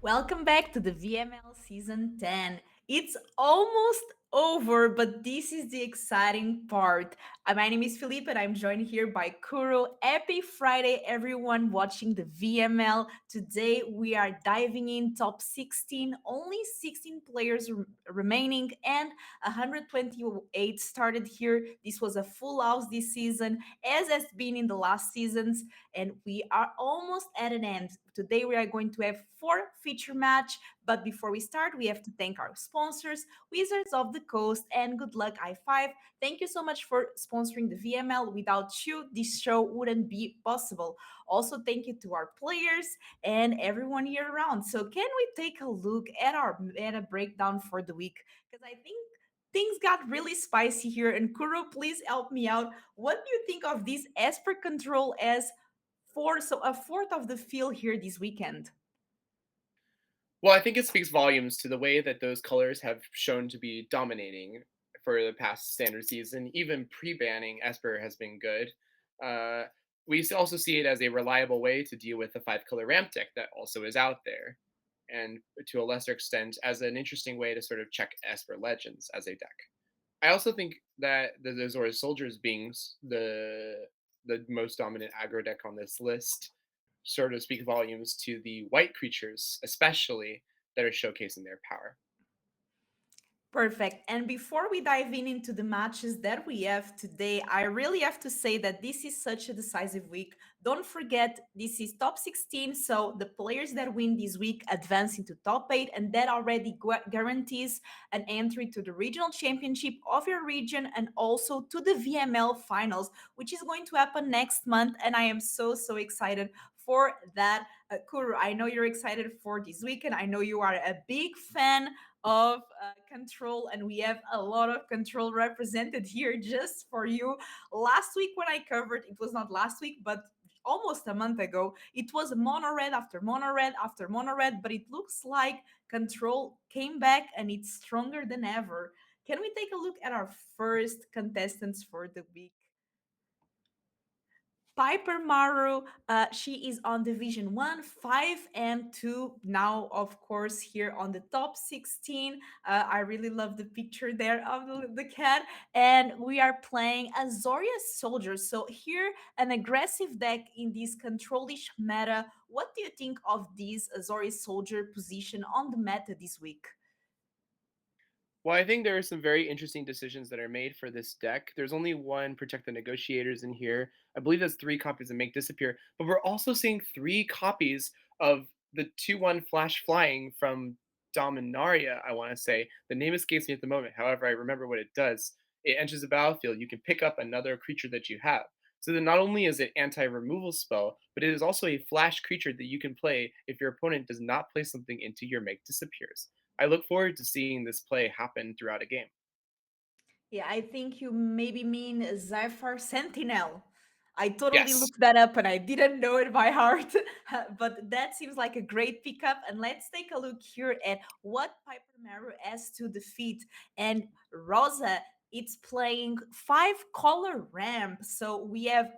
Welcome back to the VML Season 10. It's almost over, but this is the exciting part. My name is Filipa and I'm joined here by Kuro. Happy Friday, everyone watching the VML. Today we are diving in top 16, only 16 players remaining, and 128 started here. This was a full house this season, as has been in the last seasons, and we are almost at an end. Today we are going to have four feature match, but before we start, we have to thank our sponsors, Wizards of the Coast and Good Luck i5. Thank you so much for sponsoring the VML. Without you, this show wouldn't be possible. Also, thank you to our players and everyone here around. So, can we take a look at our meta breakdown for the week? Because I think things got really spicy here. And Kuro, please help me out. What do you think of this Esper control as a fourth of the field here this weekend? Well, I think it speaks volumes to the way that those colors have shown to be dominating for the past standard season. Even pre-banning, Esper has been good. Uh, also see it as a reliable way to deal with the five-color ramp deck that also is out there, and to a lesser extent, as an interesting way to sort of check Esper Legends as a deck. I also think that the Azorius Soldiers being the most dominant aggro deck on this list sort of speak volumes to the white creatures, especially that are showcasing their power. Perfect. And before we dive in into the matches that we have today, I really have to say that this is such a decisive week. Don't forget, this is top 16, so the players that win this week advance into top 8, and that already guarantees an entry to the regional championship of your region and also to the VML finals, which is going to happen next month. And I am so excited for that. Kuro, I know you're excited for this weekend. I know you are a big fan of control, and we have a lot of control represented here just for you. Last week when I covered, it was not last week but almost a month ago, it was mono red after mono red after mono red, but it looks like control came back and it's stronger than ever. Can we take a look at our first contestants for the week? Pipermaru, she is on Division 1, 5, and 2. Now, of course, here on the top 16. I really love the picture there of the cat. And we are playing Azorius Soldiers. So, here, an aggressive deck in this controlish meta. What do you think of this Azorius Soldier position on the meta this week? Well, I think there are some very interesting decisions that are made for this deck. There's only one Protect the Negotiators in here. I believe that's three copies of Make Disappear, but we're also seeing three copies of the 2/1 Flash Flying from Dominaria, I want to say. The name escapes me at the moment. However, I remember what it does. It enters the battlefield. You can pick up another creature that you have. So then not only is it anti-removal spell, but it is also a flash creature that you can play if your opponent does not play something into your Make Disappears. I look forward to seeing this play happen throughout a game. Yeah, I think you maybe mean Zephyr Sentinel. I totally Yes. looked that up and I didn't know it by heart, but that seems like a great pickup. And let's take a look here at what Pipermaru has to defeat. And Rosa, it's playing five color ramp. So we have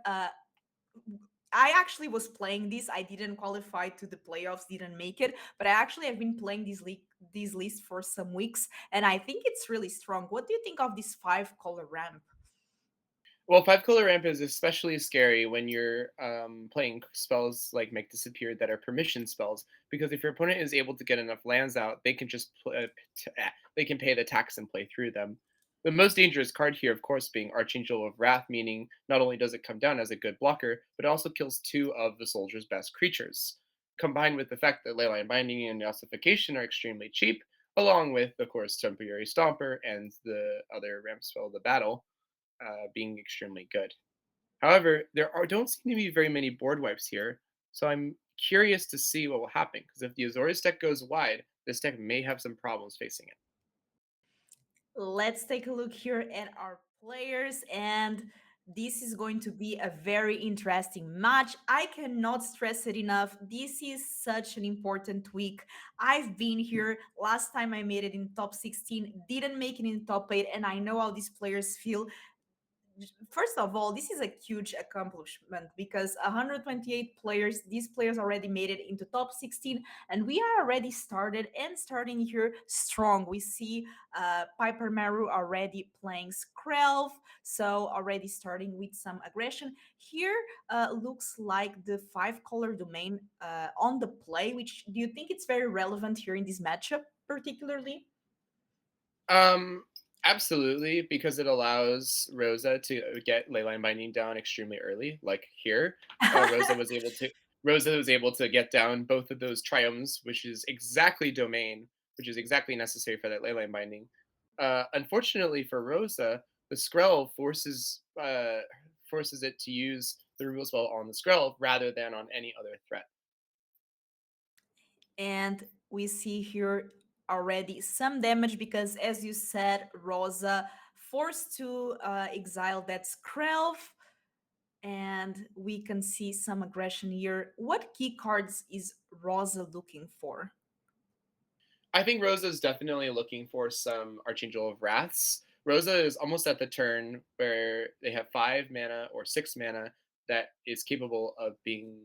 I actually was playing this. I didn't qualify to the playoffs, didn't make it, but I actually have been playing this list for some weeks, and I think it's really strong. What do you think of this five color ramp? Well, five color ramp is especially scary when you're playing spells like Make Disappear that are permission spells, because if your opponent is able to get enough lands out, they can just they can pay the tax and play through them. The most dangerous card here, of course, being Archangel of Wrath, meaning not only does it come down as a good blocker, but it also kills two of the soldier's best creatures. Combined with the fact that Leyline Binding and Ossification are extremely cheap, along with, of course, Temporary Stomper and the other ramp spell, the Battle, being extremely good. However, don't seem to be very many board wipes here, so I'm curious to see what will happen. Because if the Azorius deck goes wide, this deck may have some problems facing it. Let's take a look here at our players, and this is going to be a very interesting match. I cannot stress it enough. This is such an important week. I've been here. Last time I made it in top 16, didn't make it in top 8, and I know how these players feel. first of all, this is a huge accomplishment because 128 players, these players already made it into top 16, and we are already starting here strong. We see Pipermaru already playing Skrelv, so already starting with some aggression. Here looks like the five color domain on the play, which do you think it's very relevant here in this matchup particularly? Um, Absolutely, because it allows Rosa to get leyline binding down extremely early. Like here, uh, Rosa was able to Rosa was able to get down both of those triomes, which is exactly domain, which is exactly necessary for that leyline binding. Unfortunately for Rosa, the Skrell forces it to use the removal spell on the Skrell rather than on any other threat. And we see here already some damage because, as you said, Rosa forced to exile that Skrelv, and we can see some aggression here. What key cards is Rosa looking for? I think Rosa is definitely looking for some Archangel of Wraths. Rosa is almost at the turn where they have 5 mana or 6 mana that is capable of being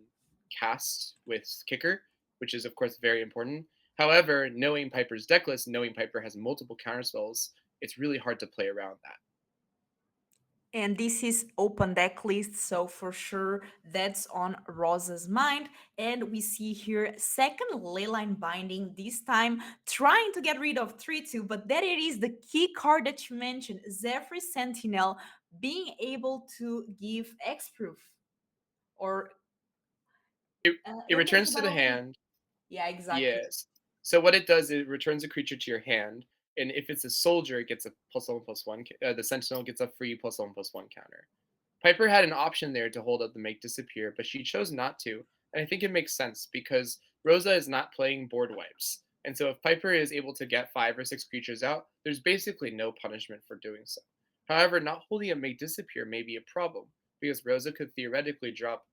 cast with Kicker, which is, of course, very important. However, knowing Piper's deck list, knowing Piper has multiple counterspells, it's really hard to play around that. And this is open deck list, so for sure that's on Rosa's mind. And we see here second Leyline Binding, this time trying to get rid of 3-2, but that it is the key card that you mentioned, Zephyr Sentinel, being able to give X proof. Or It, it eu tenho que returns to dar the algum. hand. Yeah, exactly. Yes. So what it does is it returns a creature to your hand, and if it's a soldier, it gets a +1/+1. The sentinel gets a free +1/+1 counter. Piper had an option there to hold up the make disappear, but she chose not to, and I think it makes sense because Rosa is not playing board wipes. And so if Piper is able to get 5 or 6 creatures out, there's basically no punishment for doing so. However, not holding a make disappear may be a problem, because Rosa could theoretically drop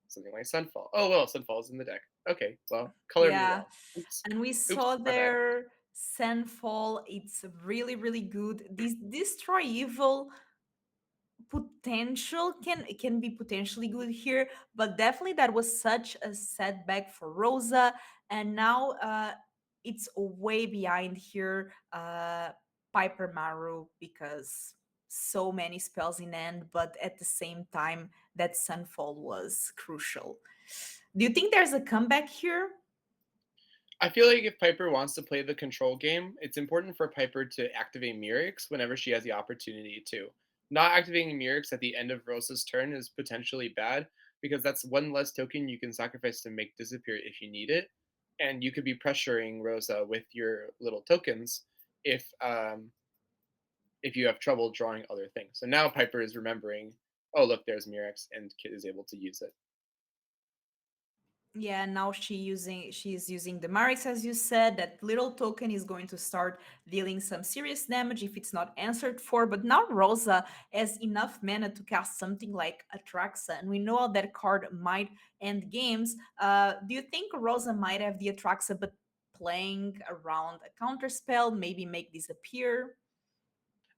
something like Sunfall. Oh well, Sunfall is in the deck. Okay, well, color me Yeah. wrong. Oops. And we Oops, saw my bad. their Sandfall. It's really, really good. This Destroy Evil potential can be potentially good here, but definitely that was such a setback for Rosa, and now it's way behind here, Piper Maru, because so many spells in end, but at the same time that Sunfall was crucial. Do you think there's a comeback here? I feel like if Piper wants to play the control game, it's important for Piper to activate Mirix whenever she has the opportunity to. Not activating Mirix at the end of Rosa's turn is potentially bad because that's one less token you can sacrifice to make disappear if you need it, and you could be pressuring Rosa with your little tokens if you have trouble drawing other things. So now Piper is remembering, oh look, there's Mirix, and Kit is able to use it. Yeah, now she's using the Marix, as you said. That little token is going to start dealing some serious damage if it's not answered for. But now Rosa has enough mana to cast something like Atraxa, and we know that card might end games. Do you think Rosa might have the Atraxa, but playing around a counter spell, maybe make disappear?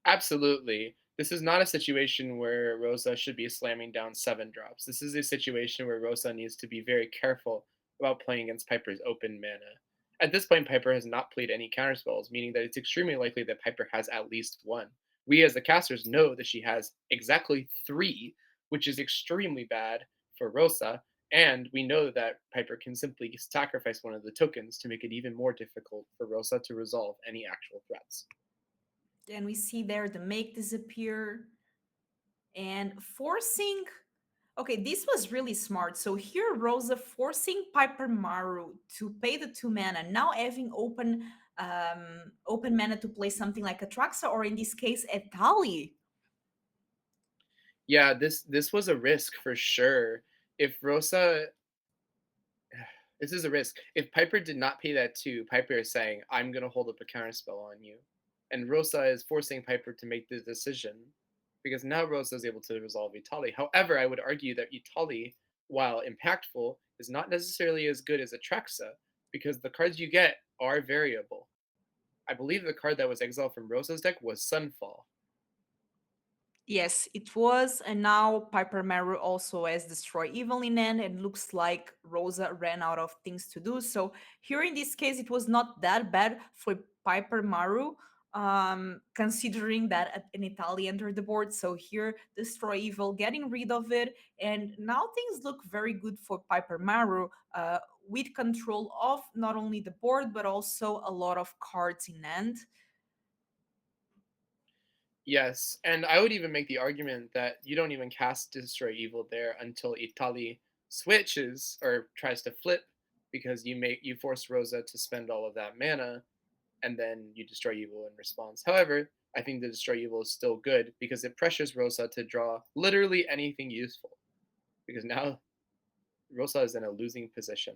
Absolutely. This is not a situation where Rosa should be slamming down 7 drops. This is a situation where Rosa needs to be very careful about playing against Piper's open mana. At this point, Piper has not played any counterspells, meaning that it's extremely likely that Piper has at least one. We, as the casters, know that she has exactly 3, which is extremely bad for Rosa, and we know that Piper can simply sacrifice one of the tokens to make it even more difficult for Rosa to resolve any actual threats. And we see there the make disappear and forcing. Okay, this was really smart. So here Rosa forcing Piper Maru to pay the 2 mana, now having open mana to play something like Atraxa, or in this case Etali. Yeah, this was a risk for sure. If Rosa This is a risk. If Piper did not pay that too, Piper is saying, I'm gonna hold up a counterspell on you. And Rosa is forcing Piper to make the decision because now Rosa is able to resolve Itali. However, I would argue that Itali, while impactful, is not necessarily as good as Atraxa because the cards you get are variable. I believe the card that was exiled from Rosa's deck was Sunfall. Yes, it was, and now Pipermaru also has Destroy Evil in end, and looks like Rosa ran out of things to do. So here in this case, it was not that bad for Pipermaru, considering that an Italy entered the board. So here, Destroy Evil, getting rid of it, and now things look very good for Pipermaru, with control of not only the board but also a lot of cards in end. Yes, and I would even make the argument that you don't even cast Destroy Evil there until Itali switches or tries to flip, because you force Rosa to spend all of that mana, and then you destroy evil in response. However, I think the destroy evil is still good because it pressures Rosa to draw literally anything useful. Because now Rosa is in a losing position.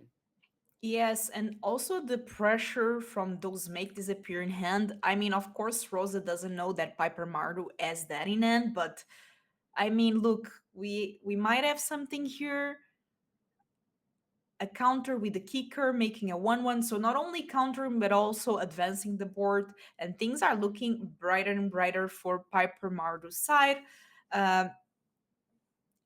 Yes, and also the pressure from those make disappear in hand. I mean, of course, Rosa doesn't know that Piper Mardu has that in hand, but I mean, look, we might have something here. A counter with the kicker, making a 1-1. So not only countering, but also advancing the board. And things are looking brighter and brighter for Piper Mardu's side. Um,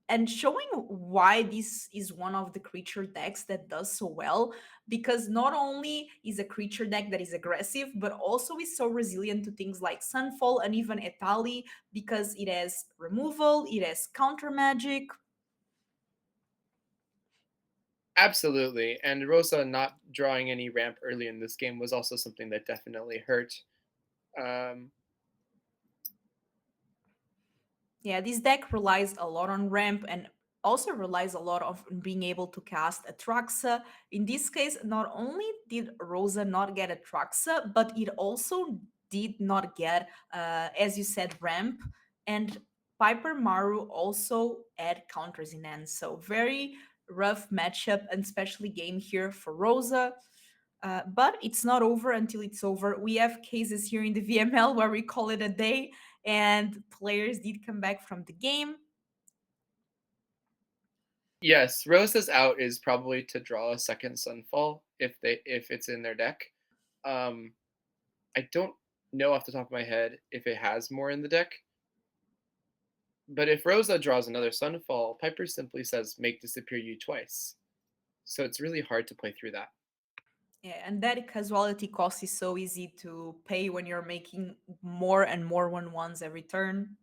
and showing why this is one of the creature decks that does so well, because not only is a creature deck that is aggressive but also is so resilient to things like Sunfall and even Etali, because it has removal, it has counter magic. Absolutely. And Rosa not drawing any ramp early in this game was also something that definitely hurt. Um, Yeah, this deck relies a lot on ramp and also relies a lot of being able to cast Atraxa. In this case, not only did Rosa not get Atraxa, but it also did not get, as you said, ramp. And Piper Maru also had counters in hand. So very rough matchup, and especially game here for Rosa. But it's not over until it's over. We have cases here in the VML where we call it a day, and players did come back from the game. yes, Rosa's out is probably to draw a second Sunfall if it's in their deck. Um, I don't know off the top of my head if it has more in the deck. But if Rosa draws another Sunfall, Piper simply says, make disappear you twice. So it's really hard to play through that. Yeah, and that casualty cost is so easy to pay when you're making more and more 1-1s every turn.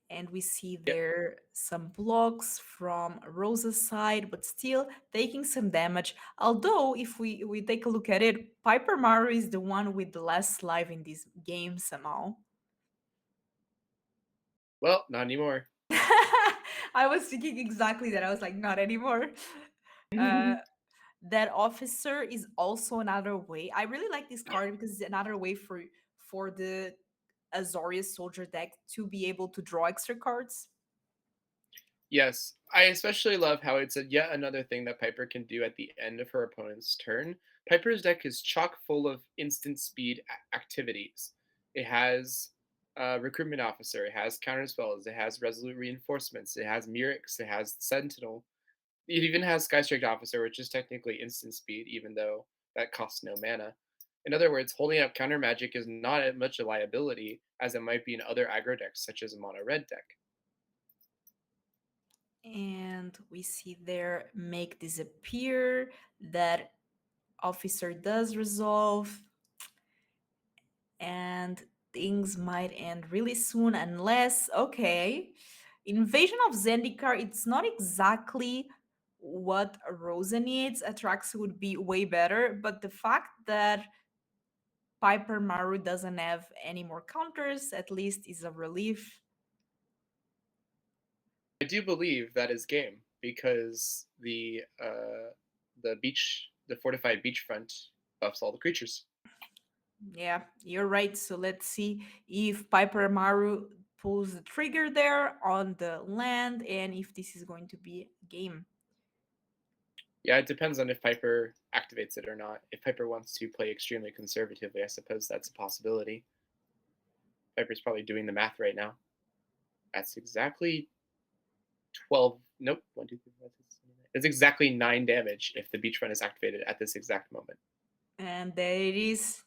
And we see Yeah. there some blocks from Rosa's side, but still taking some damage. Although, if we take a look at it, Piper Maru is the one with the less life in this game somehow. Well, not anymore. I was thinking exactly that. I was like, not anymore. Uh, that officer is also another way. I really like this card because it's another way for the Azorius soldier deck to be able to draw extra cards. Yes, I especially love how it's yet another thing that Piper can do at the end of her opponent's turn. Piper's deck is chock full of instant speed activities. It has Recruitment Officer, it has Counter Spells, it has Resolute Reinforcements, it has Mirix, it has Sentinel. It even has Skystrike Officer, which is technically instant speed, even though that costs no mana. In other words, holding up counter magic is not as much a liability as it might be in other aggro decks, such as a mono red deck. And we see there make disappear. That officer does resolve, and things might end really soon unless, okay, Invasion of Zendikar, it's not exactly what Rosa needs. Atraxa would be way better, but the fact that Piper Maru doesn't have any more counters at least is a relief. I do believe that is game because the fortified beachfront buffs all the creatures. Yeah, you're right. So let's see if Piper Maru pulls the trigger there on the land and if this is going to be a game. Yeah, it depends on if Piper activates it or not. If Piper wants to play extremely conservatively, I suppose that's a possibility. Piper's probably doing the math right now. That's exactly 12. Nope. 1, 2, 3, 4, 5, 6, 7, 8. It's exactly 9 damage if the beachfront is activated at this exact moment. And there it is.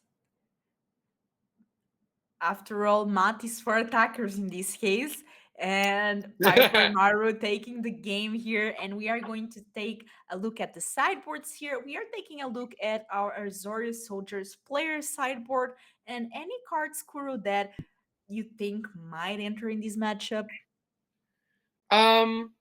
After all, Mat is for attackers in this case, and Pipermaru taking the game here. And we are going to take a look at the sideboards here. We are taking a look at our Azorius Soldiers player sideboard and any cards, Kuro, that you think might enter in this matchup. um,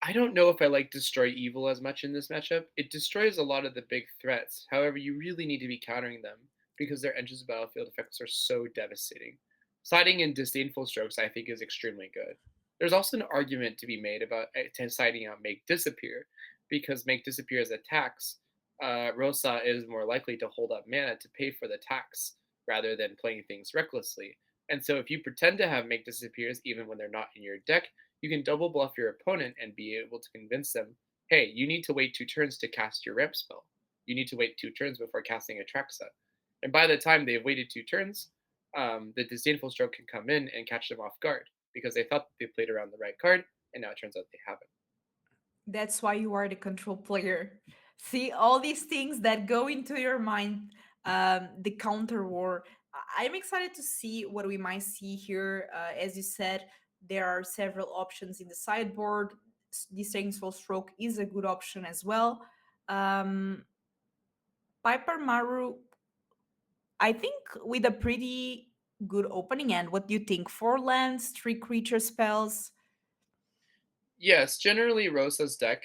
I don't know if I like Destroy Evil as much in this matchup. It destroys a lot of the big threats. However, you really need to be countering them because their Enters the Battlefield effects are so devastating. Siding in Disdainful Strokes, I think, is extremely good. There's also an argument to be made about siding out Make Disappear, because Make Disappear as a tax, Rosa is more likely to hold up mana to pay for the tax rather than playing things recklessly. And so if you pretend to have Make Disappears even when they're not in your deck, you can double bluff your opponent and be able to convince them, hey, you need to wait 2 turns to cast your ramp spell. You need to wait 2 turns before casting a Traxa. And by the time they've waited 2 turns, the Disdainful Stroke can come in and catch them off guard because they thought that they played around the right card, and now it turns out they haven't. That's why you are the control player. See all these things that go into your mind. The counter war. I'm excited to see what we might see here. As you said, there are several options in the sideboard. This Strengthful Stroke is a good option as well. Um, Piper Maru, I think, with a pretty good opening end. What do you think? 4 lands, 3 creature spells. Yes, generally Rosa's deck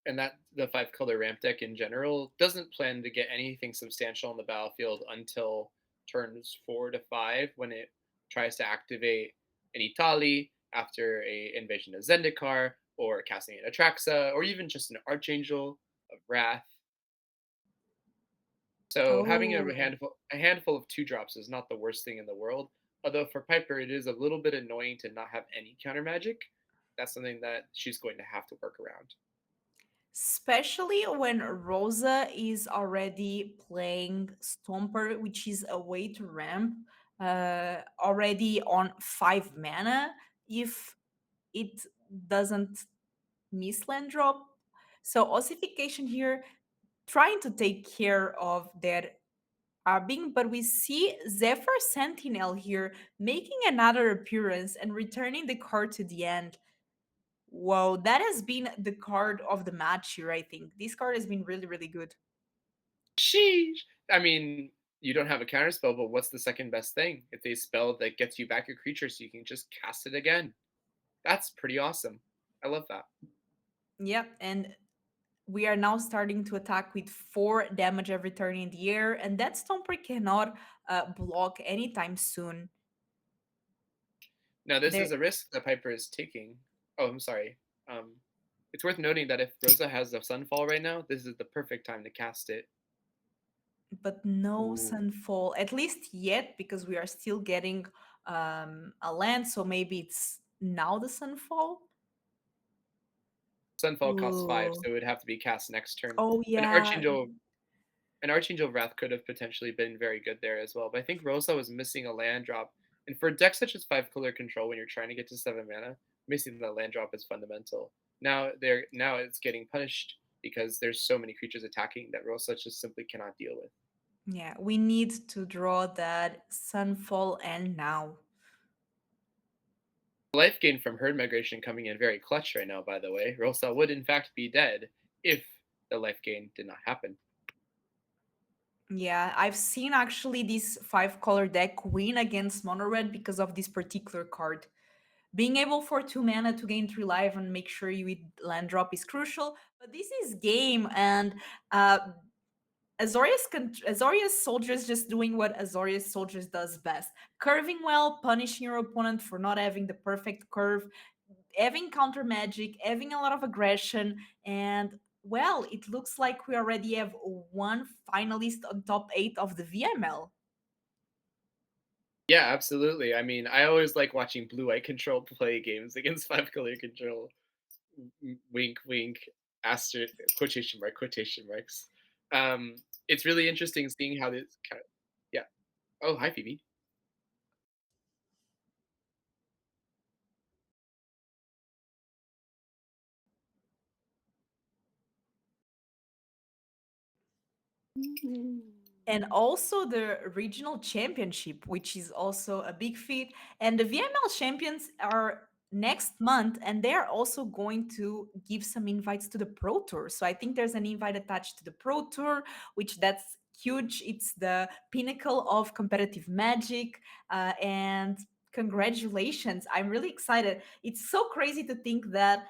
and that the 5 color ramp deck in general doesn't plan to get anything substantial on the battlefield until turns 4 to 5 when it tries to activate an Itali after a invasion of Zendikar or casting an Atraxa or even just an Archangel of Wrath. So having Oh. a handful of 2 drops is not the worst thing in the world. Although for Piper it is a little bit annoying to not have any counter magic. That's something that she's going to have to work around. Especially when Rosa is already playing Stomper, which is a way to ramp already on 5 mana if it doesn't miss land drop. So ossification here trying to take care of that Abing, but we see Zephyr Sentinel here making another appearance and returning the card to the end. Whoa, that has been the card of the match here, I think. This card has been really, really good. Sheesh. I mean, you don't have a counter spell, but what's the second best thing? It's a spell that gets you back your creature so you can just cast it again. That's pretty awesome. I love that. Yep, and we are now starting to attack with 4 damage every turn in the air, and that Stomper cannot block anytime soon. Now, this There, is a risk that Piper is taking. Oh, I'm sorry. Um, it's worth noting that if Rosa has a Sunfall right now, this is the perfect time to cast it. but no Ooh. Sunfall, at least yet, because we are still getting a land, so maybe it's now the Sunfall. Sunfall costs 5, Ooh. so it would have to be cast next turn. Oh, An yeah. Archangel An Archangel Wrath could have potentially been very good there as well, but I think Rosa was missing a land drop. And for decks such as 5 color control, when you're trying to get to 7 mana, missing the land drop is fundamental. Now it's getting punished because there's so many creatures attacking that Rosa just simply cannot deal with. Yeah, we need to draw that Sunfall and now. Life gain from Herd Migration coming in very clutch right now, by the way. Rosa would in fact be dead if the life gain did not happen. Yeah, I've seen actually this 5 color deck win against Mono Red because of this particular card. Being able for 2 mana to gain 3 life and make sure you eat land drop is crucial. But this is game, and uh, Azorius Soldiers just doing what Azorius Soldiers does best: curving well, punishing your opponent for not having the perfect curve, having counter magic, having a lot of aggression, and well, it looks like we already have one finalist on top 8 of the VML. Yeah, absolutely. I mean, I always like watching Blue Eye Control play games against 5 color control. Wink, wink, asterisk, quotation mark, quotation marks. Um, it's really interesting seeing how this kind of, yeah. Oh, hi, Phoebe. and also the regional championship, which is also a big feat. And the VML champions are next month, and they are also going to give some invites to the Pro Tour. So I think there's an invite attached to the Pro Tour, which that's huge. It's the pinnacle of competitive magic, and congratulations! I'm really excited. It's so crazy to think that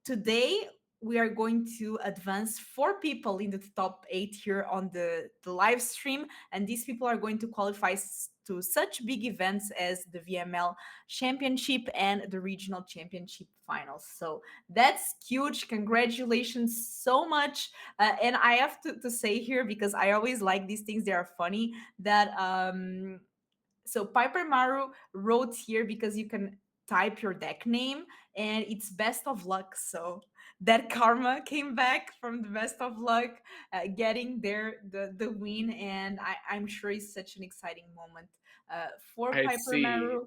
today we are going to advance four people in the top eight here on the live stream, and these people are going to qualify to such big events as the VML championship and the regional championship finals. So that's huge. Congratulations so much. And I have to say here, because I always like these things, they are funny, that so Pipermaru wrote here because you can type your deck name and it's best of luck. So that karma came back from the best of luck, getting there the win, and I'm sure it's such an exciting moment for I see. Pipermaru.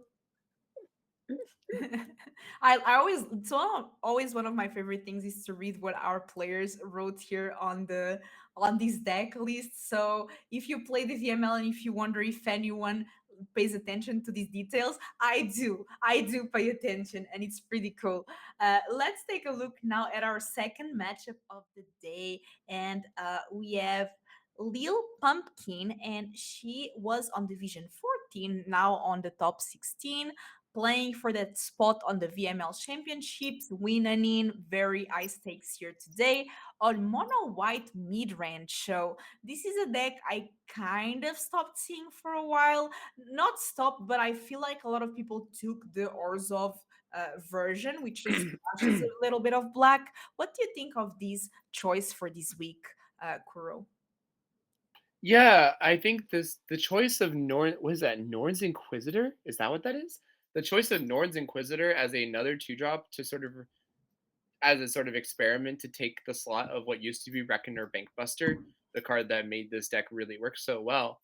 I always, always one of my favorite things is to read what our players wrote here on this deck list. So if you play the VML and if you wonder if anyone pays attention to these details, I do pay attention, and it's pretty cool. Let's take a look now at our second matchup of the day, and we have Lil Pumpkin, and she was on Division 14, now on the top 16, playing for that spot on the VML championships, winning very high stakes here today on mono white mid range. So this is a deck I kind of stopped seeing for a while. Not stopped, but I feel like a lot of people took the Orzov version, which just flashes a little bit of black. What do you think of this choice for this week, Kuro? Yeah, I think this the choice of Norn what is that? Norn's Inquisitor? Is that what that is? The choice of Norn's Inquisitor as another 2-drop to sort of as a sort of experiment to take the slot of what used to be Reckoner Bankbuster, the card that made this deck really work so well,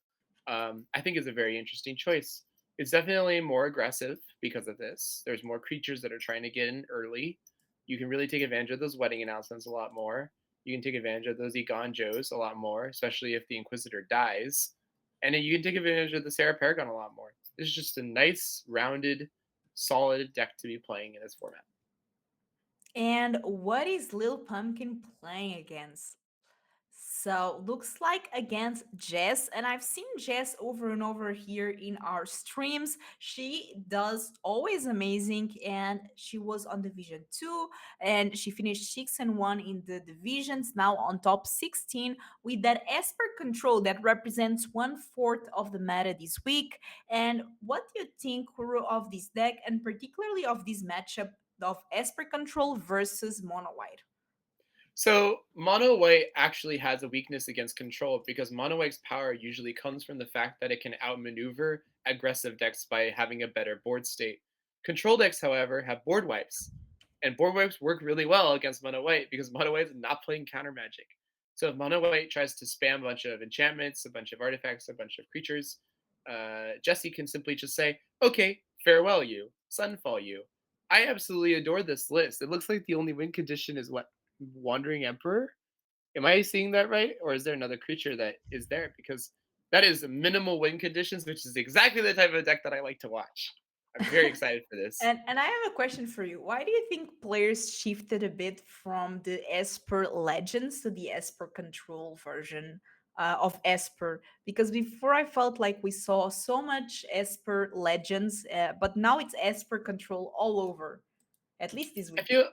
I think is a very interesting choice. It's definitely more aggressive because of this. There's more creatures that are trying to get in early. You can really take advantage of those wedding announcements a lot more. You can take advantage of those Egon Joes a lot more, especially if the Inquisitor dies. And then you can take advantage of the Sarah Paragon a lot more. It's just a nice, rounded, solid deck to be playing in this format. And what is Lil Pumpkin playing against? So looks like against Jess, and I've seen Jess over and over here in our streams. She does always amazing, and she was on Division 2, and she finished 6-1 in the divisions, now on top 16 with that Esper control that represents 1/4 of the meta this week. And what do you think, Kuro, of this deck, and particularly of this matchup of Esper control versus Mono White? So mono white actually has a weakness against control because mono white's power usually comes from the fact that it can outmaneuver aggressive decks by having a better board state. Control decks, however, have board wipes, and board wipes work really well against mono white because mono white is not playing counter magic. So if mono white tries to spam a bunch of enchantments, a bunch of artifacts, a bunch of creatures, Jesse can simply just say, "Okay, farewell, you sunfall, you." I absolutely adore this list. It looks like the only win condition is what Wandering Emperor. Am I seeing that right, or is there another creature that is there? Because that is minimal win conditions, which is exactly the type of deck that I like to watch. I'm very excited for this. And I have a question for you. Why do you think players shifted a bit from the Esper Legends to the Esper Control version of Esper? Because before I felt like we saw so much Esper Legends, but now it's Esper Control all over, at least this I week. feel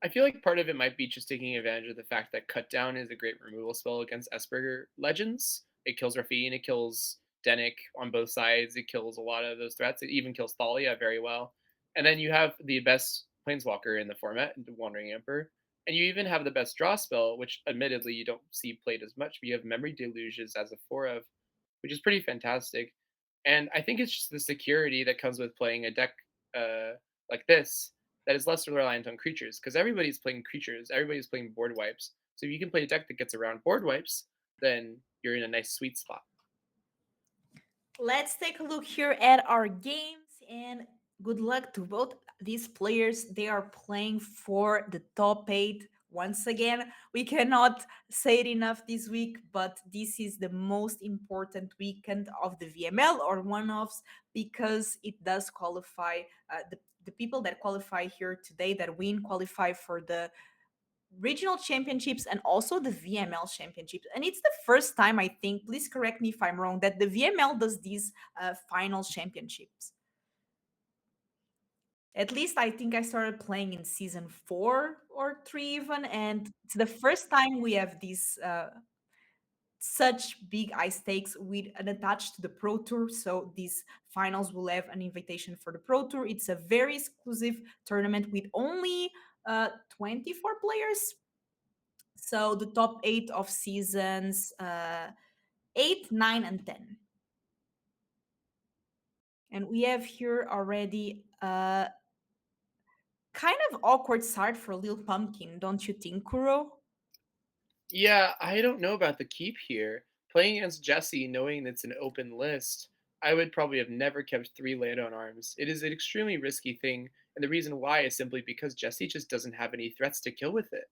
I feel like part of it might be just taking advantage of the fact that Cut Down is a great removal spell against Esper Legends. It kills Rafine, it kills Denick on both sides, it kills a lot of those threats. It even kills Thalia very well. And then you have the best Planeswalker in the format, the Wandering Emperor. And you even have the best draw spell, which admittedly you don't see played as much, but you have Memory Deluges as a 4 of, which is pretty fantastic. And I think it's just the security that comes with playing a deck like this that is less reliant on creatures because everybody's playing creatures, everybody's playing board wipes. So if you can play a deck that gets around board wipes, then you're in a nice sweet spot. Let's take a look here at our games, and good luck to both these players. They are playing for the top 8 once again. We cannot say it enough this week, but this is the most important weekend of the VML or one offs because it does qualify the people that qualify here today that win qualify for the regional championships and also the VML championships. And it's the first time, I think, please correct me if I'm wrong, that the VML does these final championships. At least I think I started playing in season 4 or 3 even, and it's the first time we have these such big high stakes with an attached to the Pro Tour. So these finals will have an invitation for the Pro Tour. It's a very exclusive tournament with only 24 players. So the top 8 of seasons 8, 9, and 10. And we have here already a kind of awkward start for LilPumpkin, don't you think, Kuro? Yeah, I don't know about the keep here. Playing against Jesse, knowing it's an open list, I would probably have never kept 3 Land on Arms. It is an extremely risky thing, and the reason why is simply because Jesse just doesn't have any threats to kill with it.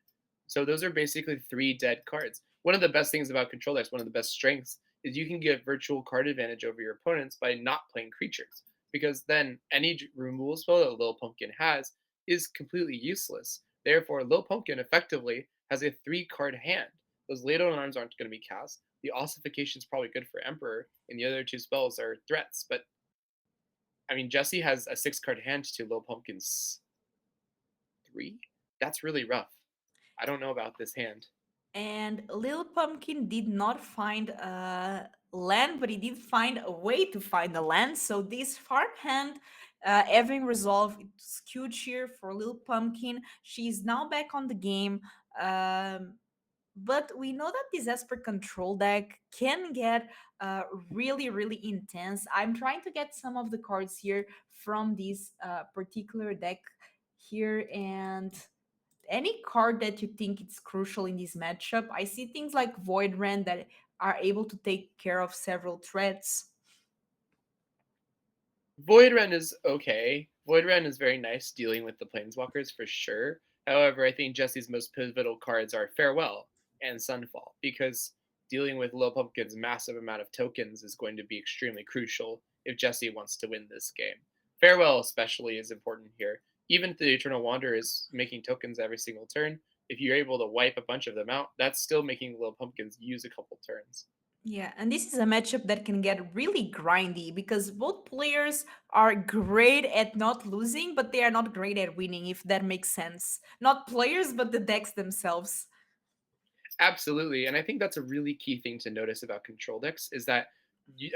So those are basically 3 dead cards. One of the best things about Control decks, one of the best strengths, is you can get virtual card advantage over your opponents by not playing creatures. Because then any removal spell that Lil Pumpkin has is completely useless. Therefore, Lil Pumpkin effectively has a 3 card hand. Those Lado on Arms aren't going to be cast. The Ossification is probably good for Emperor, and the other 2 spells are threats. But I mean, Jesse has a 6 card hand to Lil Pumpkin's 3. That's really rough. I don't know about this hand. And Lil Pumpkin did not find a land, but he did find a way to find a land. So this farmhand, having resolved, it's huge here for Lil Pumpkin. She's now back on the game. Um, but we know that this Esper control deck can get really, really intense. I'm trying to get some of the cards here from this particular deck here, and any card that you think it's crucial in this matchup. I see things like Void Rend that are able to take care of several threats. Void Ren is okay. Void Ren is very nice dealing with the Planeswalkers for sure. However, I think Jesse's most pivotal cards are Farewell and Sunfall because dealing with Lil Pumpkin's massive amount of tokens is going to be extremely crucial if Jesse wants to win this game. Farewell, especially, is important here. Even if the Eternal Wanderer is making tokens every single turn, if you're able to wipe a bunch of them out, that's still making Lil Pumpkins use a couple turns. Yeah, and this is a matchup that can get really grindy because both players are great at not losing, but they are not great at winning, if that makes sense. Not players, but the decks themselves. Absolutely, and I think that's a really key thing to notice about control decks is that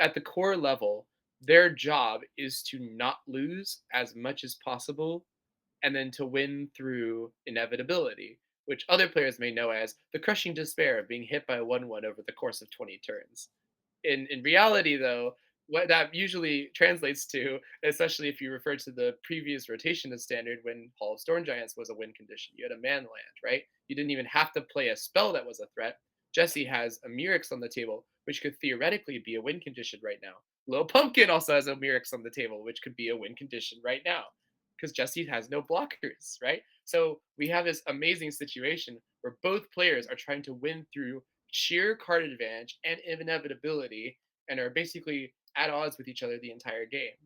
at the core level, their job is to not lose as much as possible and then to win through inevitability, which other players may know as the crushing despair of being hit by a 1/1 over the course of 20 turns. In reality, though, what that usually translates to, especially if you refer to the previous rotation of standard when Hall of Storm Giants was a win condition, you had a man land, right? You didn't even have to play a spell that was a threat. Jesse has a Mirix on the table, which could theoretically be a win condition right now. Lil Pumpkin also has a Mirix on the table, which could be a win condition right now because Jesse has no blockers, right? So we have this amazing situation where both players are trying to win through sheer card advantage and inevitability and are basically at odds with each other the entire game.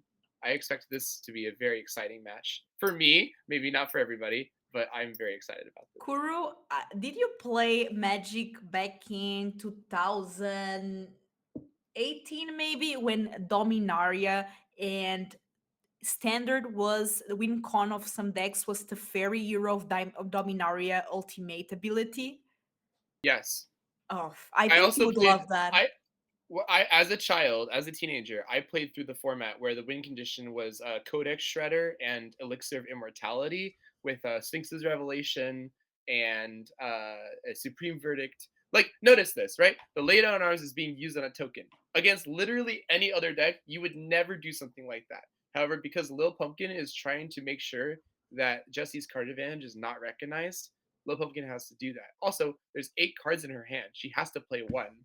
I expect this to be a very exciting match. For me, maybe not for everybody, but I'm very excited about this. Kuru, did you play Magic back in 2018, maybe, when Dominaria and standard was the win con of some decks was Teferi Hero of Dominaria ultimate ability? Yes. Oh, I I think you also would love played that. I as a child, as a teenager, I played through the format where the win condition was Codex Shredder and Elixir of Immortality with Sphinx's Revelation and a Supreme Verdict. Like, notice this, right? The Lay Down Arms is being used on a token. Against literally any other deck, you would never do something like that. However, because Lil Pumpkin is trying to make sure that Jesse's card advantage is not recognized, Lil Pumpkin has to do that. Also, there's 8 cards in her hand. She has to play one.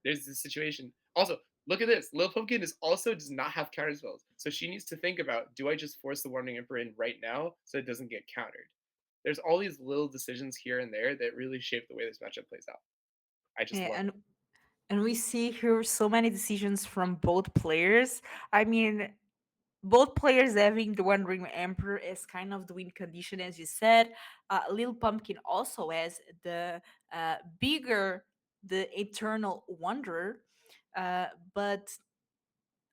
There's this situation. Also, look at this. Lil Pumpkin is also does not have counter spells. So she needs to think about, do I just force the Warning Emperor in right now so it doesn't get countered? There's all these little decisions here and there that really shape the way this matchup plays out. I just Yeah, love it. and we see here so many decisions from both players. I mean, both players having the Wandering Emperor as kind of the win condition, as you said. Lil Pumpkin also has the bigger, the Eternal Wanderer. But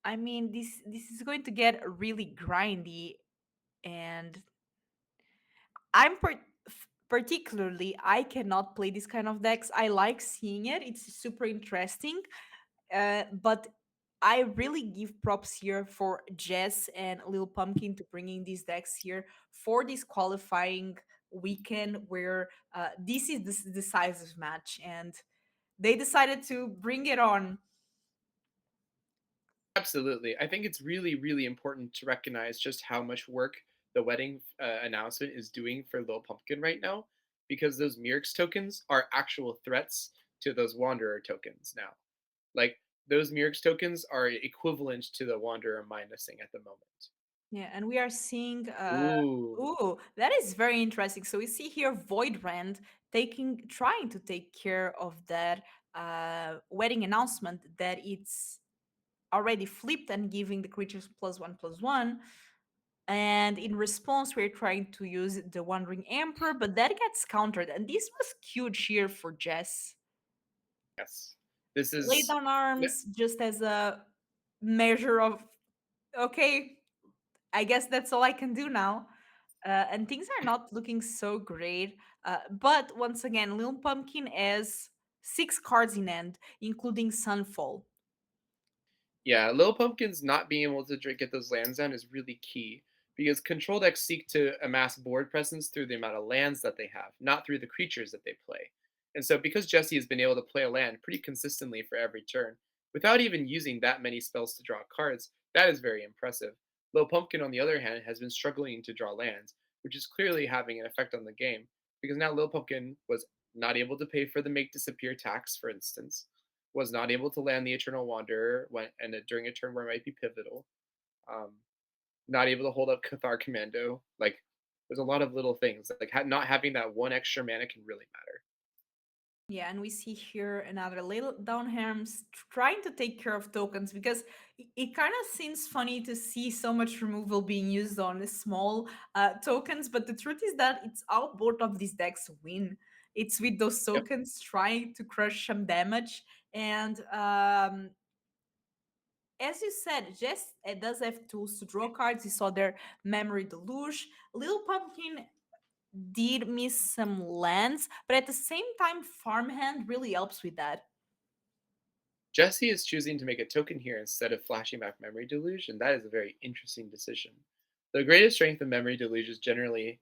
I mean, this is going to get really grindy, and particularly I cannot play this kind of decks. I like seeing it; it's super interesting. But I really give props here for Jess and Lil Pumpkin to bringing these decks here for this qualifying weekend where this is the decisive match, and they decided to bring it on. Absolutely. I think it's really, really important to recognize just how much work the wedding announcement is doing for Lil Pumpkin right now, because those Mirix tokens are actual threats to those Wanderer tokens now. Like, those Mirix tokens are equivalent to the Wanderer minusing at the moment. Yeah, and we are seeing. Ooh. Ooh, that is very interesting. So we see here Void Rand trying to take care of that wedding announcement that it's already flipped and giving the creatures +1/+1. And in response, we're trying to use the Wandering Emperor, but that gets countered. And this was huge here for Jess. Yes. This Lay is. down arms just as a measure of, okay, I guess that's all I can do now. And things are not looking so great. But once again, Lil Pumpkin has 6 cards in hand, including Sunfall. Yeah, Lil Pumpkin's not being able to get those lands down is really key because control decks seek to amass board presence through the amount of lands that they have, not through the creatures that they play. And so, because Jesse has been able to play a land pretty consistently for every turn, without even using that many spells to draw cards, that is very impressive. Lil Pumpkin, on the other hand, has been struggling to draw lands, which is clearly having an effect on the game because now Lil Pumpkin was not able to pay for the make disappear tax, for instance, was not able to land the Eternal Wanderer during a turn where it might be pivotal. Um, not able to hold up Cathar Commando. Like, there's a lot of little things. Like, not having that one extra mana can really matter. Yeah, and we see here another little downhams trying to take care of tokens because it kind of seems funny to see so much removal being used on the small tokens, but the truth is that it's how both of these decks win. It's with those Yep, tokens trying to crush some damage, and as you said, Jess it does have tools to draw cards. You saw their Memory Deluge. Little Pumpkin did miss some lands, but at the same time, Farmhand really helps with that. Jesse is choosing to make a token here instead of flashing back Memory Deluge, and that is a very interesting decision. The greatest strength of Memory Deluge is generally,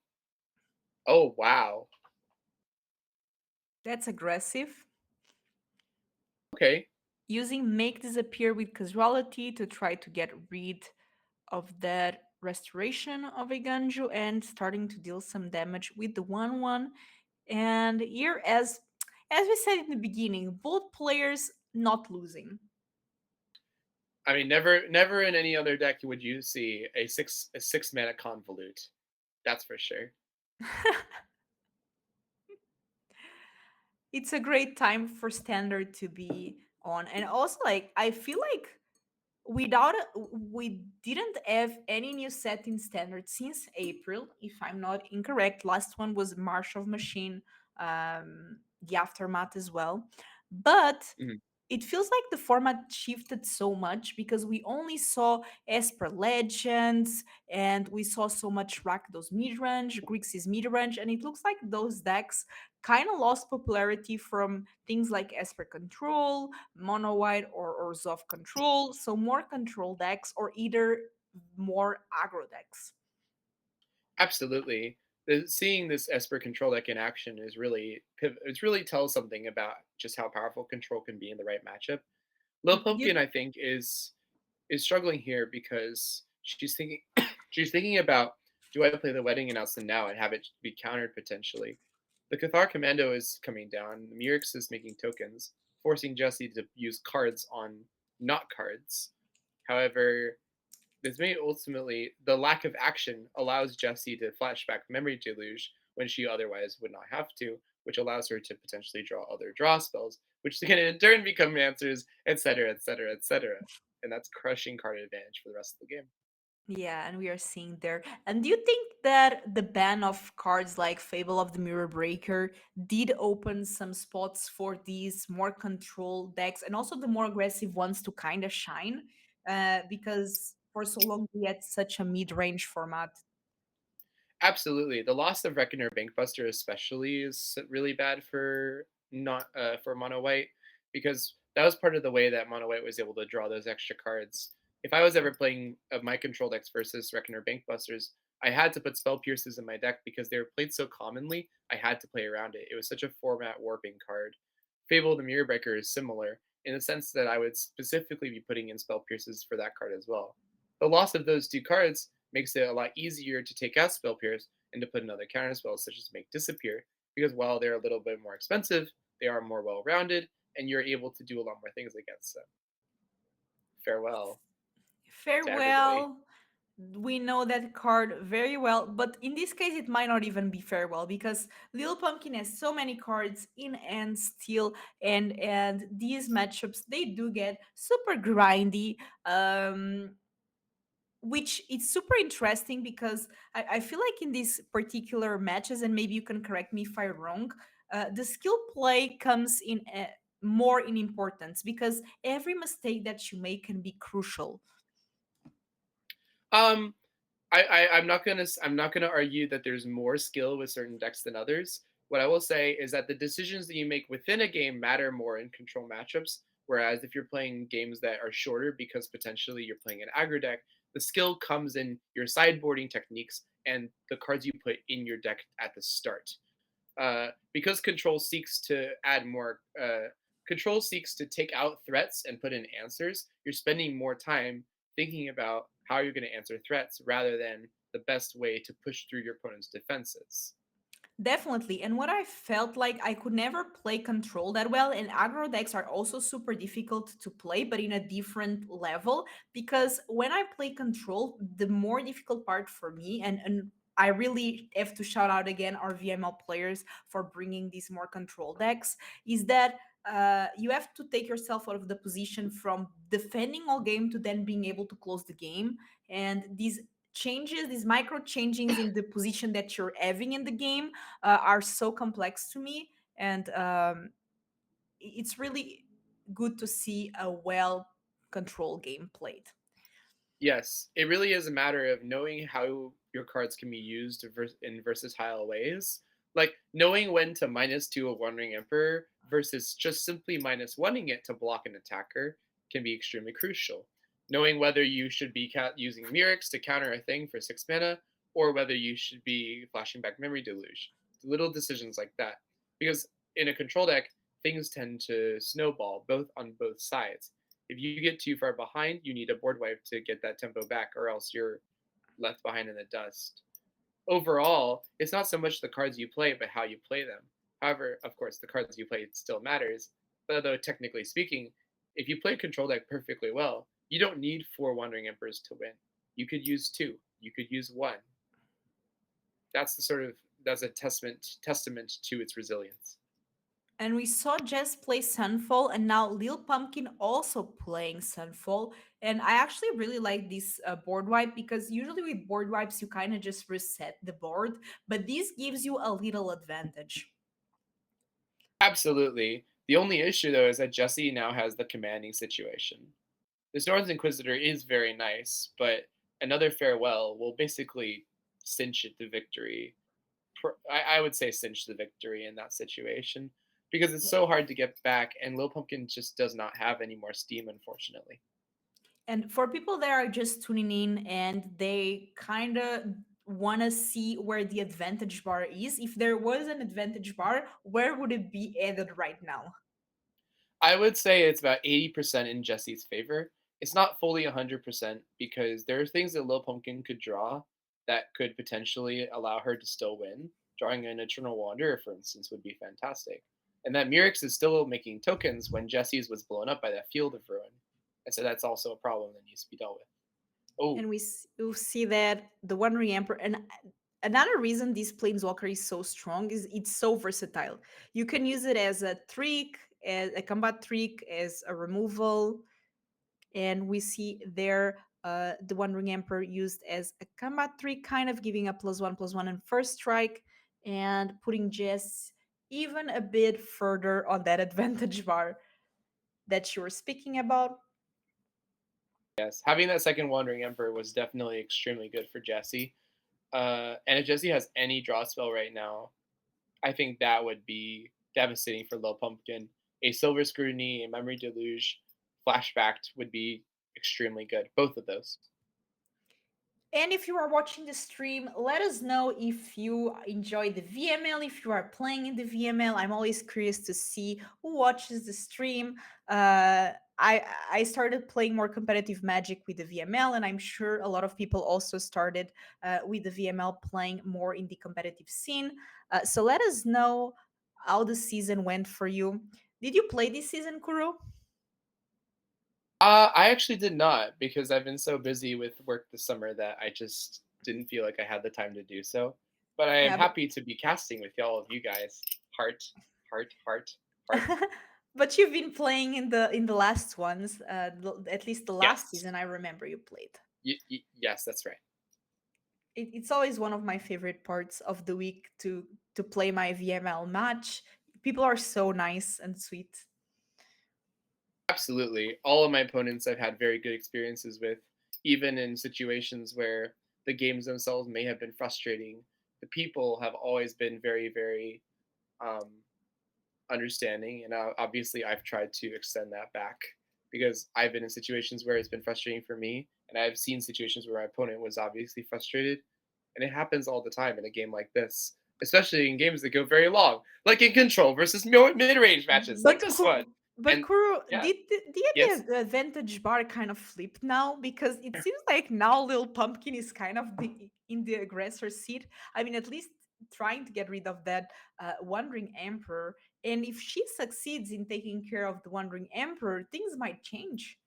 oh wow, That's aggressive. okay, Using Make Disappear with Casualty to try to get rid of that restoration of a Ganju and starting to deal some damage with the 1/1. And here, as we said in the beginning, both players not losing. I mean, never in any other deck would you see a six mana convolute. That's for sure. It's a great time for standard to be on, and also like I feel like we didn't have any new set in standard since April, if I'm not incorrect. Last one was March of Machine, the aftermath as well. But Mhm. it feels like the format shifted so much because we only saw Esper Legends and we saw so much Rakdos Midrange, Grixis Midrange, and it looks like those decks kind of lost popularity from things like Esper Control, Mono White, or Zov Control. So more control decks or either more aggro decks. Absolutely. Seeing this Esper control deck in action is really it's really tells something about just how powerful control can be in the right matchup. Lil You Pumpkin, I think, is struggling here because she's thinking she's thinking about, do I play the wedding announcement now and have it be countered potentially? The Cathar Commando is coming down. Murix is making tokens, forcing Jesse to use cards on not cards. However, this may ultimately the lack of action allows Jesse to flashback Memory Deluge, when she otherwise would not have to, which allows her to potentially draw other draw spells, which can in turn become answers, etc., etc., etc. And that's crushing card advantage for the rest of the game. Yeah, and we are seeing there. And do you think that the ban of cards like Fable of the Mirror Breaker did open some spots for these more control decks and also the more aggressive ones to kind of shine? Because for so long we had such a mid-range format. Absolutely. The loss of Reckoner Bankbuster especially is really bad for not for mono white because that was part of the way that mono white was able to draw those extra cards. If I was ever playing my control decks versus Reckoner Bankbusters, I had to put Spell Pierces in my deck because they were played so commonly. I had to play around it. It was such a format warping card. Fable the Mirror Breaker is similar in the sense that I would specifically be putting in Spell Pierces for that card as well. The loss of those two cards makes it a lot easier to take out Spell Pierce and to put in other counter spells such as Make Disappear, because while they're a little bit more expensive, they are more well rounded, and you're able to do a lot more things against them. Farewell to everybody. Farewell. We know that card very well, but in this case, it might not even be farewell because Lil Pumpkin has so many cards in and still, and these matchups they do get super grindy. Which it's super interesting because I feel like in these particular matches, and maybe you can correct me if I'm wrong, the skill play comes in more in importance because every mistake that you make can be crucial. Um, I'm not gonna argue that there's more skill with certain decks than others. What I will say is that the decisions that you make within a game matter more in control matchups. Whereas if you're playing games that are shorter because potentially you're playing an aggro deck, the skill comes in your sideboarding techniques and the cards you put in your deck at the start. Because control seeks to take out threats and put in answers. You're spending more time thinking about how you're going to answer threats rather than the best way to push through your opponent's defenses. Definitely. And what I felt like I could never play control that well, and aggro decks are also super difficult to play, but in a different level. Because when I play control, the more difficult part for me, and I really have to shout out again our VML players for bringing these more control decks, is that you have to take yourself out of the position from defending all game to then being able to close the game. And these changes, these micro changings in the position that you're having in the game are so complex to me, and it's really good to see a well controlled game played. Yes, it really is a matter of knowing how your cards can be used in versatile ways. Like knowing when to -2 a Wandering Emperor versus just simply -1ing it to block an attacker can be extremely crucial. Knowing whether you should be using Mirrex to counter a thing for 6 mana, or whether you should be flashing back Memory Deluge. Little decisions like that. Because in a control deck, things tend to snowball both on both sides. If you get too far behind, you need a board wipe to get that tempo back, or else you're left behind in the dust. Overall, it's not so much the cards you play, but how you play them. However, of course, the cards you play still matters. But although technically speaking, if you play a control deck perfectly well, you don't need 4 Wandering Emperors to win. You could use 2. You could use 1. That's a testament to its resilience. And we saw Jess play Sunfall, and now Lil Pumpkin also playing Sunfall. And I actually really like this board wipe because usually with board wipes, you kind of just reset the board, but this gives you a little advantage. Absolutely. The only issue though is that Jesse now has the commanding situation. This Northern Inquisitor is very nice, but another farewell will basically cinch it to victory. I would say cinch the victory in that situation because it's so hard to get back, and Lil Pumpkin just does not have any more steam, unfortunately. And for people that are just tuning in and they kind of want to see where the advantage bar is, if there was an advantage bar, where would it be added right now? I would say it's about 80% in Jesse's favor. It's not fully 100% because there are things that Lil Pumpkin could draw that could potentially allow her to still win. Drawing an Eternal Wanderer, for instance, would be fantastic. And that Mirrex is still making tokens when Jesse's was blown up by that Field of Ruin. And so that's also a problem that needs to be dealt with. Oh, And we see that the Wandering Emperor, and another reason this planeswalker is so strong is it's so versatile. You can use it as a trick, as a combat trick, as a removal, and we see there the Wandering Emperor used as a combat trick, kind of giving a +1/+1 on first strike, and putting Jess even a bit further on that advantage bar that you were speaking about. Yes, having that second Wandering Emperor was definitely extremely good for Jesse. And if Jesse has any draw spell right now, I think that would be devastating for LilPumpkin. A Silver Scrutiny, a Memory Deluge, Flashbacked would be extremely good. Both of those. And if you are watching the stream, let us know if you enjoy the VML, if you are playing in the VML. I'm always curious to see who watches the stream. I started playing more competitive Magic with the VML, and I'm sure a lot of people also started with the VML playing more in the competitive scene. So let us know how the season went for you. Did you play this season, Kuro? I actually did not because I've been so busy with work this summer that I just didn't feel like I had the time to do so. But I am Yeah, but happy to be casting with all of you guys. Heart, heart, heart, heart. but you've been playing in the last ones, at least the last Yes. season. I remember you played. Yes, that's right. It's always one of my favorite parts of the week to play my VML match. People are so nice and sweet. Absolutely. All of my opponents I've had very good experiences with, even in situations where the games themselves may have been frustrating. The people have always been very, very um, understanding, and obviously I've tried to extend that back because I've been in situations where it's been frustrating for me, and I've seen situations where my opponent was obviously frustrated, and it happens all the time in a game like this, especially in games that go very long, like in Control versus mid-range matches, like But this one. but And Kuro, yeah, did yes, the advantage bar kind of flip now? Because it seems like now Lil Pumpkin is kind of in the aggressor seat. I mean, at least trying to get rid of that Wandering Emperor. And if she succeeds in taking care of the Wandering Emperor, things might change.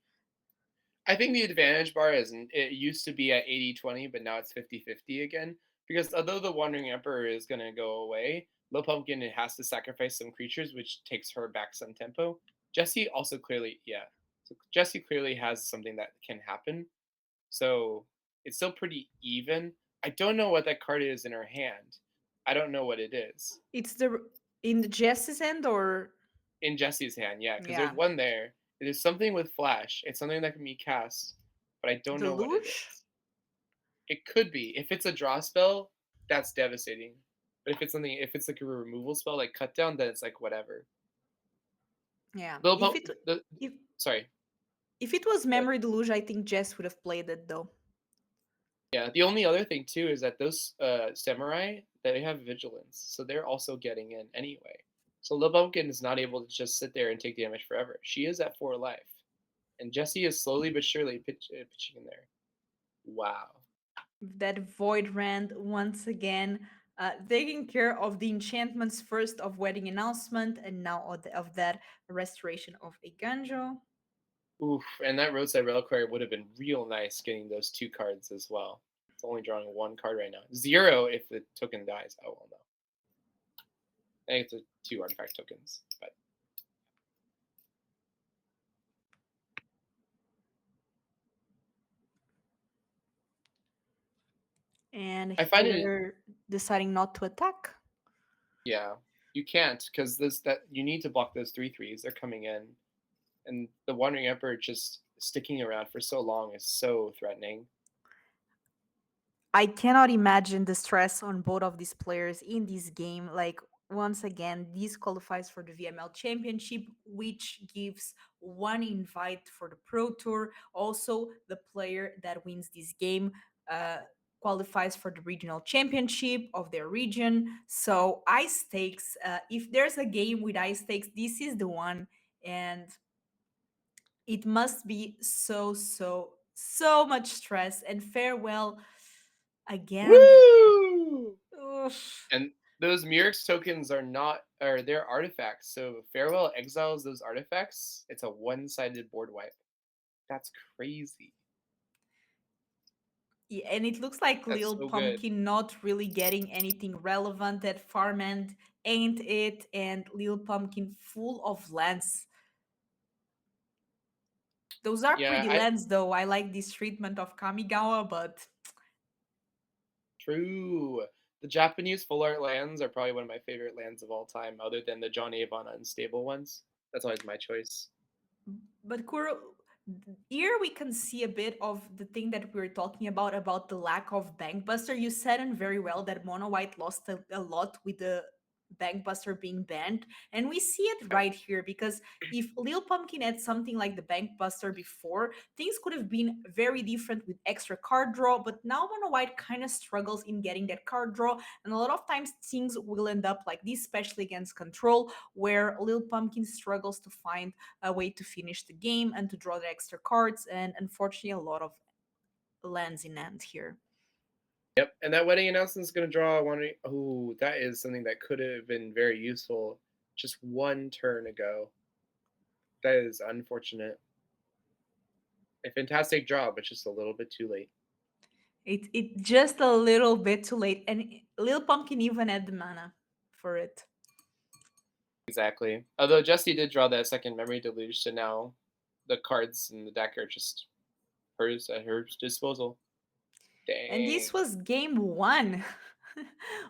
I think the advantage bar isn't. It used to be at 80-20, but now it's 50-50 again. Because although the Wandering Emperor is going to go away, LilPumpkin it has to sacrifice some creatures, which takes her back some tempo. Jesse also clearly, yeah. So Jesse clearly has something that can happen. So it's still pretty even. I don't know what that card is in her hand. I don't know what it is. It's the in the Jess's end, or In Jesse's hand, yeah, because there's yeah, one there. There's something with Flash. It's something that can be cast, but I don't the know what it Luge. is. It could be. If it's a draw spell, that's devastating. But if it's like a removal spell like cut down, then it's like whatever. Yeah, Little the if sorry. if it was But Memory Deluge, I think Jess would have played it though. yeah, the only other thing too is that those samurai they have vigilance, so they're also getting in anyway. So LilPumpkin is not able to just sit there and take damage forever. She is at 4 life, and Jesse is slowly but surely pitching in there. Wow. That Void Rand once again, taking care of the enchantments first of Wedding Announcement, and now of that Restoration of a Ganjo. Oof, and that Roadside Reliquary would have been real nice getting those 2 cards as well. It's only drawing 1 card right now. 0 if the token dies. Oh, well, no. I think it's 2 artifact tokens, but And I find it, here deciding not to attack. yeah, you can't because this that you need to block those 3/3s. They're coming in, and the Wandering Emperor just sticking around for so long is so threatening. I cannot imagine the stress on both of these players in this game. Like, once again, this qualifies for the VML Championship, which gives one invite for the Pro Tour. Also, the player that wins this game uh, qualifies for the regional championship of their region. So, ice stakes, if there's a game with ice stakes, this is the one. And it must be so much stress and farewell again. Woo! Oof. And those Murex tokens are not, or they're artifacts. So Farewell exiles those artifacts. It's a one-sided board wipe. That's crazy. Yeah, and it looks like That's Lil so good. Pumpkin not really getting anything relevant at farm end, ain't it? And Lil Pumpkin full of lands. Those are Yeah, pretty I lands though. I like this treatment of Kamigawa, but true. The Japanese full art lands are probably one of my favorite lands of all time, other than the John Avon unstable ones. That's always my choice. Kuro, here we can see a bit of the thing that we were talking about the lack of Bankbuster. You said it very well that Mono White lost a lot with the Bankbuster being banned, and we see it Yeah. right here because if Lil Pumpkin had something like the Bankbuster before, things could have been very different with extra card draw. But now Mono White kind of struggles in getting that card draw, and a lot of times things will end up like this, especially against Control, where Lil Pumpkin struggles to find a way to finish the game and to draw the extra cards, and unfortunately a lot of lands in hand here. Yep. And that wedding announcement is going to draw one. Oh, that is something that could have been very useful just one turn ago. That is unfortunate. A fantastic draw, but just a little bit too late. It just a little bit too late, and Lil Pumpkin even had the mana for it. Exactly. Although Jesse did draw that second memory deluge, so now the cards in the deck are just hers at her disposal. And this Dang. was game one.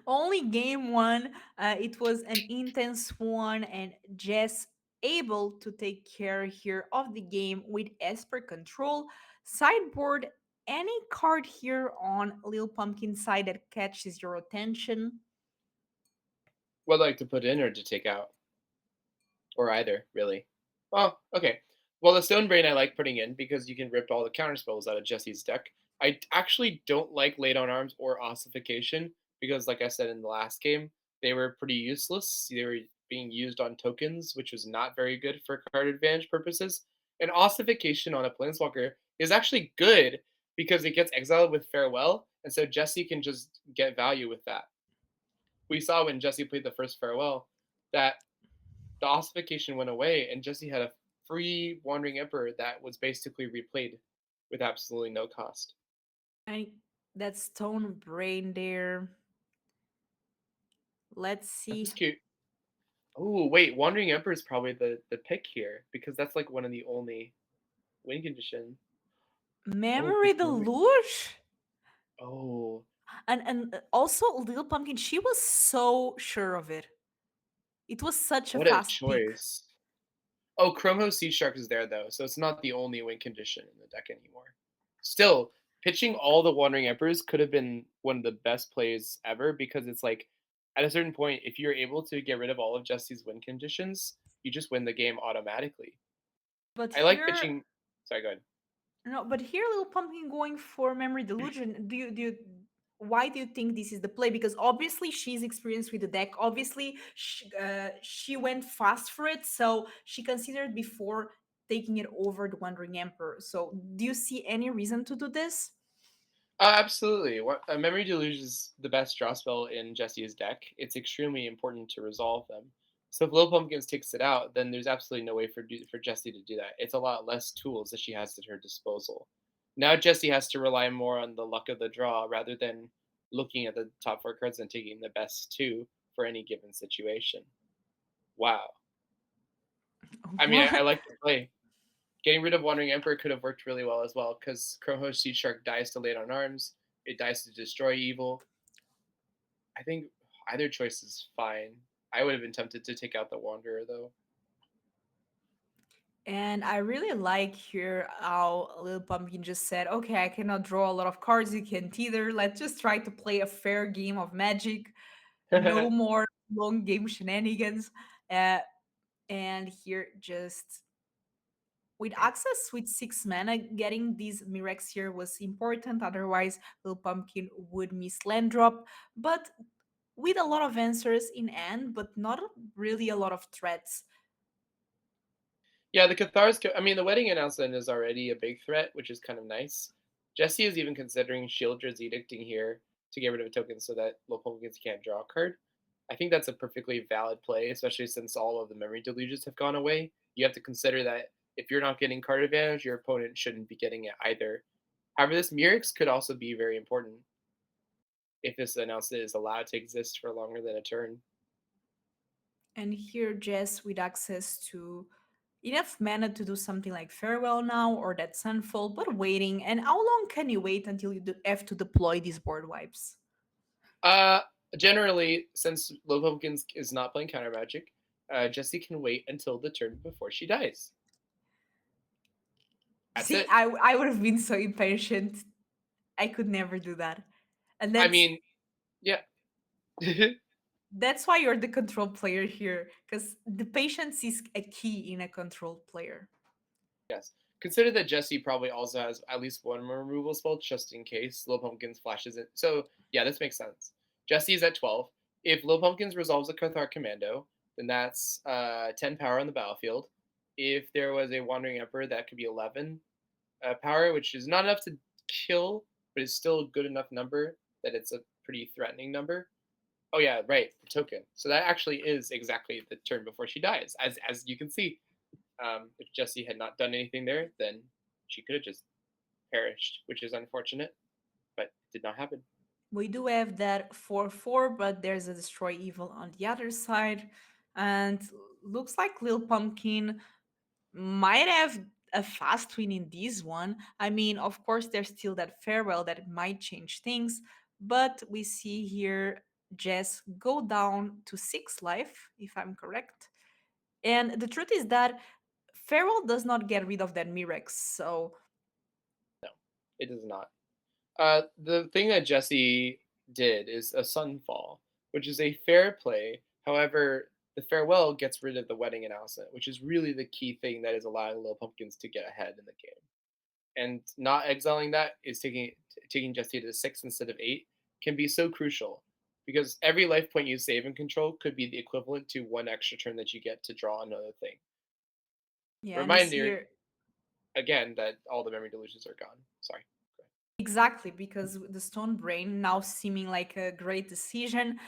Only game one. It was an intense one, and Jess able to take care here of the game with Esper control. Sideboard any card here on Lil Pumpkin side that catches your attention. What I'd like to put in or to take out? Or either, really. Well, okay. Well, the Stone Brain I like putting in because you can rip all the counter spells out of Jesse's deck. I actually don't like Late on Arms or Ossification because, like I said in the last game, they were pretty useless. They were being used on tokens, which was not very good for card advantage purposes. And Ossification on a Planeswalker is actually good because it gets exiled with Farewell, and so Jesse can just get value with that. We saw when Jesse played the first Farewell that the ossification went away, and Jesse had a free Wandering Emperor that was basically replayed with absolutely no cost. I that Stone Brain there. Let's That's see. cute. Oh wait, Wandering Emperor is probably the pick here because that's like one of the only win condition. Oh, Memory good point. Deluge? Oh, And also Lil Pumpkin, she was so sure of it. It was such a what a fast pick. choice. Oh, Chromo Sea Shark is there though, so it's not the only win condition in the deck anymore. Still, pitching all the Wandering Emperors could have been one of the best plays ever because it's like at a certain point, if you're able to get rid of all of Jesse's win conditions, you just win the game automatically. But I like here, pitching. Sorry, go ahead. no, but here Lil Pumpkin going for Memory Delusion. Why do you think this is the play? Because obviously she's experienced with the deck. Obviously, she went fast for it, so she considered before taking it over the Wandering Emperor. So, do you see any reason to do this? Absolutely. Memory Deluge is the best draw spell in Jesse's deck. It's extremely important to resolve them. So if Lil Pumpkins takes it out, then there's absolutely no way for Jesse to do that. It's a lot less tools that she has at her disposal. Now Jesse has to rely more on the luck of the draw rather than looking at the top four cards and taking the best two for any given situation. Wow. I mean, I What? like the play. Getting rid of Wandering Emperor could have worked really well as well because Croho Sea Shark dies to Late on Arms. It dies to destroy evil. I think either choice is fine. I would have been tempted to take out the Wanderer though. And I really like here how Lil Pumpkin just said, okay, I cannot draw a lot of cards, you can't either. Let's just try to play a fair game of magic. No more long game shenanigans. Uh, and here just with access with 6 mana, getting these Mirex here was important. Otherwise, Lil Pumpkin would miss land drop. But with a lot of answers in hand, but not really a lot of threats. Yeah, the Cathars. I mean, the wedding announcement is already a big threat, which is kind of nice. Jesse is even considering Shieldred's Edicting here to get rid of a token so that low Pumpkins can't draw a card. I think that's a perfectly valid play, especially since all of the memory deluges have gone away. You have to consider that if you're not getting card advantage, your opponent shouldn't be getting it either. However, this Murex could also be very important if this announcement is allowed to exist for longer than a turn. And here, Jess, with access to enough mana to do something like Farewell now or that Sunfall, but waiting. And how long can you wait until you have to deploy these board wipes? Uh, Generally, since LilPumpkin is not playing counter magic, Jessie can wait until the turn before she dies. That's See, it. I would have been so impatient. I could never do that. And I mean, yeah. that's why you're the control player here, because the patience is a key in a control player. Yes. Consider that Jesse probably also has at least one more removal spell just in case LilPumpkins flashes it. So yeah, this makes sense. Jesse's at 12. If LilPumpkins resolves a Cathar Commando, then that's 10 power on the battlefield. If there was a Wandering Emperor, that could be 11 power, which is not enough to kill, but it's still a good enough number that it's a pretty threatening number. Oh yeah, right, the token. So that actually is exactly the turn before she dies, as you can see. If Jessie had not done anything there, then she could have just perished, which is unfortunate, but it did not happen. We do have that 4/4, but there's a Destroy Evil on the other side. And looks like Lil Pumpkin might have a fast win in this one. I mean, of course, there's still that Farewell that might change things, but we see here Jess go down to 6 life, if I'm correct. And the truth is that Farewell does not get rid of that Mirex, so No, it does not. The thing that Jesse did is a Sunfall, which is a fair play. However, the farewell gets rid of the wedding announcement, which is really the key thing that is allowing Little Pumpkins to get ahead in the game. And not exiling that is taking Jesse to 6 instead of 8 can be so crucial because every life point you save and control could be the equivalent to one extra turn that you get to draw another thing. yeah, and we see Reminder here again that all the memory delusions are gone. Sorry. exactly, because the Stone Brain now seeming like a great decision.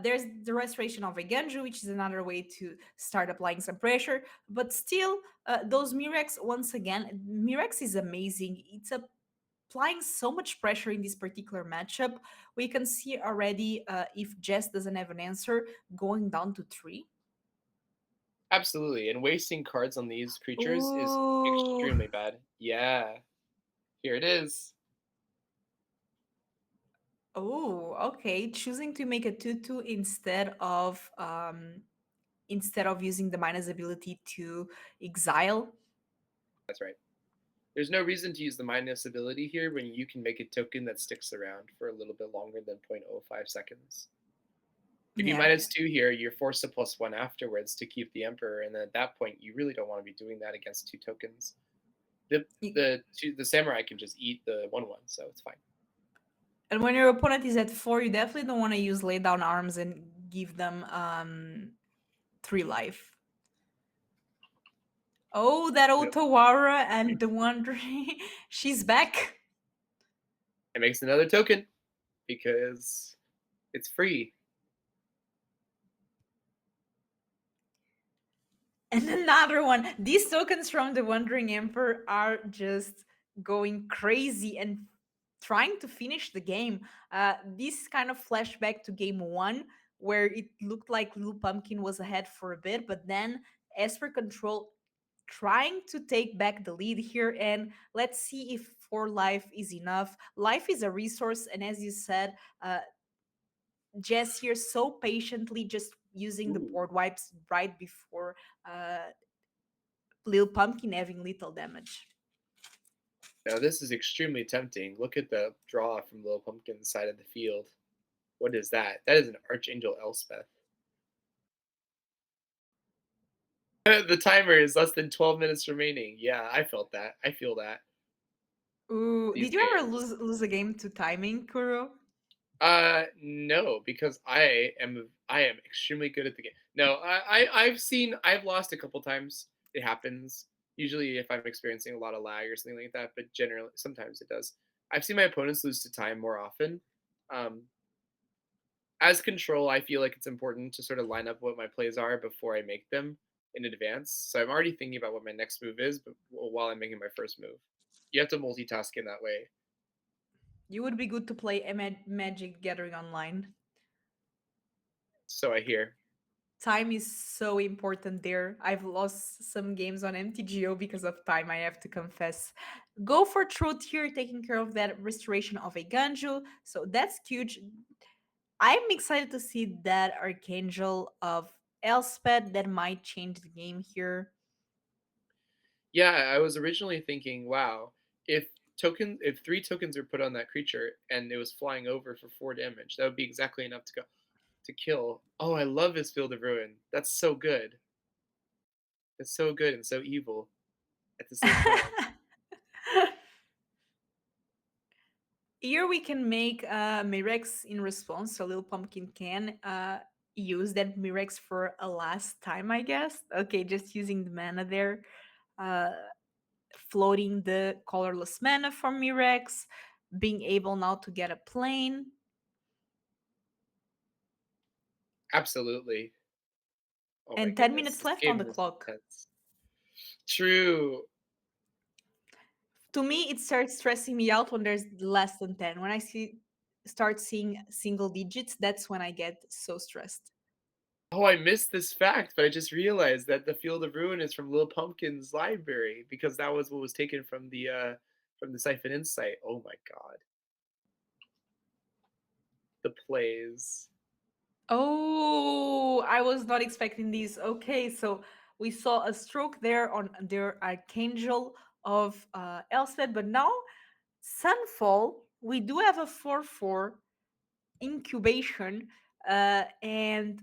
There's the Restoration of Agenju, which is another way to start applying some pressure. But still, those Mirex, once again, Mirex is amazing. It's applying so much pressure in this particular matchup. We can see already if Jess doesn't have an answer, going down to 3. Absolutely, and wasting cards on these creatures is Ooh. extremely bad. Yeah, here it is. Oh, okay. Choosing to make a 2/2 instead of using the minus ability to exile. That's right. There's no reason to use the minus ability here when you can make a token that sticks around for a little bit longer than 0.05 seconds. If you Yeah. -2 here, you're forced to +1 afterwards to keep the Emperor, and then at that point, you really don't want to be doing that against 2 tokens. The Y- the Samurai can just eat the 1/1, so it's fine. And when your opponent is at 4, you definitely don't want to use lay down arms and give them 3 life. Oh, that Yep. Otawara and the Wandering. She's back. It makes another token because it's free. And another one. These tokens from the Wandering Emperor are just going crazy and trying to finish the game. This kind of flashback to game 1, where it looked like Lil Pumpkin was ahead for a bit, but then Esper Control trying to take back the lead here. And let's see if 4 life is enough. Life is a resource, and as you said, Jess here so patiently just using the Ooh. board wipes right before Lil Pumpkin having little damage. Now this is extremely tempting. Look at the draw from Little Pumpkin's side of the field. What is that? That is an Archangel Elspeth. The timer is less than 12 minutes remaining. Yeah, I felt that. I feel that Ooh, these did you ever games. lose a game to timing, Kuro? No, because I am extremely good at the game. No, I've lost a couple times. It happens. Usually if I'm experiencing a lot of lag or something like that, but generally sometimes it does. I've seen my opponents lose to time more often. Um, as control, I feel like it's important to sort of line up what my plays are before I make them in advance. So I'm already thinking about what my next move is, but while I'm making my first move, you have to multitask in that way. You would be good to play a Magic Gathering online. So I hear. Time is so important there. I've lost some games on MTGO because of time, I have to confess. Go for Truth here, taking care of that restoration of a Ganju. So that's huge. I'm excited to see that Archangel of Elspeth that might change the game here. Yeah, I was originally thinking, wow, if if 3 tokens are put on that creature and it was flying over for 4 damage, that would be exactly enough to kill. Oh, I love his Field of Ruin. That's so good. It's so good and so evil at the same time. Here we can make Mirex in response, so LilPumpkin can use that Mirex for a last time, I guess. Okay, just using the mana there. Uh, Floating the colorless mana from Mirex, being able now to get a plane. Absolutely. Oh my And 10 goodness, minutes this left on game the is clock. intense. True. To me, it starts stressing me out when there's less than 10. When I start seeing single digits, that's when I get so stressed. Oh, I missed this fact, but I just realized that the Field of Ruin is from Lil Pumpkin's library because that was what was taken from the Siphon Insight. Oh my god. The plays. Oh, I was not expecting these. Okay, so we saw a stroke there on their Archangel of Elspeth, but now Sunfall, we do have a 4/4 incubation, and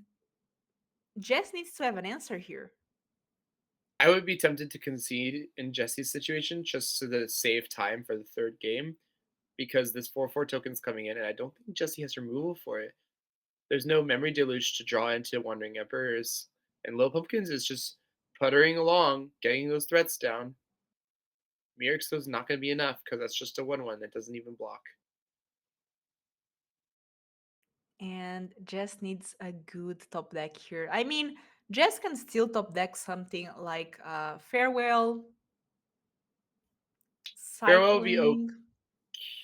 Jess needs to have an answer here. I would be tempted to concede in Jesse's situation just so that it save time for the third game because this 4/4 token's coming in, and I don't think Jesse has removal for it. There's no memory deluge to draw into Wandering Emperors, and Low Pumpkins is just puttering along, getting those threats down. Mirix is not going to be enough because that's just a 1/1 that doesn't even block. And Jess needs a good top deck here. I mean, Jess can still top deck something like Farewell, Farewell will be Cycling.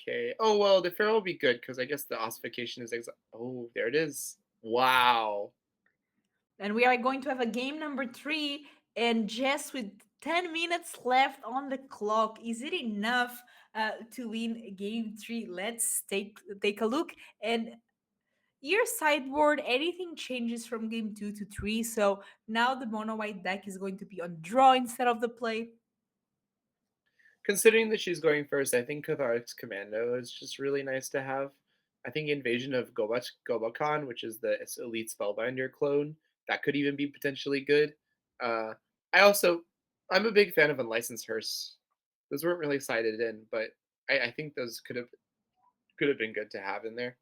okay. Oh, well, the Farewell will be good because I guess the ossification is. Oh, there it is. Wow. And we are going to have a game number 3, and just with 10 minutes left on the clock, is it enough to win game 3? Let's take a look. And your sideboard, anything changes from game 2 to 3. So now the mono white deck is going to be on draw instead of the play. Considering that she's going first, I think Cathartic's Commando is just really nice to have. I think Invasion of Gobakan, which is the Elite Spellbinder clone, that could even be potentially good. Uh, I also, I'm a big fan of Unlicensed Hearse. Those weren't really cited in, but I think those could have been good to have in there.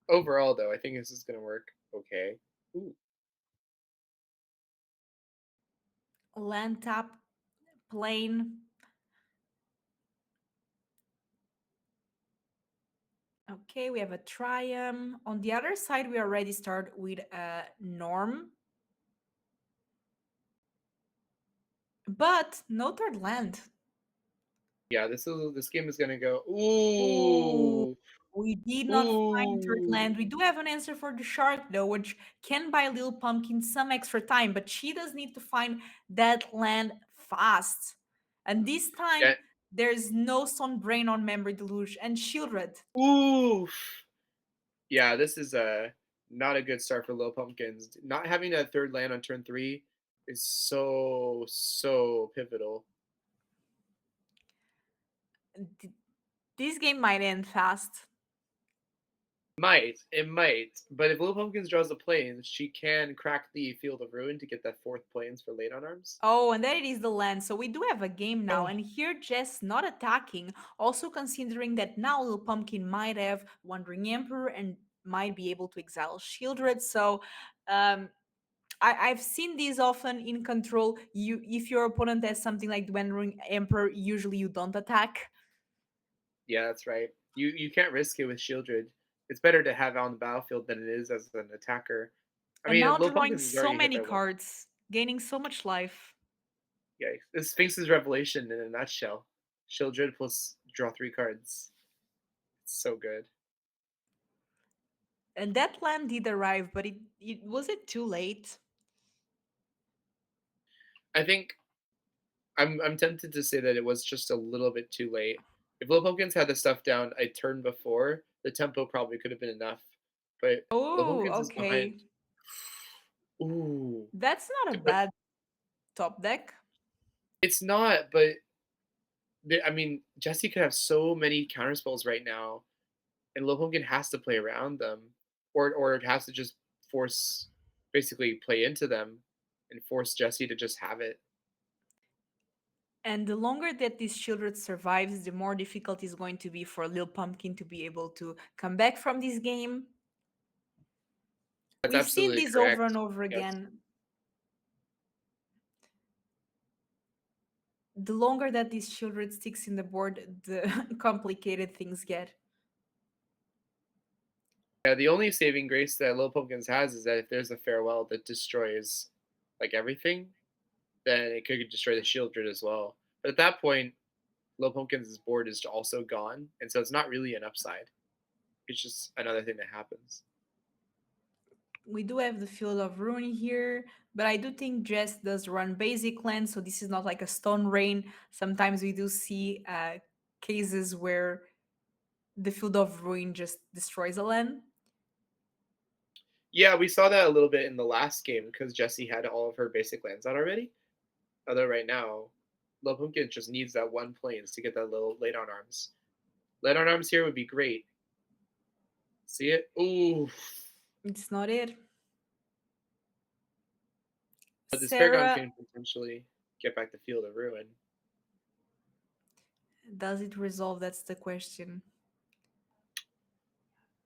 Overall, though, I think this is going to work okay. Ooh. Land tap, plane. Okay, we have a Triumph. On the other side, we already start with a Norm, but no third land. Yeah, this game is going to go. Oh, Ooh. we did not find third Ooh. land. We do have an answer for the shark though, which can buy Lil Pumpkin some extra time, but she does need to find that land fast. And this time, Yeah. there's no Stone Brain on Memory Deluge and Shieldred. Ooh. Yeah, this is a not a good start for Low Pumpkins. Not having a third land on turn 3 is so pivotal. This game might end fast. It might, but if Low Pumpkins draws the plains, she can crack the Field of Ruin to get that fourth plains for late on arms. Oh, and there it is the land. So we do have a game now, Oh, and here Jess not attacking, also considering that now Lil Pumpkin might have Wandering Emperor and might be able to exile Shieldred. So um I've seen these often in control. You if your opponent has something like the Wandering Emperor, usually you don't attack. yeah, that's right. You can't risk it with Shieldred. It's better to have it on the battlefield than it is as an attacker. I And mean, now Low drawing Pumpkins is so already hit many by one. cards, gaining so much life. Yeah, it's Sphinx's revelation in a nutshell. Shieldred plus draw 3 cards. So good. And that land did arrive, but it was it too late? I think I'm tempted to say that it was just a little bit too late. If LilPumpkins had the stuff down a turn before, the tempo probably could have been enough. But Oh, LilPumpkins is behind. okay. Ooh. That's not a But bad top deck. it's not, but I mean, Jesse could have so many counterspells right now, and LilPumpkin has to play around them. Or it has to just force basically play into them and force Jesse to just have it. And the longer that this children survives, the more difficult it's going to be for Lil Pumpkin to be able to come back from this game. That's We've seen absolutely this over correct. and over Yes. again. The longer that these children sticks in the board, the complicated things get. Yeah, the only saving grace that Lil Pumpkins has is that if there's a farewell that destroys like everything, then it could destroy the shield grid as well. But at that point, Lil Pumpkins' board is also gone, and so it's not really an upside. It's just another thing that happens. We do have the Field of Ruin here, but I do think Jess does run basic land, so this is not like a Stone Rain. Sometimes we do see cases where the Field of Ruin just destroys a land. Yeah, we saw that a little bit in the last game because Jessie had all of her basic lands out already. Although right now, Lil Pumpkin just needs that one planes to get that little late on arms. Late on arms here would be great. See it? Ooh. It's not it. But this Paragon Sarah, can potentially get back the Field of Ruin. does it resolve? That's the question.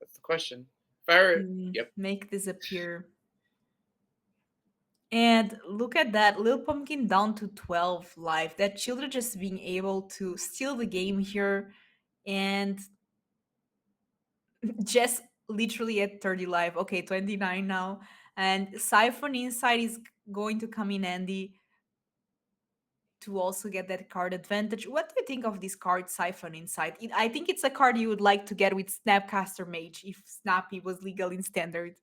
That's the question. Fire. Hmm, Yep. make this appear. And look at that, Lil Pumpkin down to 12 life. That children just being able to steal the game here and just literally at 30 life. Okay, 29 now. And Siphon Inside is going to come in handy to also get that card advantage. What do you think of this card, Siphon Inside? I think it's a card you would like to get with Snapcaster Mage if Snappy was legal in Standard.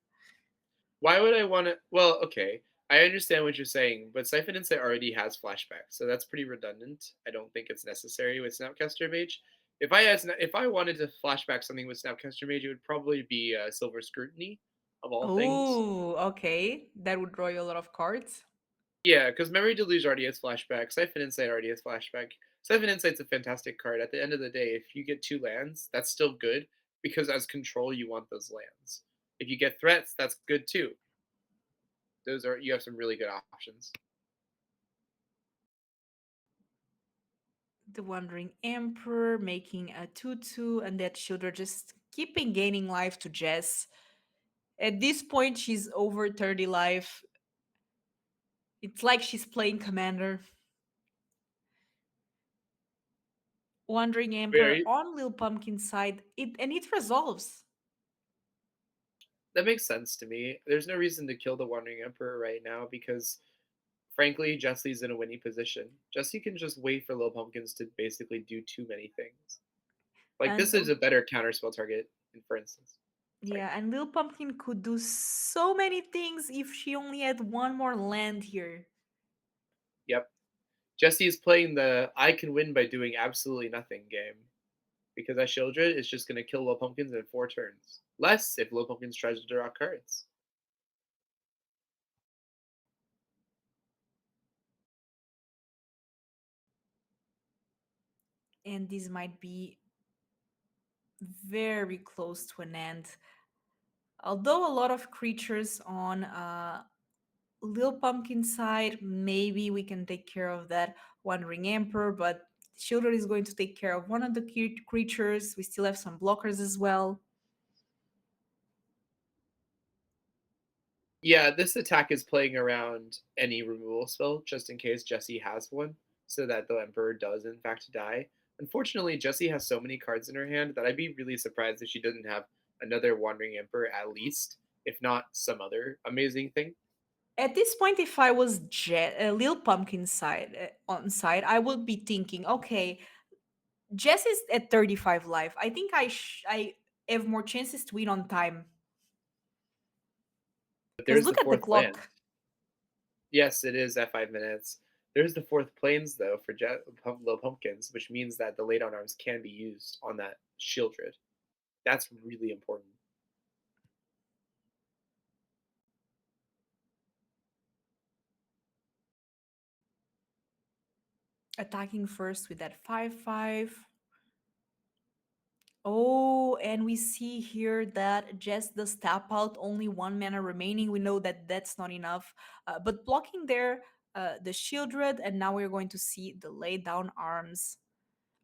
Why would I want to? Well, okay. I understand what you're saying, but Siphon Insight already has flashback, so that's pretty redundant. I don't think it's necessary with Snapcaster Mage. If I wanted to flashback something with Snapcaster Mage, it would probably be Silver Scrutiny, of all things. Oh, okay. That would draw you a lot of cards. Yeah, because Memory Deluge already has flashback. Siphon Insight already has flashback. Siphon Insight's a fantastic card. At the end of the day, if you get 2 lands, that's still good because as control, you want those lands. If you get threats, that's good too. Those are you have some really good options. The Wandering Emperor making a 2-2, and that Shieldra just keeping gaining life to Jess. At this point, she's over 30 life. It's like she's playing Commander. Wandering Emperor Very on Lil Pumpkin's side, and it resolves. That makes sense to me. There's no reason to kill the Wandering Emperor right now because, frankly, Jesse's in a winning position. Jesse can just wait for Lil Pumpkins to basically do too many things. Like And this is a better counterspell target, for instance. Sorry. yeah, and Lil Pumpkin could do so many things if she only had one more land here. Yep. Jesse is playing the I can win by doing absolutely nothing game because that Shieldred is just going to kill Lil Pumpkins in 4 turns. Less if Lil Pumpkins tries to draw cards. And this might be very close to an end. Although a lot of creatures on Lil Pumpkin side, maybe we can take care of that Wandering Emperor, but Children is going to take care of one of the creatures. We still have some blockers as well. Yeah, this attack is playing around any removal spell just in case Jesse has one, so that the Emperor does in fact die. Unfortunately, Jesse has so many cards in her hand that I'd be really surprised if she doesn't have another Wandering Emperor at least, if not some other amazing thing. At this point, if I was Lil Pumpkin side on side, I would be thinking, okay, Jess is at 35 life. I think I have more chances to win on time. But Because there's look the at the fourth land. clock. Yes, it is at 5 minutes. There's the fourth plains though for LilPumpkins, which means that the lay down arms can be used on that Shieldred. That's really important. Attacking first with that 5/5. Oh, and we see here that just the tap out, only one mana remaining. We know that that's not enough. But blocking there, the Shieldred, and now we're going to see the lay down arms.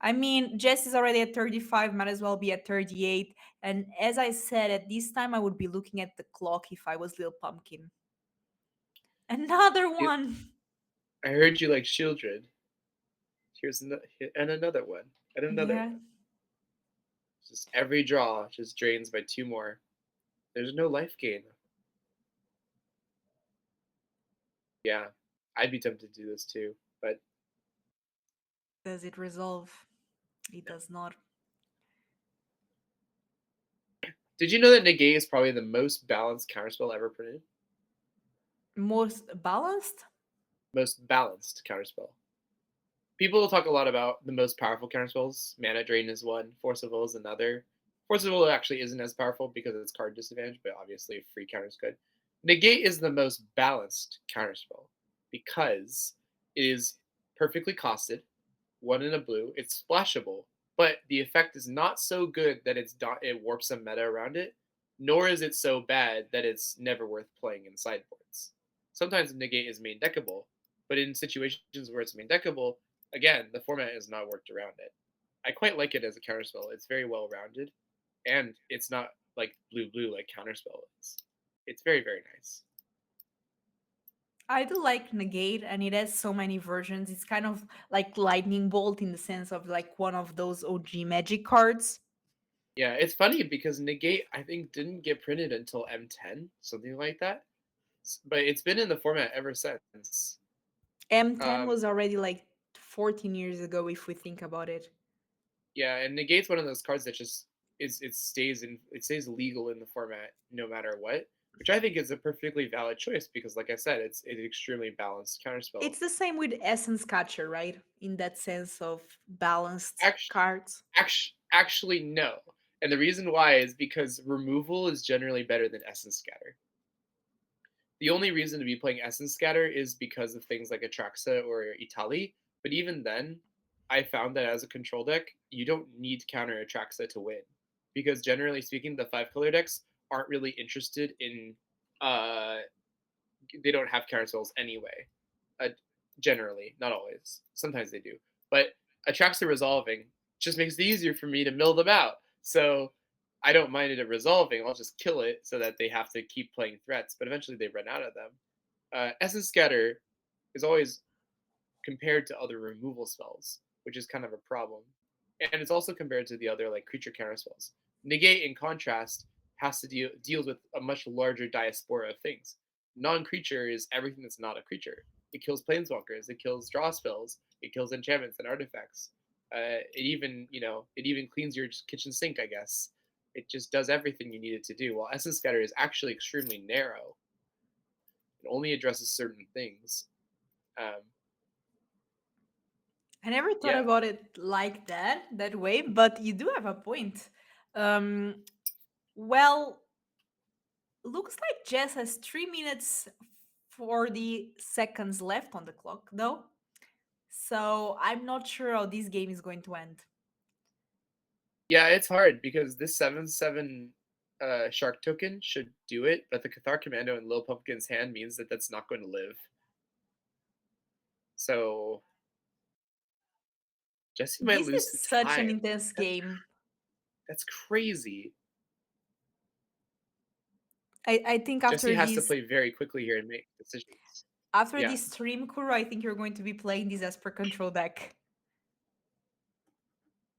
I mean, Jess is already at 35, might as well be at 38. And as I said, at this time, I would be looking at the clock if I was LilPumpkin. Another It, one. I heard you like Shieldred. Here's and another one, and another Yeah, one. Just every draw just drains by 2 more. There's no life gain. Yeah, I'd be tempted to do this too, but does it resolve? It no. does not. Did you know that negate is probably the most balanced counterspell ever printed? Most balanced? Most balanced counterspell. People talk a lot about the most powerful counterspells. Mana Drain is one. Force of Will is another. Force of Will actually isn't as powerful because it's card disadvantage, but obviously a free counter is good. Negate is the most balanced counterspell because it is perfectly costed, one in a blue. It's splashable, but the effect is not so good that it warps some meta around it, nor is it so bad that it's never worth playing in sideboards. Sometimes negate is main deckable, but in situations where it's main deckable, again, the format is not worked around it. I quite like it as a counterspell. It's very well rounded, and it's not like blue like counterspell is. It's very very nice. I do like Negate, and it has so many versions. It's kind of like Lightning Bolt in the sense of like one of those OG Magic cards. Yeah, it's funny because negate I think didn't get printed until M10, something like that. But it's been in the format ever since. M10 Um, was already like 14 years ago, if we think about it. yeah, and negate's one of those cards that just it stays legal in the format no matter what, which I think is a perfectly valid choice because, like I said, it's an extremely balanced counterspell. It's the same with Essence Catcher, right? In that sense of balanced Actually, cards. actually, no, and the reason why is because removal is generally better than essence scatter. The only reason to be playing Essence Scatter is because of things like Atraxa or Itali. But even then, I found that as a control deck, you don't need counter Atraxa to win. Because generally speaking, the 5 color decks aren't really interested in uh they don't have counter spells anyway. Uh, generally, not always. Sometimes they do. But Atraxa resolving just makes it easier for me to mill them out. So I don't mind it resolving. I'll just kill it so that they have to keep playing threats, but eventually they run out of them. Essence Scatter is always compared to other removal spells, which is kind of a problem. And it's also compared to the other like creature counter spells. Negate, in contrast, has to deals with a much larger diaspora of things. Non-creature is everything that's not a creature. It kills planeswalkers. It kills draw spells. It kills enchantments and artifacts. It even cleans your kitchen sink. I guess it just does everything you need it to do. While Essence Scatter is actually extremely narrow. It only addresses certain things. Um, I never thought yeah, about it like that way, but you do have a point. Um, well, looks like Jess has 3 minutes 40 seconds left on the clock, though. So I'm not sure how this game is going to end. yeah, it's hard because this 7/7 shark token should do it, but the Cathar Commando in LilPumpkin's hand means that that's not going to live. So Jesse might This lose to is such an time. intense That's game. that's crazy. I think Jesse has to play very quickly here and make decisions. after Yeah. this stream, Kuro, I think you're going to be playing this Esper control deck.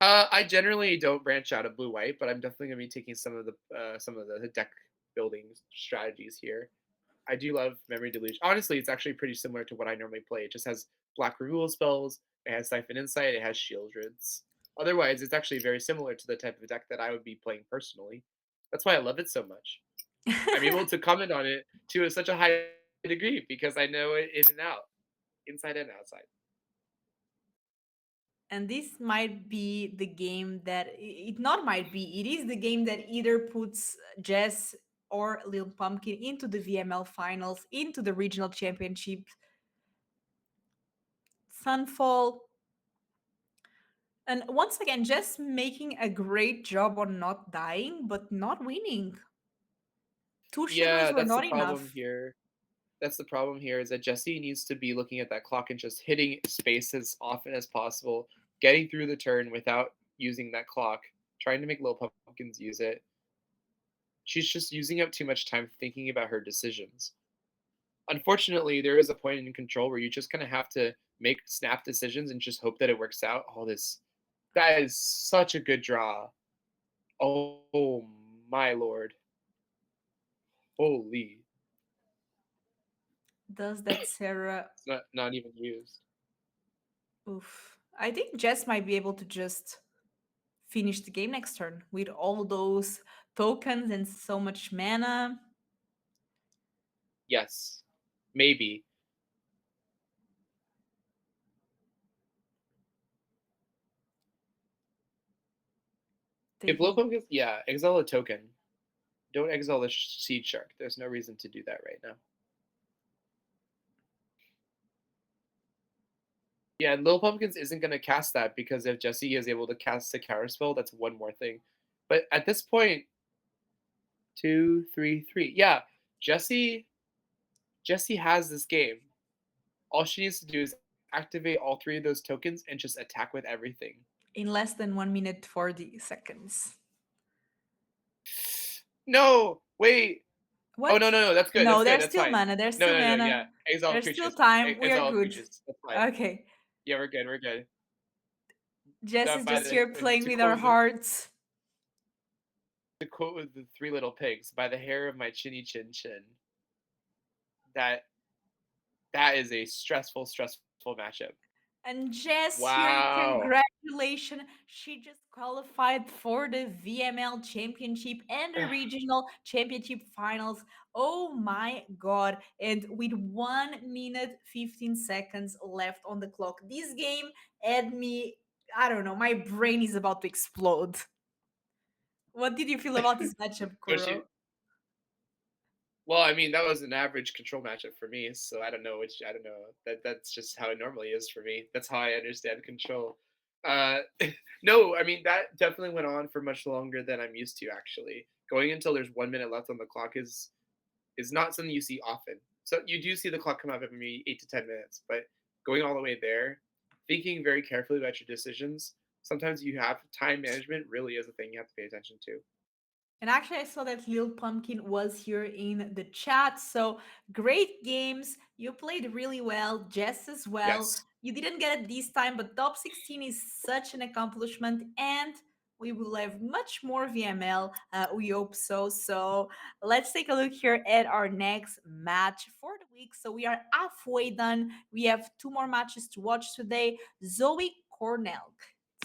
I generally don't branch out of blue white, but I'm definitely gonna be taking some of the deck building strategies here. I do love Memory Deluge. Honestly, it's actually pretty similar to what I normally play. It just has black removal spells, it has Siphon Insight, it has Shieldreds. Otherwise, it's actually very similar to the type of deck that I would be playing personally. That's why I love it so much. I'm able to comment on it to such a high degree because I know it in and out, inside and outside. And this might be the game that it not might be, it is the game that either puts Jess or Lil Pumpkin into the VML finals, into the regional championship. Sunfall, and once again, just making a great job on not dying, but not winning. Two shivers Yeah, were that's the not problem enough. here. That's the problem here is that Jesse needs to be looking at that clock and just hitting space as often as possible, getting through the turn without using that clock, trying to make little pumpkins use it. She's just using up too much time thinking about her decisions. Unfortunately, there is a point in control where you just kind of have to make snap decisions and just hope that it works out. All this, that is such a good draw. Oh my lord, holy! Does that Sarah? It's not even used. Oof. I think Jess might be able to just finish the game next turn with all those tokens and so much mana. Yes, maybe. They If low will. focus, yeah, exile a token. Don't exile the seed shark. There's no reason to do that right now. Yeah, and Lil Pumpkins isn't going to cast that because if Jesse is able to cast a counter spell, that's one more thing. But at this point, 2, 3, 3. Yeah, Jesse Jesse has this game. All she needs to do is activate all three of those tokens and just attack with everything. In less than 1 minute 40 seconds. No, wait. Oh What? no, that's good. That's No, good. there's That's still fine. mana. There's No, still no, no. Yeah, mana. exile There's still creatures. time. We are Exile good. creatures. That's fine. Okay. Yeah, we're good. We're good. Jess That is by just the here playing to with our quote the hearts. to quote with the Three Little Pigs, by the hair of my chinny chin chin. That that is a stressful matchup. And Jess here, Wow. congratulations. She just qualified for the VML Championship and the Regional Championship Finals. Oh my god. And with 1 minute 15 seconds left on the clock, this game had me, I don't know, my brain is about to explode. What did you feel about this matchup, So she Kuro? well, I mean, that was an average control matchup for me, so I don't know. That's just how it normally is for me. That's how I understand control. Uh no, I mean that definitely went on for much longer than I'm used to actually. Going until there's 1 minute left on the clock is not something you see often. So you do see the clock come up every maybe 8 to 10 minutes, but going all the way there, thinking very carefully about your decisions, sometimes you have time management really is a thing you have to pay attention to. And actually, I saw that Lil Pumpkin was here in the chat. So great games. You played really well. Jess as well. Yes. You didn't get it this time, but top 16 is such an accomplishment. And we will have much more VML. We hope so. So let's take a look here at our next match for the week. So we are halfway done. We have two more matches to watch today. Zoe Cornell.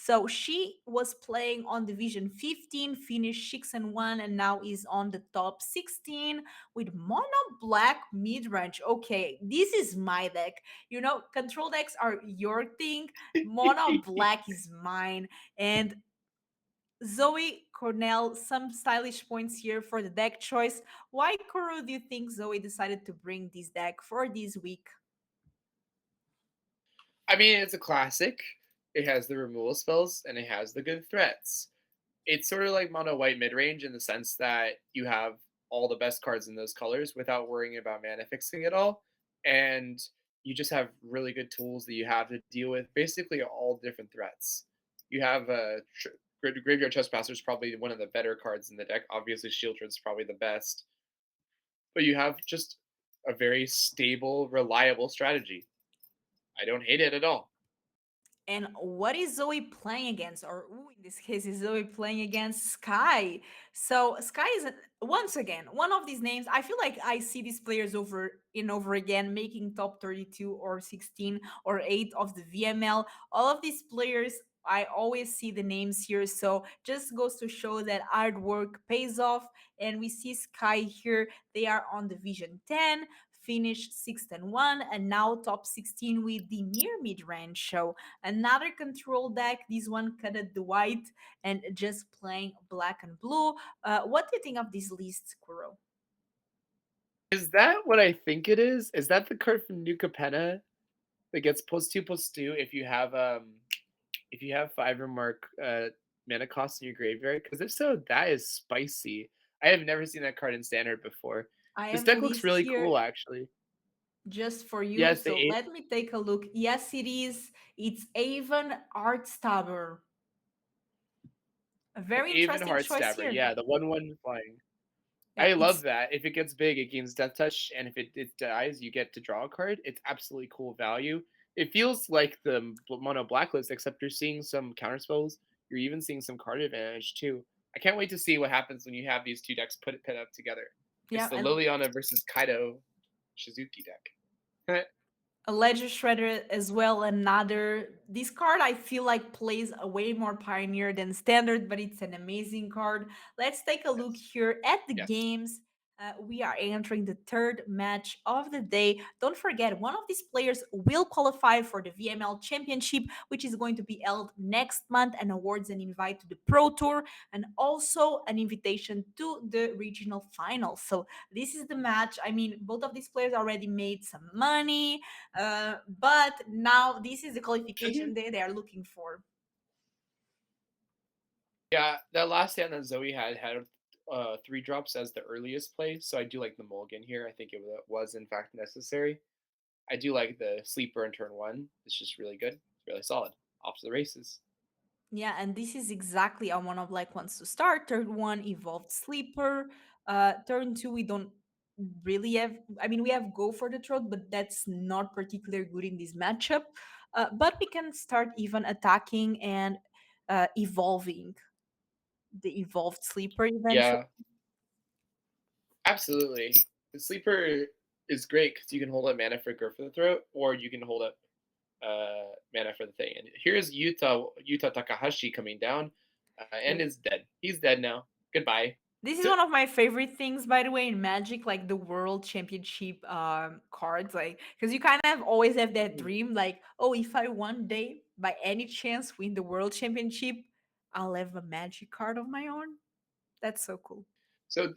So she was playing on Division 15, finished 6 and 1, and now is on the top 16 with mono black midrange. Okay, this is my deck. You know, control decks are your thing. Mono black is mine. And Zoe Cornell, some stylish points here for the deck choice. Why, Kuro, do you think Zoe decided to bring this deck for this week? I mean, it's a classic. It has the removal spells and it has the good threats. It's sort of like mono white mid range in the sense that you have all the best cards in those colors without worrying about mana fixing it all. And you just have really good tools that you have to deal with basically all different threats. You have Graveyard Trespasser is probably one of the better cards in the deck. Obviously, Shieldred's probably the best. But you have just a very stable, reliable strategy. I don't hate it at all. And what is Zoe playing against? Or ooh, in this case, is Zoe playing against Sky? So Sky is once again one of these names. I feel like I see these players over and over again making top 32 or 16 or 8 of the VML. All of these players I always see the names here, so just goes to show that hard work pays off. And we see Sky here; they are on Division 10, finished 6th and 1, and now top 16 with Dimir Midrange. So another control deck. This one cut at the white and just playing black and blue. What do you think of this list, Kuro? Is that what I think it is? Is that the card from New Capenna that gets +2/+2 if you have 5 or more mana costs in your graveyard? Because if so, that is spicy. I have never seen that card in Standard before. I This have a deck looks list really here cool, actually. just for you. Yes, the So let me take a look. Yes, it is. It's Avon Artstabber. A very Aven interesting choice Heartstabber. here. Yeah, the 1/1 flying. Yeah, I love it's that. If it gets big, it gains Death Touch, and if it dies, you get to draw a card. It's absolutely cool value. It feels like the mono blacklist, except you're seeing some counterspells. You're even seeing some card advantage too. I can't wait to see what happens when you have these two decks put up together. It's yeah, the and Liliana versus Kaido Shizuki deck. a Ledger Shredder as well. Another this card I feel like plays a way more pioneer than standard, but it's an amazing card. Let's take a look Yes. here at the Yes. games. We are entering the third match of the day. Don't forget, one of these players will qualify for the VML Championship, which is going to be held next month, and awards an invite to the Pro Tour and also an invitation to the regional finals. So this is the match. I mean, both of these players already made some money, but now this is the qualification they are looking for. Yeah, that last hand that Zoe had 3 drops as the earliest play, so I do like the mulligan here. I think it was in fact necessary. I do like the sleeper in turn 1. It's just really good. It's really solid. Off to the races. Yeah, and this is exactly how one of like wants to start. Turn one evolved sleeper. Turn two we don't really have. I mean, we have go for the throat, but that's not particularly good in this matchup. But we can start even attacking and evolving the evolved sleeper eventually. Yeah, absolutely. The sleeper is great because you can hold up mana for Go for the Throat, or you can hold up mana for the thing. And here's Yuta Takahashi coming down, and is dead. He's dead now. Goodbye. This is one of my favorite things, by the way, in Magic, like the World Championship cards, like because you kind of always have that dream, like, oh, if I one day by any chance win the World Championship, I'll have a Magic card of my own. That's so cool. So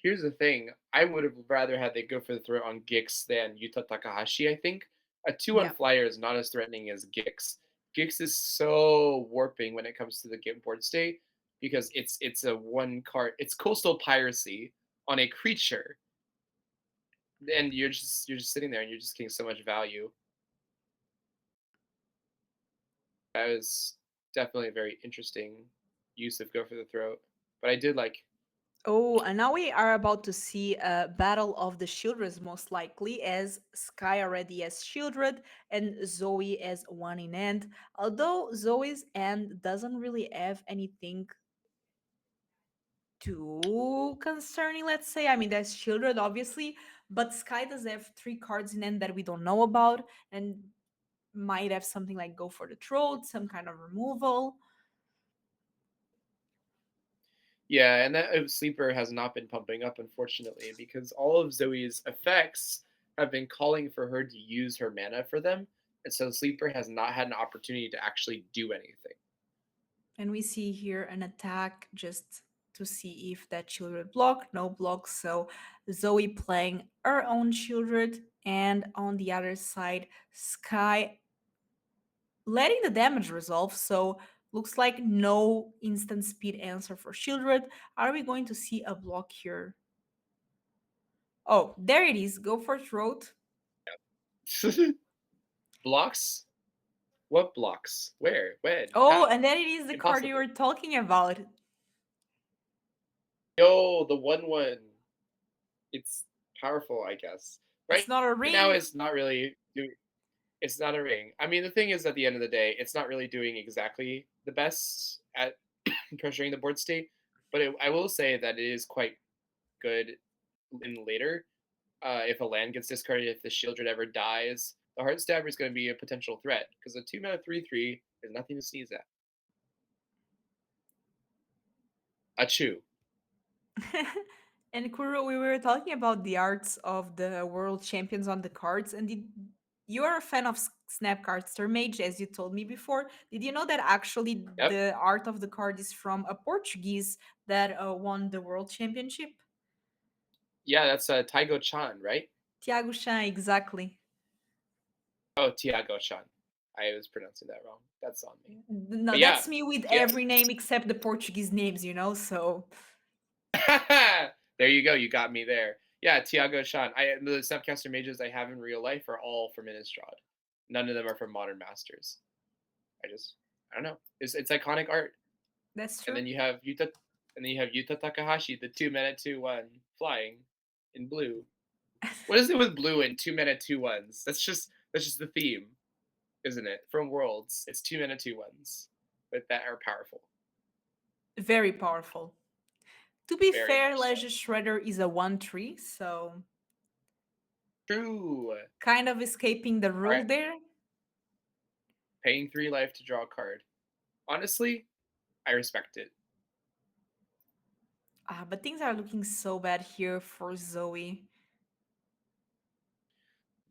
here's the thing. I would have rather had they go for the throat on Gix than Yuta Takahashi, I think. A 2/1 Yeah, flyer is not as threatening as Gix. Gix is so warping when it comes to the game board state because it's a one card. It's coastal piracy on a creature, and you're just sitting there and you're just getting so much value. That was definitely a very interesting use of go for the throat. But I did like. oh, and now we are about to see a battle of the Shieldreds, most likely, as Sky already has Shieldred and Zoe as one in end. Although Zoe's end doesn't really have anything too concerning, let's say. I mean, there's Shieldred, obviously, but Sky does have 3 cards in end that we don't know about and might have something like Go for the Throat, some kind of removal. Yeah, and that sleeper has not been pumping up, unfortunately, because all of Zoe's effects have been calling for her to use her mana for them, and so sleeper has not had an opportunity to actually do anything. And we see here an attack just to see if that Shieldred block, no block. So Zoe playing her own Shieldred, and on the other side, Sky letting the damage resolve. So looks like no instant speed answer for Shieldred. Are we going to see a block here? Oh, there it is. Go for throat. Blocks? What blocks? Where? When? Oh, How? and then it is the card you Impossible. were talking about. Yo, the 1/1. It's powerful, I guess. It's Right not a now, ring. it's not really doing. It's not a ring. I mean, the thing is, at the end of the day, it's not really doing exactly the best at pressuring the board state. But I will say that it is quite good in later. If a land gets discarded, if the Shieldred ever dies, the Heartstabber is going to be a potential threat because a 2 mana 3/3 is nothing to sneeze at. Achu. And Kuro, we were talking about the arts of the world champions on the cards, and you're a fan of Snap Card Star Mage, as you told me before. Did you know that actually Yep. the art of the card is from a Portuguese that won the world championship? Yeah, that's Taigo Chan, right? Tiago Chan, exactly. Oh, Tiago Chan. I was pronouncing that wrong. That's on me. No, But yeah, that's me with yeah. every name except the Portuguese names, so There you go. You got me there. Yeah, Tiago Chan. The Snapcaster mages I have in real life are all from Innistrad. None of them are from Modern Masters. I don't know. It's iconic art. that's And true. then you have Yuta Takahashi, the 2 mana 2/1 flying in blue. What is it with blue and 2 mana 2/1s? That's just the theme, isn't it? From Worlds, it's 2 mana 2/1s, but that are powerful. Very powerful. To be Very fair, much so. Legend Shredder is a 1/3, so True. kind of escaping the All rule right, there. paying 3 life to draw a card. Honestly, I respect it. But things are looking so bad here for Zoe.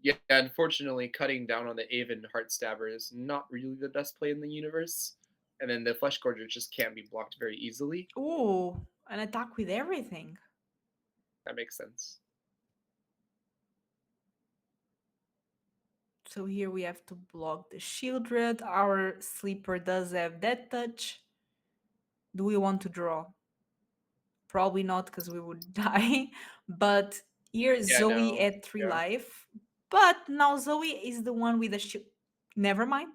Yeah, unfortunately, cutting down on the Aven Heartstabber is not really the best play in the universe. And then the Flesh Gorger just can't be blocked very easily. Ooh, an attack with everything. That makes sense. So here we have to block the Shieldred. Our sleeper does have that touch. Do we want to draw? Probably not because we would die. But here Yeah, Zoe no. at 3 Yeah. life. But now Zoe is the one with a shield. Never mind.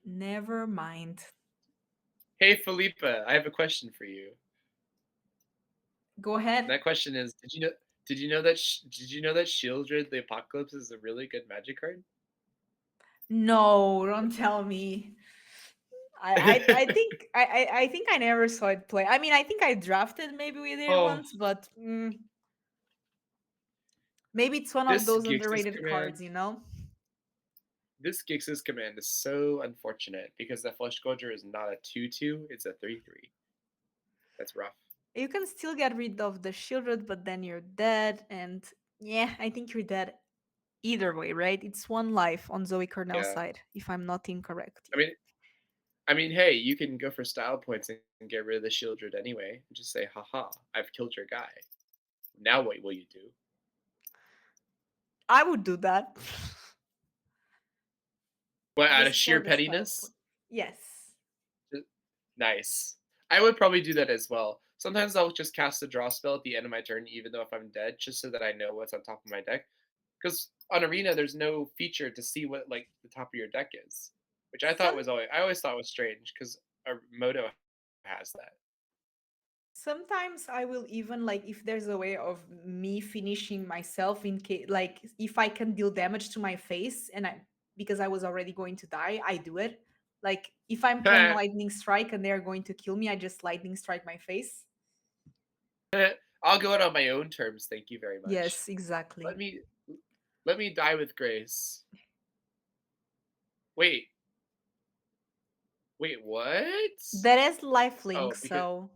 Never mind. Hey, Filipa, I have a question for you. Go And ahead. that question is: Did you know that Shieldred the Apocalypse is a really good Magic card? No, don't tell me. I think I think I never saw it play. I mean, I think I drafted maybe with it Oh, once, but maybe it's one of this those Gix's underrated command. cards. This Gix's command is so unfortunate because the Flesh Gorger is not a 2/2; it's a 3/3. That's rough. You can still get rid of the shieldred, but then you're dead, and yeah, I think you're dead either way, right? It's 1 life on Zoe Cornell's Yeah. side, if I'm not incorrect. I mean, hey, you can go for style points and get rid of the Shieldred anyway, and just say, "Haha, I've killed your guy." Now what will you do? I would do that. What, out of Just for sheer the style pettiness? point. Yes. Nice. I would probably do that as well. Sometimes I'll just cast a draw spell at the end of my turn, even though if I'm dead, just so that I know what's on top of my deck. Because on Arena, there's no feature to see what like the top of your deck is, which Some I always thought was strange because Moto has that. Sometimes I will even like if there's a way of me finishing myself in case like if I can deal damage to my face and I because I was already going to die, I do it. Like if I'm playing lightning strike and they're going to kill me, I just lightning strike my face. I'll go out on my own terms. Thank you very much. Yes, exactly. Let me let me die with grace. Wait, wait, what? That is lifelink, Oh, because so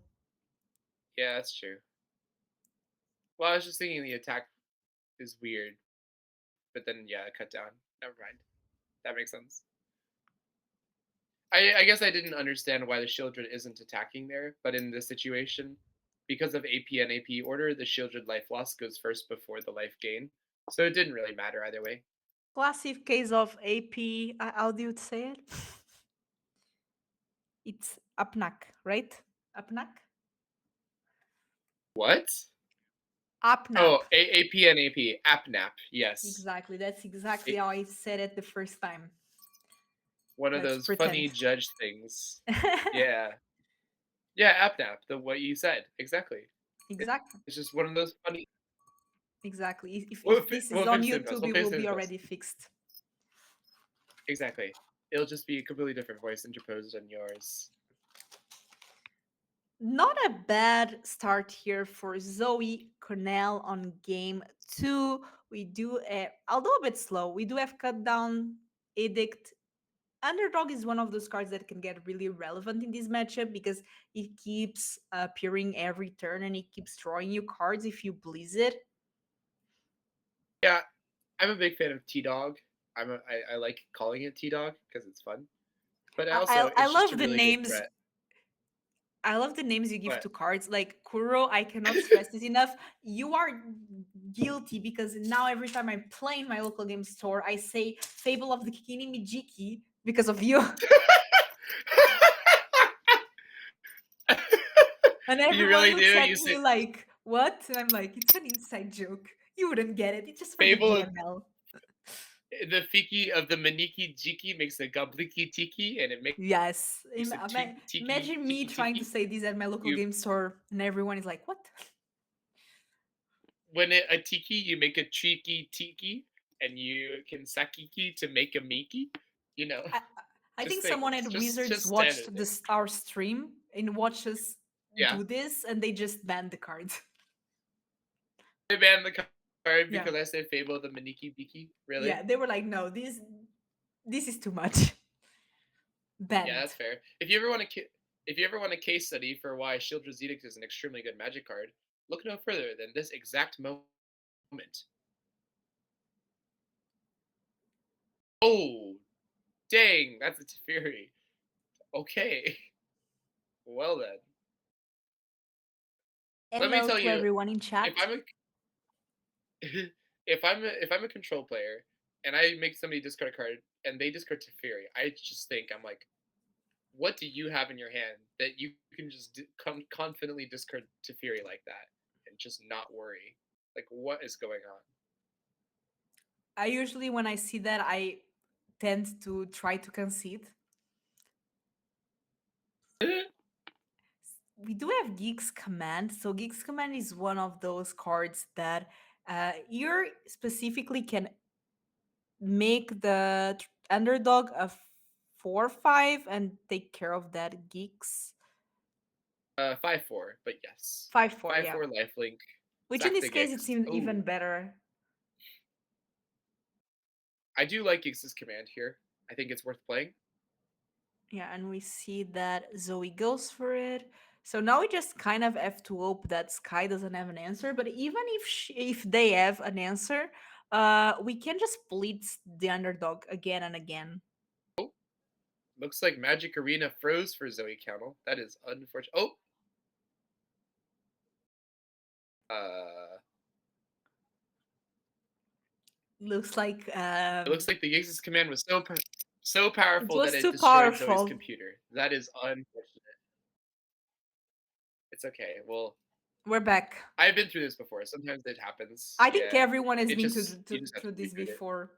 yeah, that's true. Well, I was just thinking the attack is weird, but then yeah, cut down. Never mind. That makes sense. I guess I didn't understand why the Shieldred isn't attacking there, but in this situation, because of AP and AP order, the Shieldred life loss goes first before the life gain, so it didn't really matter either way. classic case of AP. How do you say it? It's Apnak, right? Apnak? What? Apnap. Oh, AP and AP, AppNap. Yes, Exactly. That's exactly A- how I said it the first time. one of Let's those pretend. funny judge things. Yeah, yeah, AppNap. The what you said exactly. Exactly. It's just one of those funny. Exactly. If We'll, this is we'll on fix it in post. YouTube, We'll it fix will it in be post. already fixed. Exactly. It'll just be a completely different voice interposed on yours. Not a bad start here for Zoe Connell on game 2. We do, although a bit slow, we do have cut down edict Underdog is one of those cards that can get really relevant in this matchup because it keeps appearing every turn and it keeps drawing you cards if you please it. Yeah, I'm a big fan of T Dog. I like calling it T Dog because it's fun. But also, I it's just a love the really good names. threat. I love the names you give But to cards. Like Kuro, I cannot stress this enough. You are guilty because now every time I play in my local game store, I say Fable of the Kikini Mijiki because of you. And you everyone really do. looks You at say me like, what? And I'm like, it's an inside joke. You wouldn't get it. It's just for the Fable of VML. the Fiki of the Maniki Jiki makes a Gabliki Tiki, and it makes a Yes. Tiki Imagine me Tiki trying to Tiki. say this at my local You game store, and everyone is like, what? when it, a tiki, you make a cheeky tiki, and you can sakiki to make a miki. You know, I, I just think someone things, at Wizards just standard watched things. this our stream and watched us Yeah, do this, and they just banned the cards. they banned the card Yeah, because I said Fable of the Maniki Biki. yeah. Really? They were like, no, this is too much. Yeah, Banned. that's fair. If you ever want a case study for why Shieldred's Edict is an extremely good Magic card, look no further than this exact moment. Oh, dang, that's a Teferi. Okay, well then. Let me Hello tell to you, everyone in if chat. I'm a if I'm a control player and I make somebody discard a card and they discard Teferi, I just think I'm like, what do you have in your hand that you can just confidently discard Teferi like that and just not worry? Like, what is going I usually, when I see that, I tend to try to concede. on? We do have Geeks Command. So Geeks Command is one of those cards that you specifically can make the underdog a 4/5 and take care of that Geeks 5/4, but yes, 5/4. five Yeah, four lifelink. which in Sack this the case it's Gix. even Oh, better. I do like Gix's command here. I think it's worth playing. Yeah, and we see that Zoe goes for it. So now we just kind of have to hope that Sky doesn't have an answer. But even if they have an answer, we can just blitz the underdog again and again. Oh, looks like Magic Arena froze for Zoe Connell. That is unfortunate. Oh, uh, Looks like it looks like the Gix's command was so it powerful that was it too destroyed Zoe's powerful. computer. That is unfortunate. It's okay. Well, We're back. I've been through this before. Sometimes it happens. I think Yeah, everyone has it been just you just have through to this reboot it. before.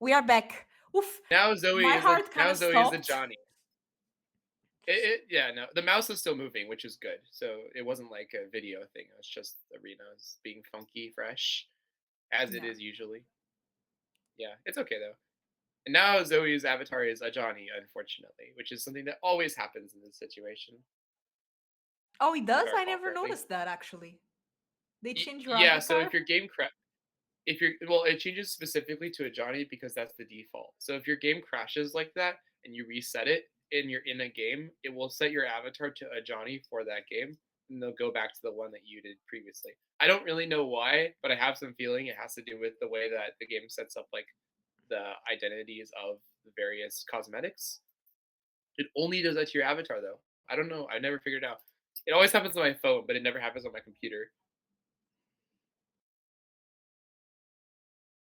We are back. Oof, my heart kind Now of Zoe is a stopped. Johnny. Yeah, no, the mouse is still moving, which is good. So it wasn't like a video thing. It was just arenas being funky, fresh, as it Yeah. is usually. Yeah, it's okay though. And now Zoe's avatar is a Johnny, unfortunately, which is something that always happens in this situation. Oh, it Not does? our I fault, never really. noticed that actually. They change your Yeah, so avatar? if your game if you're well, it changes specifically to a Johnny because that's the default. So if your game crashes like that and you reset it and you're in a game, it will set your avatar to a Johnny for that game, and they'll go back to the one that you did previously. I don't really know why, but I have some feeling it has to do with the way that the game sets up like the identities of the various cosmetics. It only does that to your avatar though. I don't know. I never figured it out. It always happens on my phone, but it never happens on my computer.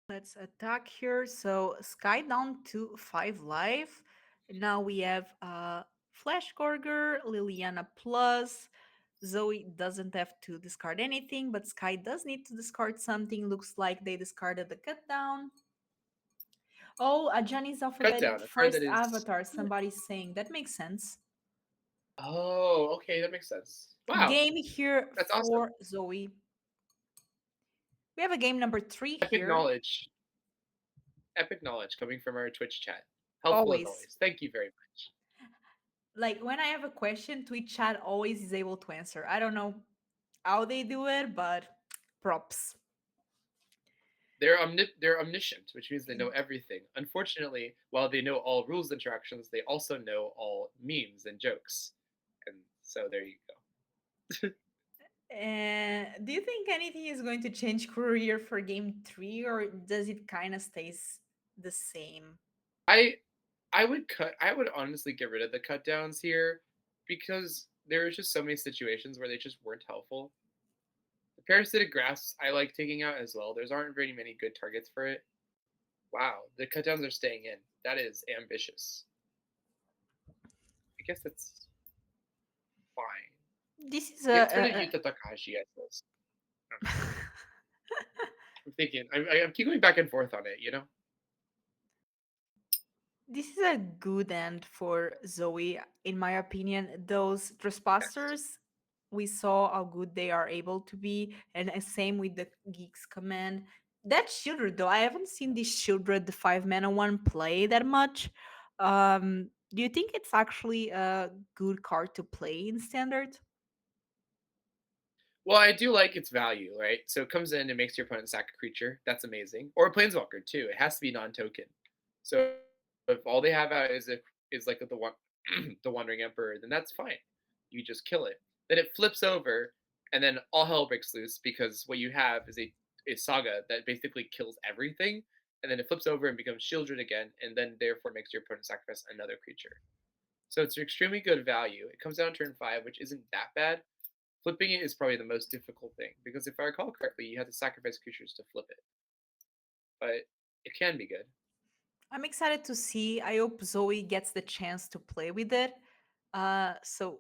Let's attack here. So Sky down to 5 life. Now we have Flash Gorger, Liliana plus. Zoe doesn't have to discard anything, but Sky does need to discard something. Looks like they discarded the cut down. Oh, a Johnny's Cut alphabetic down, a card that first is avatar, somebody's saying. That makes sense. Oh, okay, that makes sense. Wow, Game here that's awesome. for Zoe. We have a game number 3 Epic here. knowledge. Epic knowledge coming from our Twitch chat. Helpful as Always. always. Thank you very much. Like when I have a question, Twitch chat always is able to answer. I don't know how they do it, but props. they're omniscient, which means they know everything. Unfortunately, while they know all rules interactions, they also know all memes and jokes. And so there you go. And do you think anything is going to change career for game 3, or does it kind of stays the same? I I would honestly get rid of the cut downs here because there's just so many situations where they just weren't helpful. The parasitic grasps I like taking out as well. There's aren't very many good targets for it. Wow, the cut downs are staying in. That is ambitious. I guess that's fine. This is Get rid of Yuta Takahashi, I suppose. I don't know. I'm thinking. I keep going back and forth on it. You know. this is a good end for Zoe, in my opinion. Those Yes. trespassers, we saw how good they are able to be, and same with the Geeks command. That Shieldred, though, I haven't seen this Shieldred, the 5 mana one, play that much. Do you think it's actually a good card to play in standard? Well, I do like its value, right? So it comes in and makes your opponent sack a creature. That's amazing. Or a planeswalker too. It has to be non-token. So if all they have out is like the one the Wandering Emperor, then that's fine. You just kill it. Then it flips over, and then all hell breaks loose because what you have is a saga that basically kills everything, and then it flips over and becomes shielded again, and then therefore makes your opponent sacrifice another creature. So it's extremely good value. It comes down turn 5, which isn't that bad. Flipping it is probably the most difficult thing because if I recall correctly, you have to sacrifice creatures to flip it, but it can be good. I'm excited to see. I hope Zoe gets the chance to play with it. So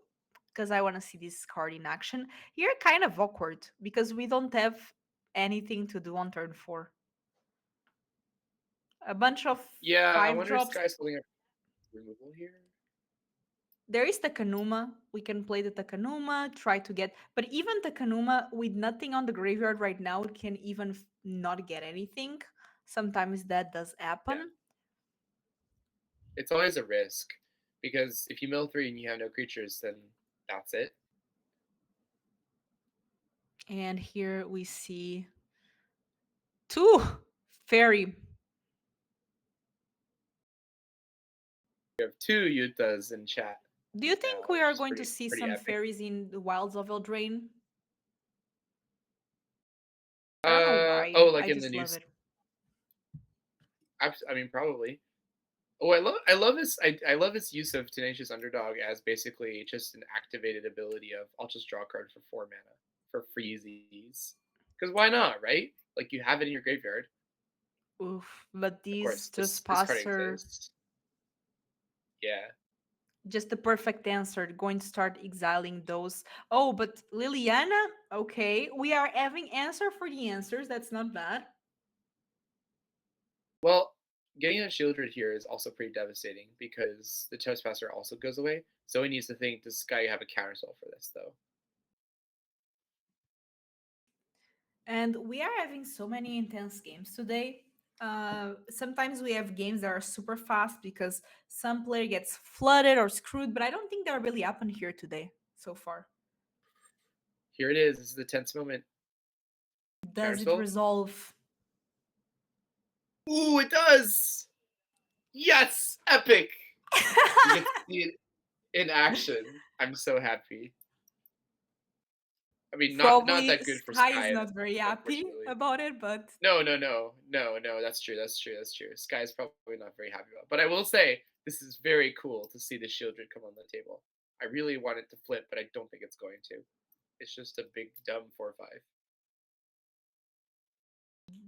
because I want to see this card in action. You're kind of awkward because we don't have anything to do on turn 4. A bunch of Yeah, I 5 wonder if drops. Sky's holding up removal here. There is Takanuma. We can play the Takanuma, try to get. But even Takanuma, with nothing on the graveyard right now, it can even not get anything. Sometimes that does Yeah, happen. it's always a risk because if you mill 3 and you have no creatures, then that's it. And here we see 2 fairy. You have 2 Yutas in chat Do you now, think we which are is going to see pretty some epic. fairies in the wilds of Eldraine? I don't know why. Oh, like I in the just new. love it. I mean, probably. Oh, I love its use of Tenacious Underdog as basically just an activated ability of I'll just draw a card for 4 mana for freezies. Because why not, right? Like you have it in your graveyard. Oof. But Of these course, just this card pass are exists. Yeah. just the perfect answer. Going to start exiling those. Oh, but Liliana? Okay. We are having answer for the answers. That's not bad. Well, getting a Shieldred here is also pretty devastating because the Trespasser also goes away. So he needs to think, does Sky have a counterspell for this though? And we are having so many intense games today. Sometimes we have games that are super fast because some player gets flooded or screwed, but I don't think that really happened here today so far. Here it is. This is the tense moment. Does it Counterspell? resolve? Ooh, it does! Yes! Epic! We get to see it in action. I'm so happy. I mean, not Probably that good for Sky is Sky, not very happy unfortunately. about it, but No. That's true. Sky's probably not very happy about. But I will say this is very cool to see the Shieldred come on the table. I really want it to flip, but I don't think it's going to. It's just a big dumb 4/5.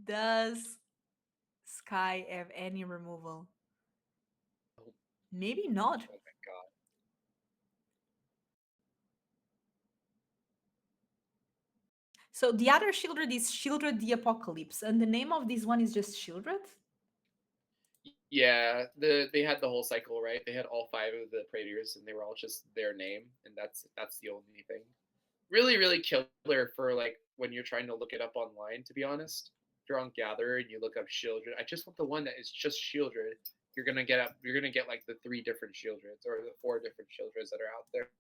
does Sky have any removal? Oh, Maybe not. oh my god. So the other Shieldred is Shieldred the Apocalypse, and the name of this one is just Shieldred? Yeah, they had the whole cycle, right? They had all 5 of the Praetors, and they were all just their name, and that's the only thing. Really killer for like when you're trying to look it up online. To be honest, if you're on Gather and you look up Shieldred, I just want the one that is just Shieldred. You're gonna get like the 3 different Shieldreds or the 4 different Shieldreds that are out there.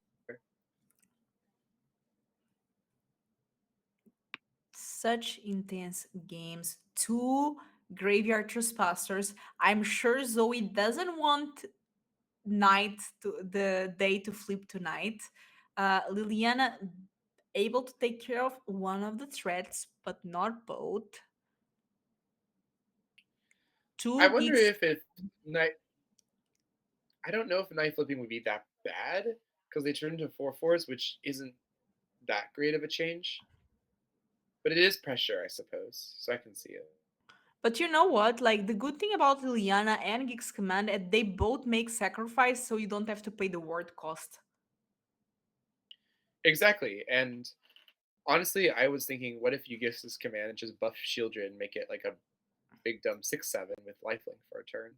Such intense games. Two graveyard trespassers. I'm sure Zoe doesn't want night to the day to flip to night. Liliana able to take care of one of the threats, but not both. I Two wonder gigs. if night. I don't know if knife flipping would be that bad because they turn into 4/4s, which isn't that great of a change. But it is pressure, I suppose, so I can see it. But you know what? Like the good thing about Liliana and Geeks Command is they both make sacrifice, so you don't have to pay the ward cost. Exactly, and honestly, I was thinking, what if you give this command and just buff Shieldred and make it like a big dumb 6/7 with lifelink for a turn?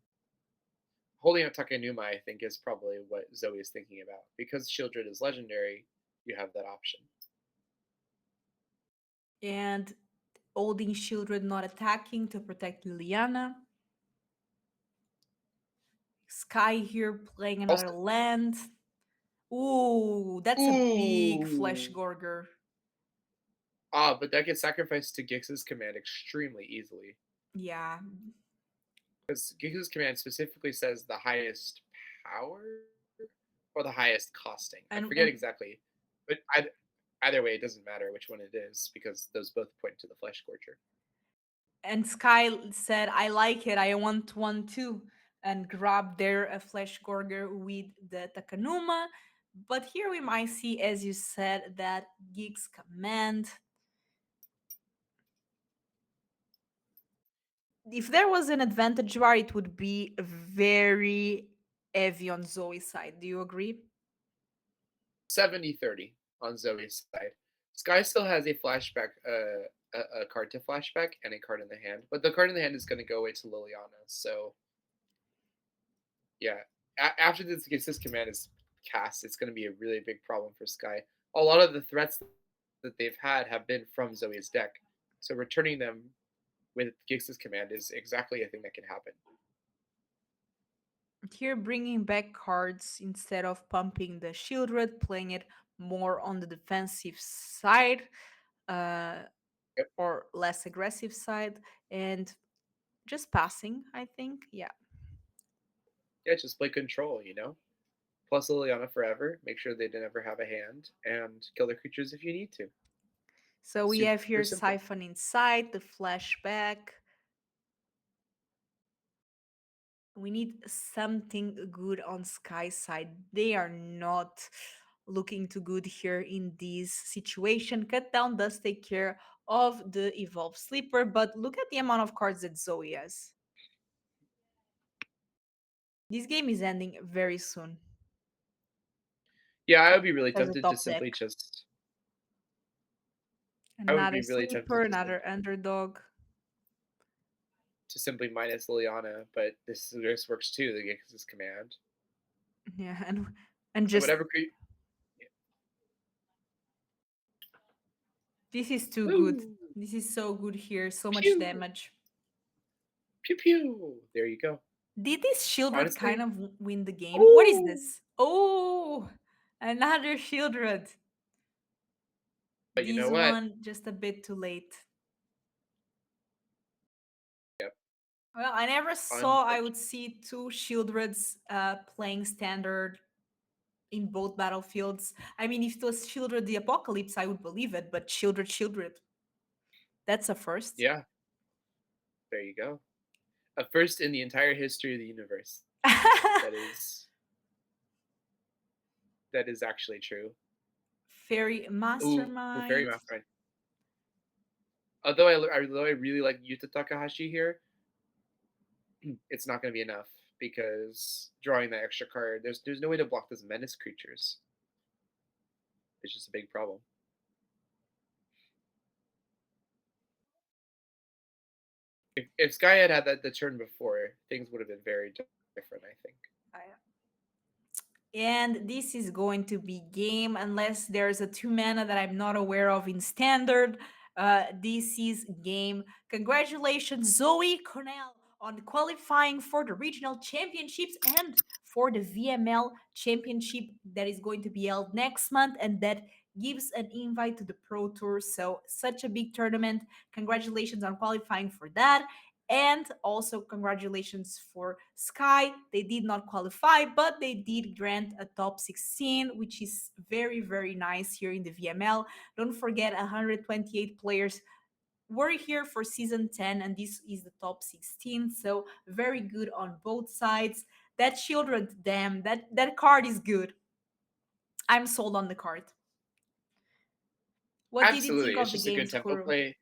Holding up Takenuma, I think, is probably what Zoe is thinking about. Because Shieldred is legendary, you have that option. And holding Shieldred not attacking to protect Liliana. Sky here playing another Also, land. Ooh, that's a big Flesh ooh, Gorger. but that gets sacrificed to Gix's command extremely easily. Yeah. Because Gix's command specifically says the highest power or the highest costing. I And forget and exactly, but either way, it doesn't matter which one it is because those both point to the Flesh Gorger. and Sky said, I like it, I want one too. And grabbed there a Flesh Gorger with the Takanuma. But here we might see, as you said, that Geeks command. If there was an advantage bar, it would be very heavy on Zoe's side. Do you agree? 70-30 on Zoe's side. Sky still has a flashback, a card to flashback and a card in the hand, but the card in the hand is going to go away to Liliana. So yeah, after this gets this command is cast, it's going to be a really big problem for Sky. A lot of the threats that they've had have been from Zoe's deck, so returning them with Gix's command is exactly a thing that can happen. Here, bringing back cards instead of pumping the Shieldred, playing it more on the defensive side uh, Yep. or less aggressive side, and just passing, I think. Yeah. Yeah, just play control, you know. Plus Liliana forever. Make sure they never have a hand, and kill their creatures if you need to. So we have Super here simple. Siphon inside, the flashback. We need something good on Sky side. They are not looking too good here in this situation. Cut down does take care of the Evolve Sleeper, but look at the amount of cards that Zoe has. This game is ending very soon Yeah, I would be really as a tempted to top simply deck. just. I would Another be really Sleeper, tempted another Underdog. to simply minus Liliana, but this works too. The Gix's command. Yeah, and So just whatever cre- this is too good. Woo! This is so good here. So much Pew! damage. Pew pew! There you go. Did this Shieldred kind Honestly, of win the game? What is ooh! this? Oh, another Shieldred. But you know This what? one just a bit too late. Yep. Well, I never saw I would Unfortunate. see two Shieldreds playing standard in both battlefields. I mean, if it was Shieldred the Apocalypse, I would believe it, but Shieldred, that's a first. Yeah. There you go. A first in the entire history of the universe. That is that is actually true. Fairy Ooh, Fairy Mastermind. Mastermind. Although I really like Yuta Takahashi here, it's not going to be enough because drawing that extra card, there's no way to block those menace creatures. It's just a big problem. If Sky had had that the turn before, things would have been very different. I think. And this is going to be game unless there's a 2 mana that I'm not aware of in standard. This is game. Congratulations, Zoe Connell, on qualifying for the regional championships and for the VML championship that is going to be held next month, and that gives an invite to the Pro Tour. So, such a big tournament. Congratulations on qualifying for that. And also, congratulations for Sky. They did not qualify, but they did grant a top 16, which is very, very nice here in the VML. Don't forget, 128 players were here for season 10, and this is the top 16. So, very good on both sides. That children, damn, that card is good. I'm sold on the card. What did you think Absolutely, of it's the just a good games, tempo Kuro? play.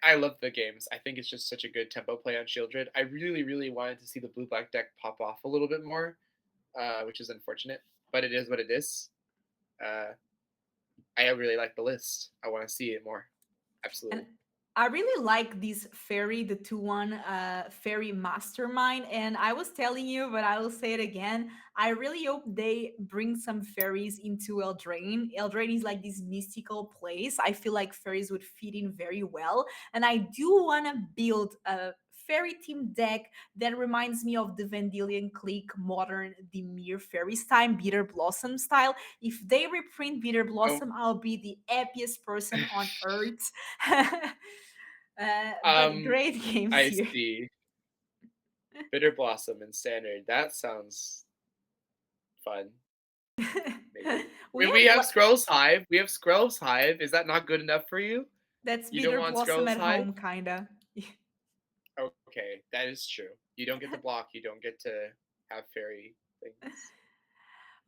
I love the games. I think it's just such a good tempo play on Shieldred. I really, really wanted to see the blue black deck pop off a little bit more, which is unfortunate, but it is what it is. Uh, I really like the list. I want to see it more. And Absolutely. I really like this fairy, the 2-1 fairy mastermind. And I was telling you, but I will say it again. I really hope they bring some fairies into Eldraine. Eldraine is like this mystical place. I feel like fairies would fit in very well. And I do want to build a fairy team deck that reminds me of the Vendilion Clique modern Dimir fairies time, Bitter Blossom style. If they reprint Bitter Oh, Blossom, I'll be the happiest person on earth. But um, great games I here. see. Bitter Blossom and Standard. That sounds fun. Maybe. We We have have Scrolls Hive. We have Scrolls Hive. Is that not good enough for you? that's You don't Bitter want Blossom Scrolls at Hive? home, kinda. Okay, that is true. You don't get to block. You don't get to have fairy things.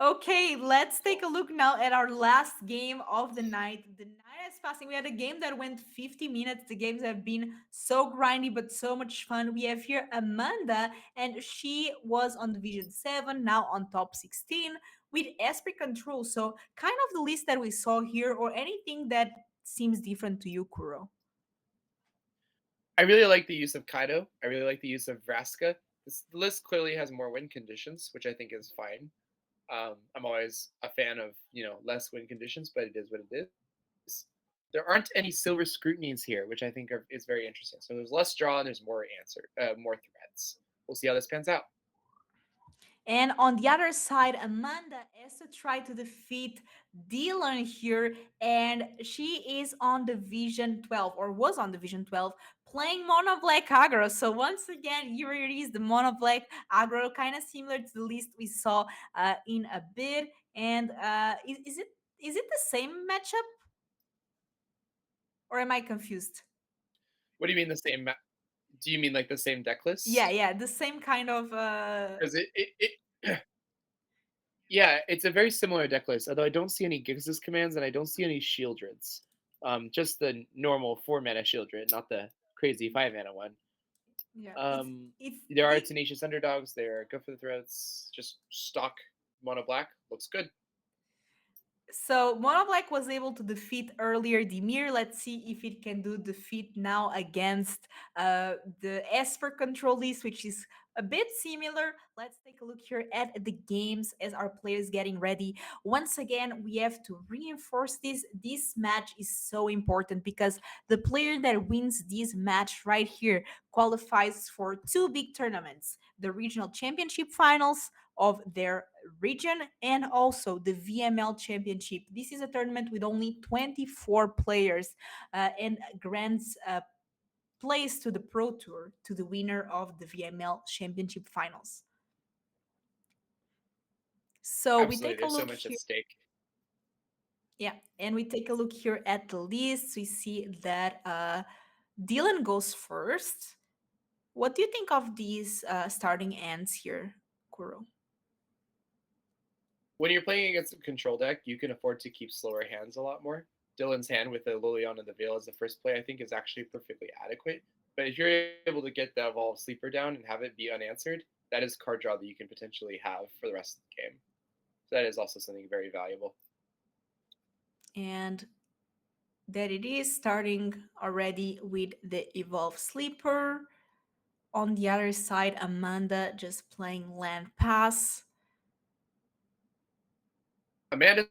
Okay, let's take Cool. a look now at our last game of the night. The night is passing. We had a game that went 50 minutes. The games have been so grindy, but so much fun. We have here Amanda, and she was on Division 7, now on top 16 with Esper Control. So, kind of the list that we saw here, or anything that seems different to you, Kuro. I really like the use of Kaido. I really like the use of Vraska. This list clearly has more win conditions, which I think is fine. I'm always a fan of less win conditions, but it is what it is. There aren't any silver scrutinies here, which I think is very interesting. So there's less draw and there's more threats. We'll see how this pans out. And on the other side, Amanda has to try to defeat Dylan here, and she is on Division 12, or was on Division 12, playing Mono Black Aggro. So once again, here it is, the Mono Black Aggro, kind of similar to the list we saw in a bit. And is it the same matchup, or am I confused? What do you mean the same? Do you mean like the same deck Yeah, list? yeah, the same kind of. Because yeah, it's a very similar deck list. Although I don't see any Gix's commands and I don't see any Shieldreds. Just the normal 4 mana Shieldred, not the crazy 5 mana one. Yeah, it's There are the tenacious underdogs. They're good for the throats. Just stock mono black looks good. So Monoblack was able to defeat earlier Dimir. Let's see if it can do defeat now against the Esper control list, which is a bit similar. Let's take a look here at the games as our players getting ready. Once again, we have to reinforce this. This match is so important because the player that wins this match right here qualifies for two big tournaments: the regional championship finals of their region and also the VML Championship. This is a tournament with only 24 players and grants place to the Pro Tour to the winner of the VML Championship finals. So we Absolutely, take a there's so look much at here. stake. Yeah, and we take a look here at the list. We see that Dylan goes first. What do you think of these starting ends here, Kuro? When you're playing against a control deck, you can afford to keep slower hands a lot more. Dylan's hand with the Liliana and the Veil as the first play, I think, is actually perfectly adequate. But if you're able to get the Evolve Sleeper down and have it be unanswered, that is card draw that you can potentially have for the rest of the game. So that is also something very valuable. And that it is starting already with the Evolve Sleeper. On the other side, Amanda just playing Land Pass. Amanda's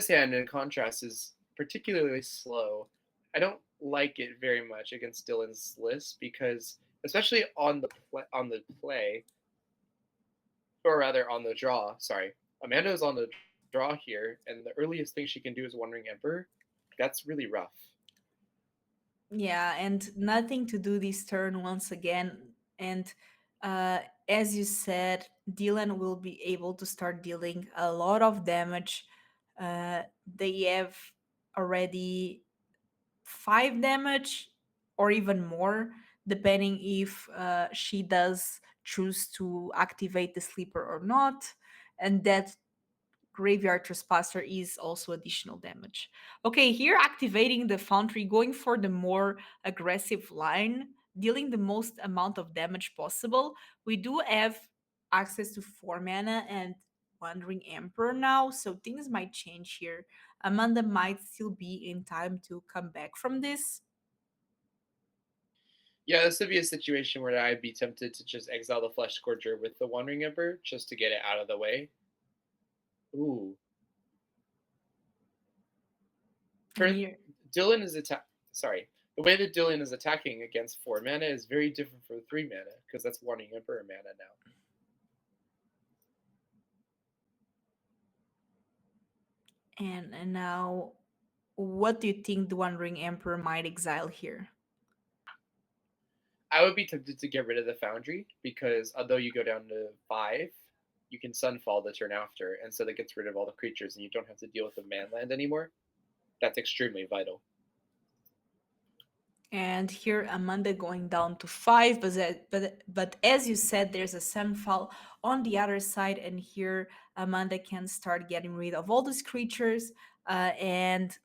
hand, in contrast, is particularly slow. I don't like it very much against Dylan's list because, especially on the play, or rather on the draw. Sorry, Amanda is on the draw. draw here, and the earliest thing she can do is Wandering Emperor. That's really rough. Yeah, and nothing to do this turn once again. And uh, as you said, Dylan will be able to start dealing a lot of damage. They have already 5 damage or even more, depending if she does choose to activate the sleeper or not. And that Graveyard Trespasser is also additional damage. Okay, here activating the Foundry, going for the more aggressive line, dealing the most amount of damage possible. We do have access to 4 mana and Wandering Emperor now, so things might change here. Amanda might still be in time to come back from this. Yeah, this would be a situation where I'd be tempted to just exile the Flesh Scourger with the Wandering Emperor just to get it out of the way. Ooh. And Turn here, Dylan is attack. Sorry, the way that Dylan is attacking against 4 mana is very different from 3 mana because that's Wandering Emperor mana now. and now, what do you think the Wandering Emperor might exile here? I would be tempted to get rid of the Foundry because although you go down to 5, you can Sunfall the turn after, and so that gets rid of all the creatures, and you don't have to deal with the man land anymore. That's extremely vital. And here Amanda going down to 5, but as you said, there's a Sunfall on the other side, and here Amanda can start getting rid of all these creatures, and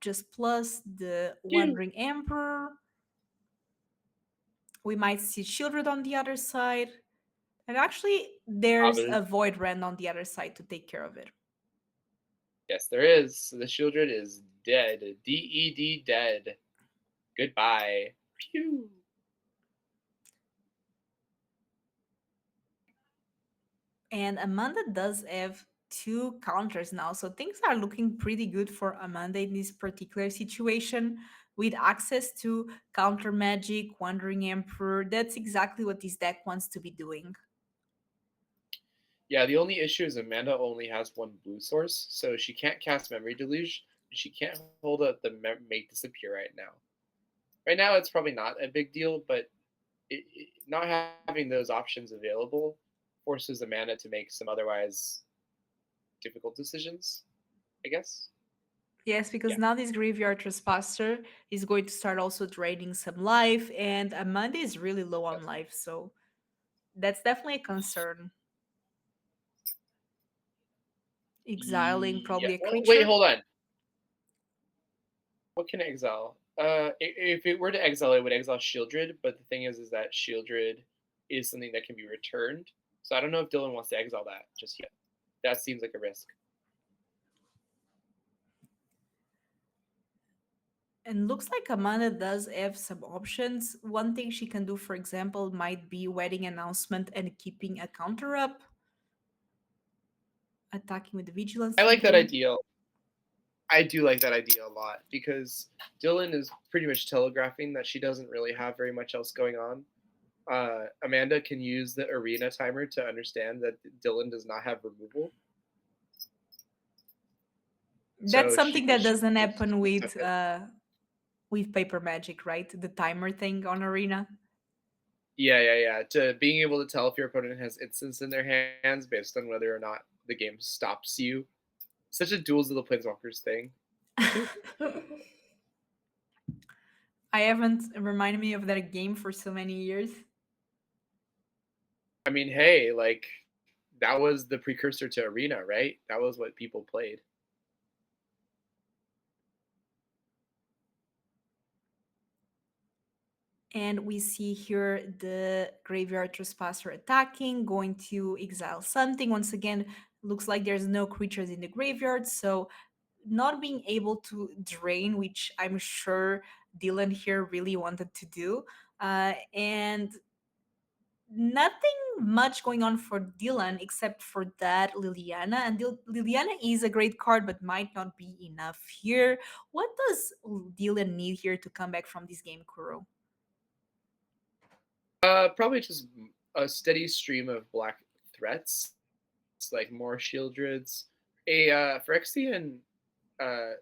just plus the Phew. Wandering Emperor. We might see Shieldred on the other side, and actually there's Obviously, a Void Rend on the other side to take care of it. yes, there is. So the Shieldred is dead. DED dead. Goodbye. Pew. And Amanda does have 2 counters now, so things are looking pretty good for Amanda in this particular situation. With access to counter magic, Wandering Emperor, that's exactly what this deck wants to be doing. Yeah, the only issue is Amanda only has one blue source, so she can't cast Memory Deluge, and she can't hold up the Make Disappear right now. Right now, it's probably not a big deal, but not having those options available forces Amanda to make some otherwise difficult decisions, I guess. Yes, because Yeah, now this Graveyard Trespasser is going to start also draining some life, and Amanda is really low on yes. life, so that's definitely a concern. Exiling Yeah. probably a Well, wait, creature. hold on. What can exile? If it were to exile, it would exile Shieldred. But the thing is that Shieldred is something that can be returned. So I don't know if Dylan wants to exile that just yet. That seems like a risk. And looks like Amanda does have some options. One thing she can do, for example, might be wedding announcement and keeping a counter up, attacking with the vigilance I like that again. idea. I do like that idea a lot because Dylan is pretty much telegraphing that she doesn't really have very much else going on. Amanda can use the arena timer to understand that Dylan does not have removal, That's so something that she doesn't can happen just step in. with paper magic, right? The timer thing on Arena. Yeah. To being able to tell if your opponent has instants in their hands based on whether or not the game stops you. Such a Duels of the Planeswalkers thing. I haven't reminded me of that game for so many years. I mean, hey, like that was the precursor to Arena, right? That was what people played. And we see here the Graveyard Trespasser attacking, going to exile something. Once again, looks like there's no creatures in the graveyard, so not being able to drain, which I'm sure Dylan here really wanted to do. And nothing much going on for Dylan except for that Liliana. And Liliana is a great card, but might not be enough here. What does Dylan need here to come back from this game, Kuro? Probably just a steady stream of black threats. like more shield druids. A Phyrexian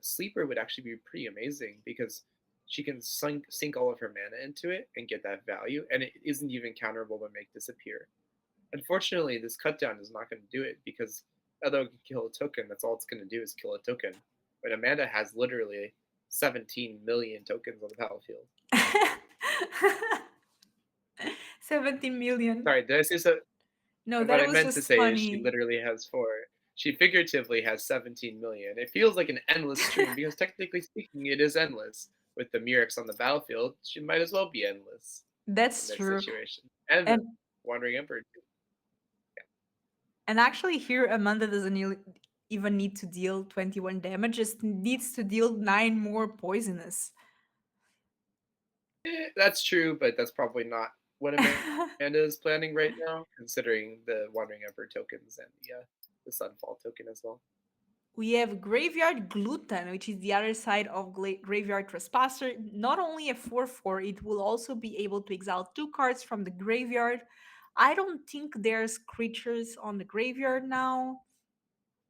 sleeper would actually be pretty amazing because she can sink all of her mana into it and get that value, and it isn't even counterable by make disappear. Unfortunately, this cut down is not going to do it because although it can kill a token, that's all it's going to do is kill a token. But Amanda has literally 17 million tokens on the battlefield. 17 million. Sorry, did I say so? No, What that I was meant to just say is she funny. literally has four. She figuratively has 17 million. It feels like an endless stream because technically speaking, it is endless. With the Murex on the battlefield, she might as well be endless in That's this true. situation. And the And Wandering Emperor. and actually here Amanda doesn't even need to deal 21 damage, just needs to deal 9 more poisonous. That's true, but that's probably not what Amanda is planning right now, considering the Wandering Emperor tokens and the Sunfall token as well. We have Graveyard Gluten, which is the other side of Graveyard Trespasser. Not only a 4/4, it will also be able to exile 2 cards from the graveyard. I don't think there's creatures on the graveyard now.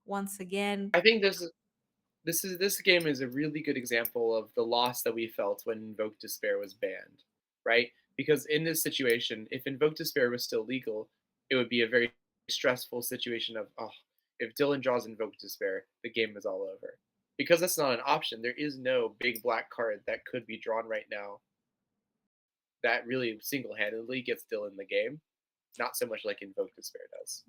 Once again, I think this game is a really good example of the loss that we felt when Invoke Despair was banned, right? Because in this situation, if Invoke Despair was still legal, it would be a very stressful situation of, oh, if Dylan draws Invoke Despair, the game is all over. Because that's not an option, there is no big black card that could be drawn right now that really single-handedly gets Dylan the game. Not so much like Invoke Despair does.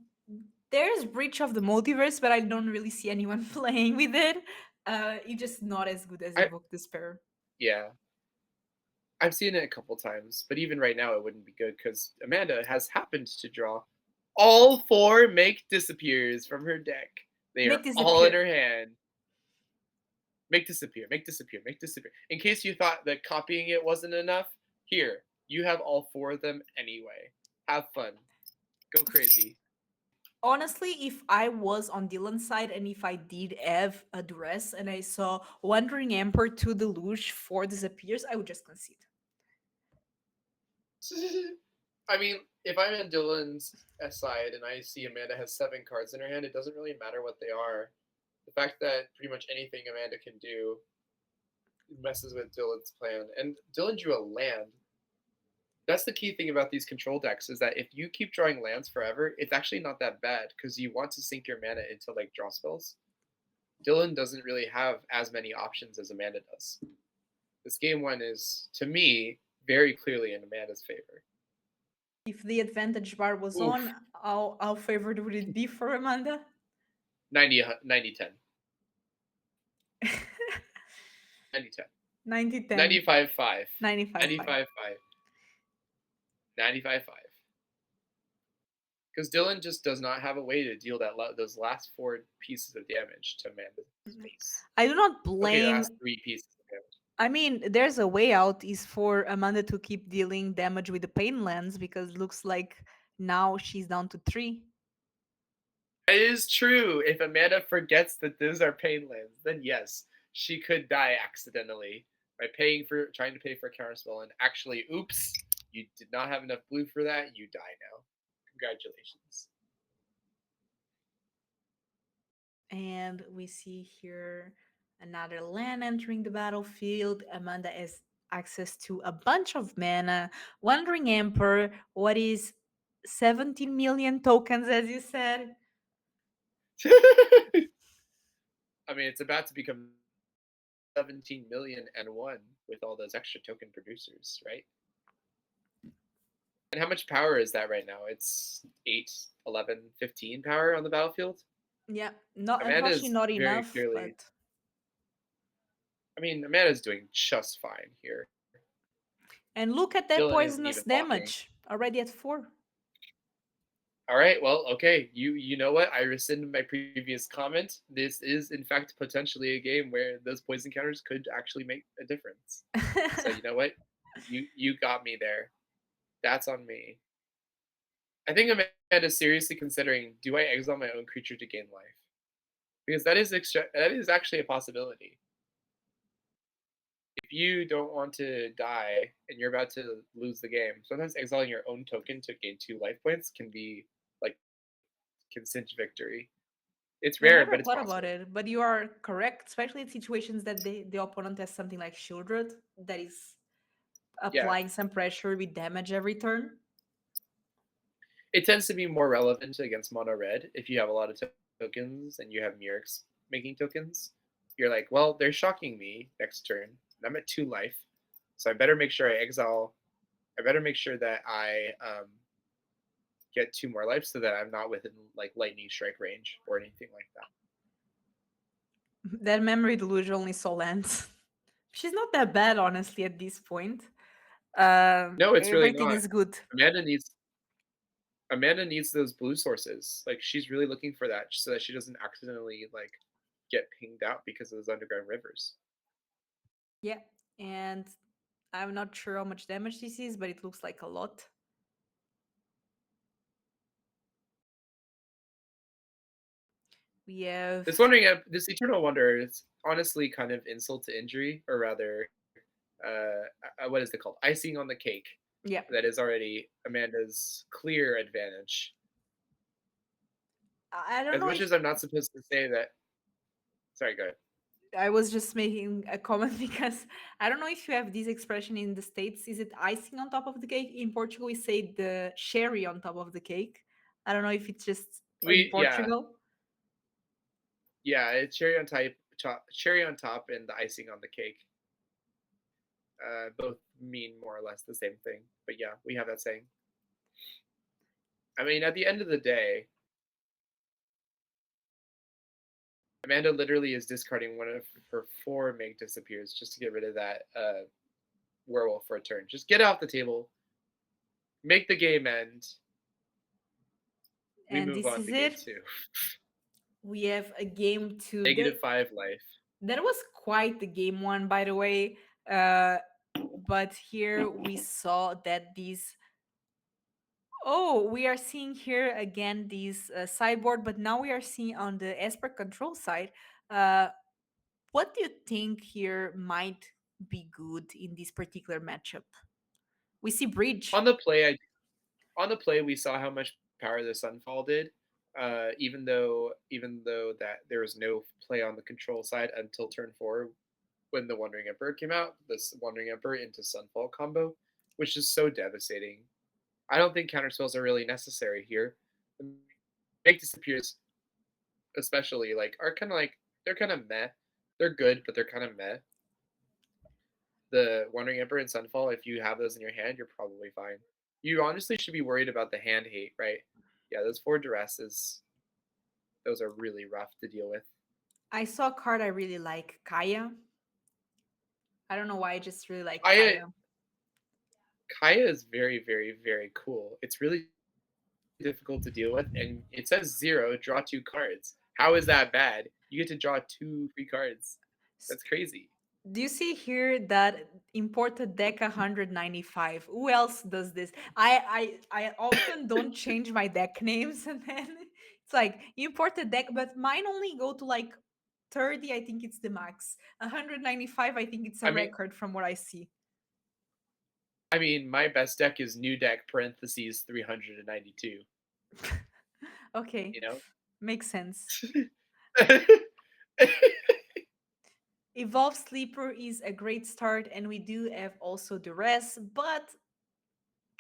there's Breach of the Multiverse, but I don't really see anyone playing with it. It's just not as good as I Invoke Despair. Yeah, I've seen it a couple times, but even right now it wouldn't be good because Amanda has happened to draw all four make disappears from her deck. They Make are all in disappear. her hand. Make disappear, make disappear, make disappear. In case you thought that copying it wasn't enough, here, you have all four of them anyway. Have fun. Go crazy. Honestly, if I was on Dylan's side and if I did have a dress and I saw Wandering Emperor to Deluge 4 disappears, I would just concede. I mean, if I'm on Dylan's side and I see Amanda has 7 cards in her hand, it doesn't really matter what they are. The fact that pretty much anything Amanda can do messes with Dylan's plan. And Dylan drew a land. That's the key thing about these control decks is that if you keep drawing lands forever, it's actually not that bad because you want to sink your mana into like draw spells. Dylan doesn't really have as many options as Amanda does. This game one is, to me, very clearly in Amanda's favor. If the advantage bar was on, Oof. how favored would it be for Amanda? 90, 90 10. 90 10. 90 10. 95 5. 95 5. 95 5. 95 5. Because Dylan just does not have a way to deal those last 4 pieces of damage to Amanda's face. I do not Okay, the blame. last 3 pieces of damage. I mean, there's a way out is for Amanda to keep dealing damage with the pain lens because looks like now she's down to 3. It is true. If Amanda forgets that those are pain lands, then yes, she could die accidentally by trying to pay for a counterspell and actually, oops, you did not have enough blue for that. You die now. Congratulations. And we see here another land entering the battlefield. Amanda has access to a bunch of mana. Wandering Emperor, what is 17 million tokens, as you said? I mean, it's about to become 17 million and one with all those extra token producers, right? And how much power is that right now? It's 8, 11, 15 power on the battlefield. Yeah, not Amanda unfortunately is not very enough, clearly. but I mean, Amanda's doing just fine here. and look at that Dylan isn't poisonous even blocking. damage already at 4. All right, well, okay. You know what? I rescind my previous comment. This is in fact potentially a game where those poison counters could actually make a difference. So you know what? You got me there. That's on me. I think Amanda's seriously considering: do I exile my own creature to gain life? Because that is actually a possibility. If you don't want to die and you're about to lose the game, sometimes exiling your own token to gain 2 life points can be like can cinch victory. It's I rare, never but it's thought about possible. it, but you are correct, especially in situations that the opponent has something like Shieldred that is Yeah, applying some pressure with damage every turn. it tends to be more relevant against mono red if you have a lot of tokens and you have Mirix making tokens. You're like, well, they're shocking me next turn, and I'm at 2 life, so I better make sure I exile. I better make sure that I get 2 more life so that I'm not within like lightning strike range or anything like that. That memory delusion only so lands. She's not that bad, honestly, at this point. No, it's really Everything not. is good. Amanda needs Amanda needs those blue sources. Like she's really looking for that so that she doesn't accidentally like get pinged out because of those underground rivers. Yeah, and I'm not sure how much damage this is, but it looks like a lot. We have, This eternal wonder is honestly kind of insult to injury, or rather, what is it called? Icing on the cake. yeah, That is already Amanda's clear advantage. I don't As know much if as I'm not supposed to say that. Sorry, go ahead. I was just making a comment because I don't know if you have this expression in the States. Is it icing on top of the cake? In Portugal, we say the cherry on top of the cake. I don't know if it's just in We Portugal. yeah, it's cherry on top, and the icing on the cake. Both mean more or less the same thing. But yeah, we have that saying. I mean, at the end of the day, Amanda literally is discarding one of her 4 make disappears just to get rid of that werewolf for a turn. Just get it off the table, make the game end. We And move this on is to game it. two. We have a game two. -5 life. That was quite the game one, by the way. Uh, but here we saw that these. Oh, we are seeing here again these sideboard, but now we are seeing on the Esper control side. Uh, what do you think here might be good in this particular matchup? We see bridge. On the play, we saw how much power the Sunfall did. Even though that there was no play on the control side until turn 4 when the Wandering Emperor came out, this Wandering Emperor into Sunfall combo, which is so devastating. I don't think counterspells are really necessary here. Make disappears, especially like they're kind of meh. They're good, but they're kind of meh. The Wandering Emperor and Sunfall, if you have those in your hand, you're probably fine. You honestly should be worried about the hand hate, right? Yeah, those 4 duresses, those are really rough to deal with. I saw a card I really like, Kaya. I don't know why, I just really like Kaya, Kaya. Kaya is very, very, very cool. It's really difficult to deal with, and it says 0, draw 2 cards. How is that bad? You get to draw 2 free cards. That's S- crazy. Do you see here that imported deck 195? Who else does this? I often don't change my deck names, and then it's like imported deck, but mine only go to like 30. I think it's the max. 195. I think it's a I mean, record from what I see. my best deck is new deck parentheses 392. Okay, You know. makes sense. Evolve Sleeper is a great start, and we do have also the rest, but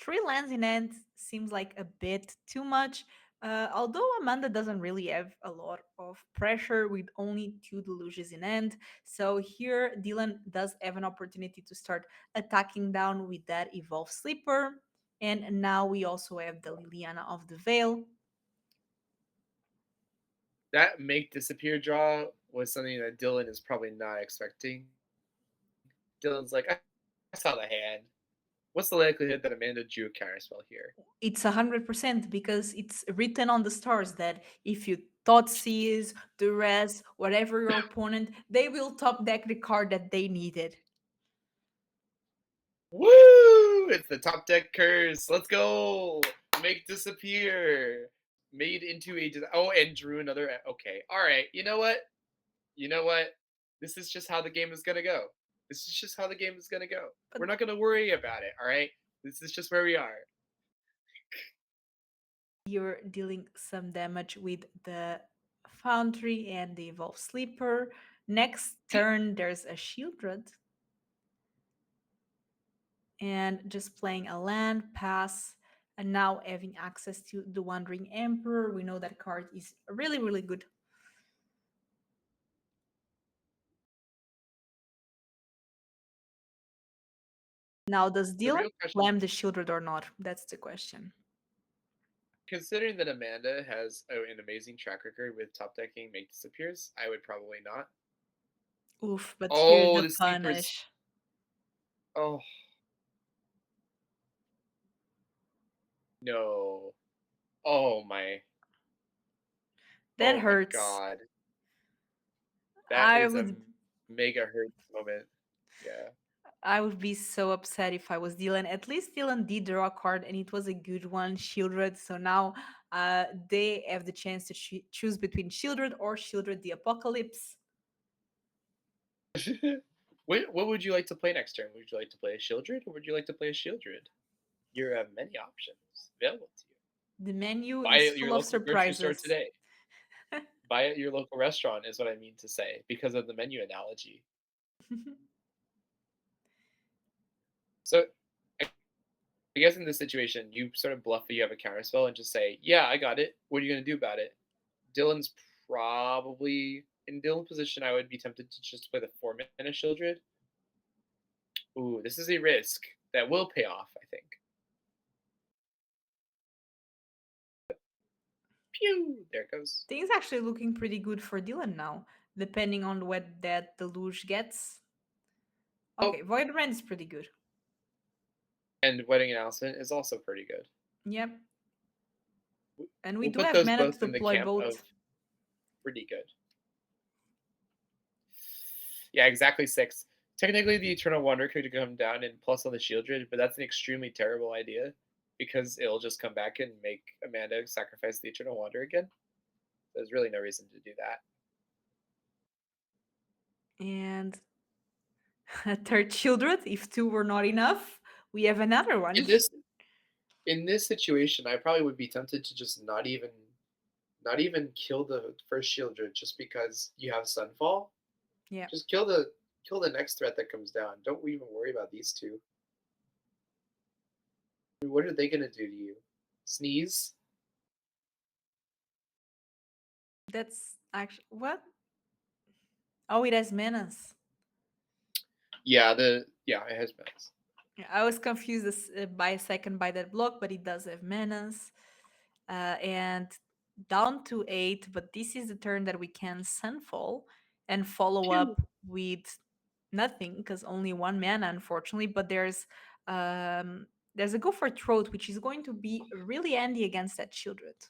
3 lands in hand seems like a bit too much. Although Amanda doesn't really have a lot of pressure with only 2 delusions in hand. So here Dylan does have an opportunity to start attacking down with that Evolve Sleeper. And now we also have the Liliana of the Veil. That make disappear draw was something that Dylan is probably not expecting. Dylan's like, I saw the hand. What's the likelihood that Amanda drew a counterspell here? It's 100% because it's written on the stars that if you thought sees the rest, whatever your opponent, they will top deck the card that they needed. Woo! It's the top deck curse. Let's go. Make disappear. Made into a and drew another. Okay, all right. You know what? You know what? This is just how the game is gonna go. This is just how the game is gonna go. But We're not gonna worry about it. All right. This is just where we are. You're dealing some damage with the Foundry and the Evolve Sleeper. Next turn, there's a Shieldred. And just playing a land, pass, and now having access to the Wandering Emperor. We know that card is really, really good. Now, does The Dylan real question, slam the Shieldred or not? That's the question. considering that Amanda has an amazing track record with top decking make disappears, I would probably not. Oof, but here Oh, the the sleepers. punish. Oh no. Oh my. That Oh my hurts. god. That I is a would mega hurt moment. Yeah. I would be so upset if I was Dylan. At least Dylan did draw a card and it was a good one, Shieldred. So now they have the chance to choose between Shieldred or Shieldred the Apocalypse. What would you like to play next turn? Would you like to play a Shieldred or would you like to play a Shieldred? You have many options available to you. The menu Buy is it at your full of local grocery store surprises. today. Buy it at your local restaurant is what I mean to say because of the menu analogy. So I guess in this situation, you sort of bluff that you have a counterspell and just say, "Yeah, I got it. What are you going to do about it?" Dylan's probably in Dylan's position. I would be tempted to just play the 4-mana Shieldred. Ooh, this is a risk that will pay off, I think. Pew! There it goes. Things actually looking pretty good for Dylan now, depending on what that Deluge gets. Oh, Okay, Void Rend is pretty good. and Wedding Announcement is also pretty good. Yep. And we We'll do put have those mana to both in the deploy camp of both. pretty good. Yeah, exactly 6. Technically, the Eternal Wonder could come down and plus on the Shieldred, but that's an extremely terrible idea because it'll just come back and make Amanda sacrifice the Eternal Wonder again. There's really no reason to do that. And a third Shieldred, if two were not enough, we have another In one. this in this situation, I probably would be tempted to just not even kill the first Shieldred just because you have Sunfall. Yeah. Just kill the next threat that comes down. Don't even worry about these two. I mean, what are they gonna do to you? Sneeze? That's actually what? Oh, it has menace. Yeah, it has menace. Yeah, I was confused by a second by that block, but it does have menace. And down to 8, but this is the turn that we can Sunfall and follow Pew. up with nothing because only one mana, unfortunately. But there's a Go for Throat, which is going to be really handy against that Shieldred.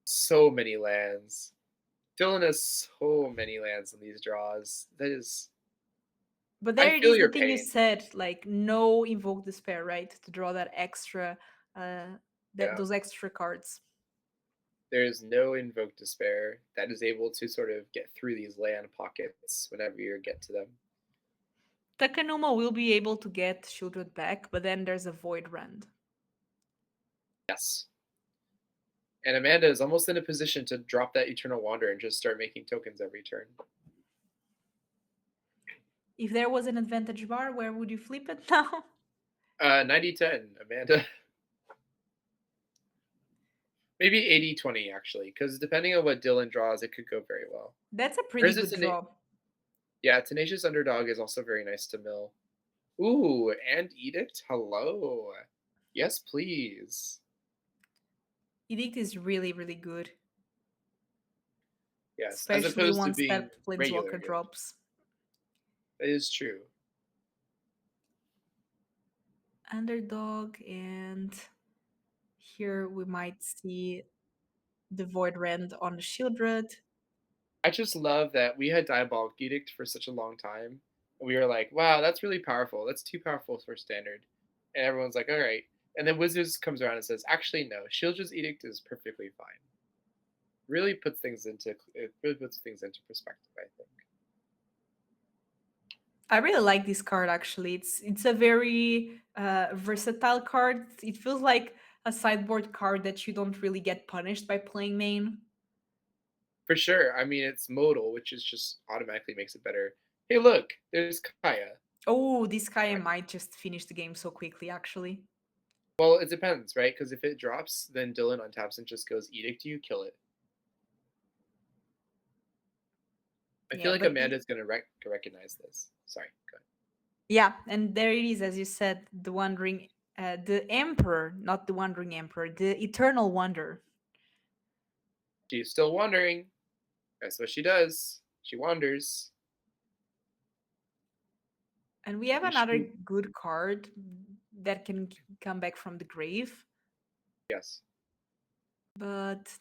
So many lands. Dylan has so many lands in these draws. That is, But I there it feel is, the your thing you pain. said, like no Invoke Despair, right? To draw that extra, uh, Yeah, those extra cards. there is no Invoke Despair that is able to sort of get through these land pockets whenever you get to them. Takanuma will be able to get Shieldred back, but then there's a Void Rend. Yes. And Amanda is almost in a position to drop that Eternal Wander and just start making tokens every turn. If there was an advantage bar, where would you flip it now? 90-10, Amanda. Maybe 80-20, actually, because depending on what Dylan draws, it could go very well. That's a pretty There's good draw. Yeah, Tenacious Underdog is also very nice to mill. Ooh, and Edict? Hello. Yes, please. Edict is really, really good, Yes, as especially opposed to once being that regular Planeswalker good. drops. That is true. Underdog, and here we might see the Void Rend on the Shieldred. I just love that we had Diabolic Edict for such a long time. And we were like, wow, that's really powerful. That's too powerful for standard. And everyone's like, all right. And then Wizards comes around and says, actually, no, Shieldred's Edict is perfectly fine. It really puts things into perspective, I think. I really like this card actually. It's a very versatile card. It feels like a sideboard card that you don't really get punished by playing main. For sure. I mean, it's modal, which is just automatically makes it better. Hey, look, there's Kaya. Oh, this guy might just finish the game so quickly, actually. Well, it depends, right? Because if it drops, then Dylan untaps and just goes Edict you, kill it. I feel Yeah, like but Amanda's gonna recognize this. Sorry, go ahead. yeah, and there it is, as you said, the wandering, the emperor, not the wandering emperor, the eternal wonder. She's still wandering. That's what she does. She wanders. And we have You another shoot. good card that can come back from the grave, Yes. but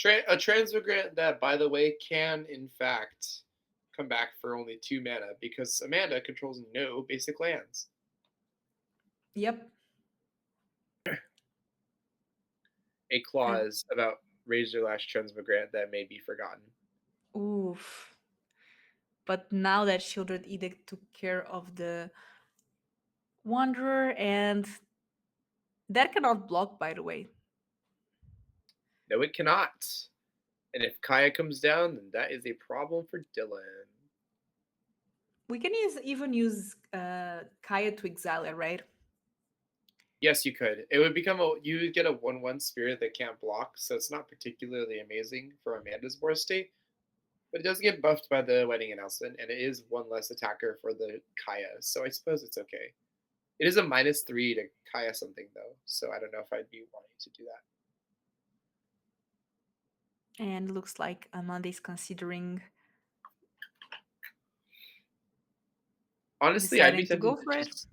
A Transmigrant that, by the way, can in fact come back for only 2 mana because Amanda controls no basic lands. yep. A And clause about Razor Lash Transmigrant that may be forgotten. oof. But now that Shieldred Edict took care of the Wanderer, and that cannot block, by the way. No, it cannot. And if Kaya comes down, then that is a problem for Dylan. We can even use Kaya to exile it, right? Yes, you could. It would become a you would get a 1/1 spirit that can't block, so it's not particularly amazing for Amanda's board state. But it does get buffed by the wedding announcement, and it is one less attacker for the Kaya, so I suppose it's okay. It is a -3 to Kaya something though, so I don't know if I'd be wanting to do that. And looks like Amanda is considering Honestly, deciding to go for it.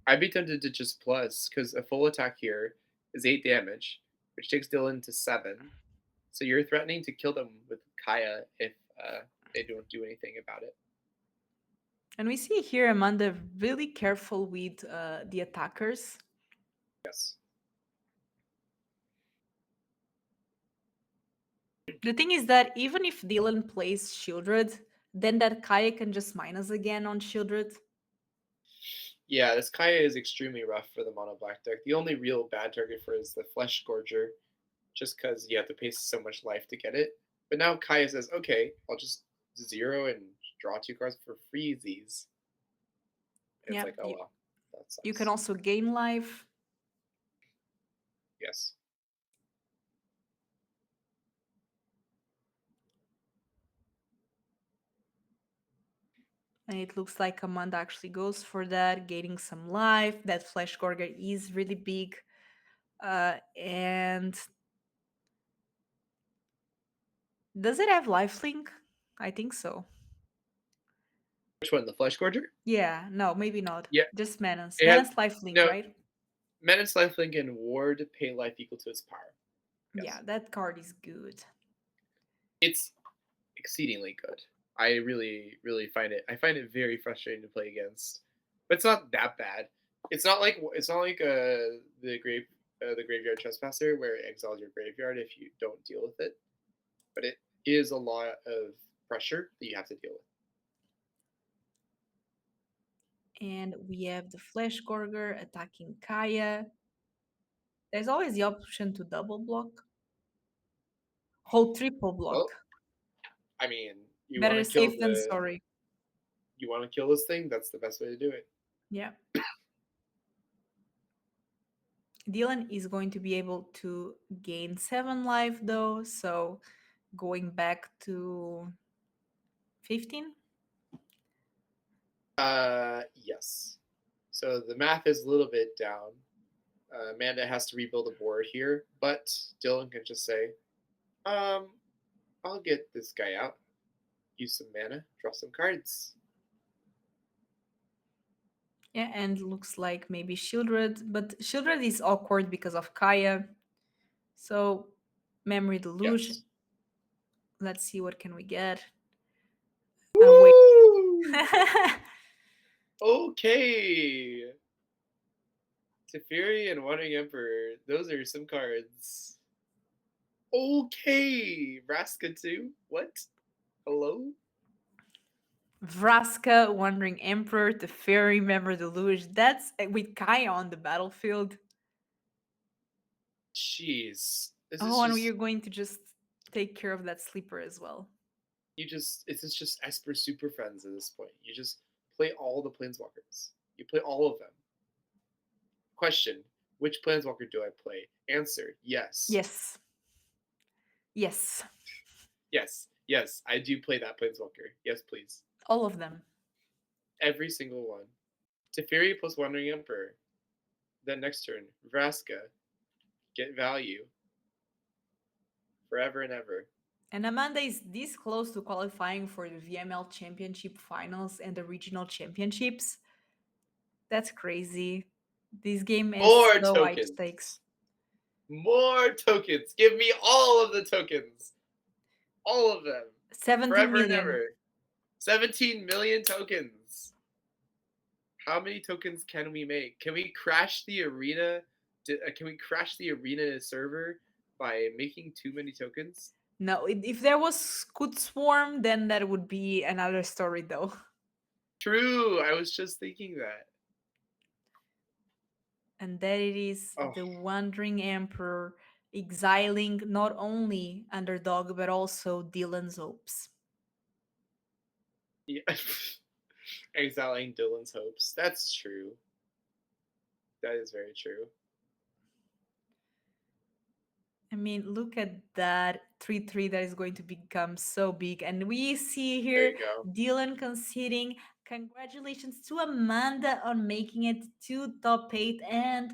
I'd be tempted to just plus because a full attack here is 8 damage, which takes Dylan to 7. So you're threatening to kill them with Kaya if they don't do anything about it. And we see here Amanda really careful with the attackers. Yes. The thing is that even if Dylan plays Shieldred, then that Kaya can just minus again on Shieldred. Yeah, this Kaya is extremely rough for the mono black deck. The only real bad target for it is the Flesh Scourger, just because you have to pay so much life to get it. But now Kaya says, okay, I'll just zero and draw 2 cards for freezies. It's Yeah, like, oh well, that you can sucks. also gain life. Yes. And it looks like Amanda actually goes for that, gaining some life. That Flesh Gorger is really big. And does it have lifelink? I think so. Which one? The Flesh Gorger? Yeah, no, maybe not. Yeah, Just Menace. it has Menace lifelink, no right? Menace Lifelink and Ward pay life equal to its power. Yeah, Yes. that card is good. It's exceedingly good. I really, really I find it very frustrating to play against. But it's not that bad. It's not like the graveyard trespasser where it exiles your graveyard if you don't deal with it. But it is a lot of pressure that you have to deal with. And we have the Flesh Gorger attacking Kaya. There's always the option to double block. Hold triple Well, block. I mean, Better safe than sorry. you want to kill this thing. That's the best way to do it. Yeah. Dylan is going to be able to gain 7 life though, so going back to 15. Yes. So the math is a little bit down. Amanda has to rebuild a board here, but Dylan can just say, I'll get this guy out, use some mana, draw some cards. Yeah, and looks like maybe Shieldred, but Shieldred is awkward because of Kaya. So Memory Deluge. Yes. Let's see what can we get. Wait. Woo! Okay. Teferi and Wandering Emperor. Those are some cards. Okay. Vraska too? What? Hello? Vraska, Wandering Emperor, the Fairy, Memory Deluge. That's with Kaya on the battlefield. Jeez. This is Oh, and just we're going to just take care of that sleeper as well. it's just Esper Super Friends at this point. You just play all the Planeswalkers. You play all of them. Question: which Planeswalker do I play? Answer: yes. Yes. Yes. Yes, I do play that Planeswalker. Yes, please. All of them. Every single one. Teferi plus Wandering Emperor. Then next turn, Vraska. Get value. Forever and ever. And Amanda is this close to qualifying for the VML Championship Finals and the Regional Championships. That's crazy. This game is More so high tokens. stakes. More tokens. Give me all of the tokens. All of them. 17 Forever and million. ever. 17 million tokens. How many tokens can we make? Can we crash the arena? Can we crash the arena server by making too many tokens? No, if there was Scoot Swarm, then that would be another story, though. True. I was just thinking that. And that it is Oh, the Wandering Emperor exiling not only Underdog but also Dylan's hopes. yeah. Exiling Dylan's hopes. That's true. That is very true. I mean, look at that 3-3 that is going to become so big. And we see There here you go. Dylan conceding. Congratulations to Amanda on making it to top 8 and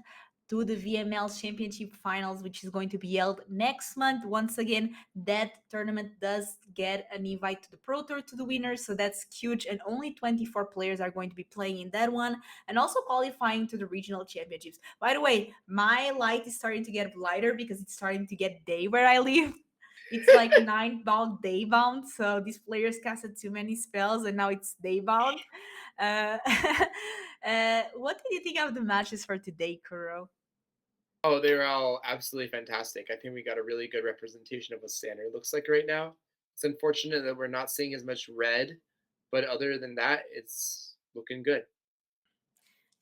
to the VML Championship Finals, which is going to be held next month. Once again, that tournament does get an invite to the Pro Tour to the winners, so that's huge. And only 24 players are going to be playing in that one, and also qualifying to the regional championships. By the way, my light is starting to get lighter because it's starting to get day where I live. It's like night bound, day bound. So these players casted too many spells, and now it's day bound. Uh, what did you think of the matches for today, Kuro? Oh, they were all absolutely fantastic. I think we got a really good representation of what standard looks like right now. It's unfortunate that we're not seeing as much red, but other than that, it's looking good.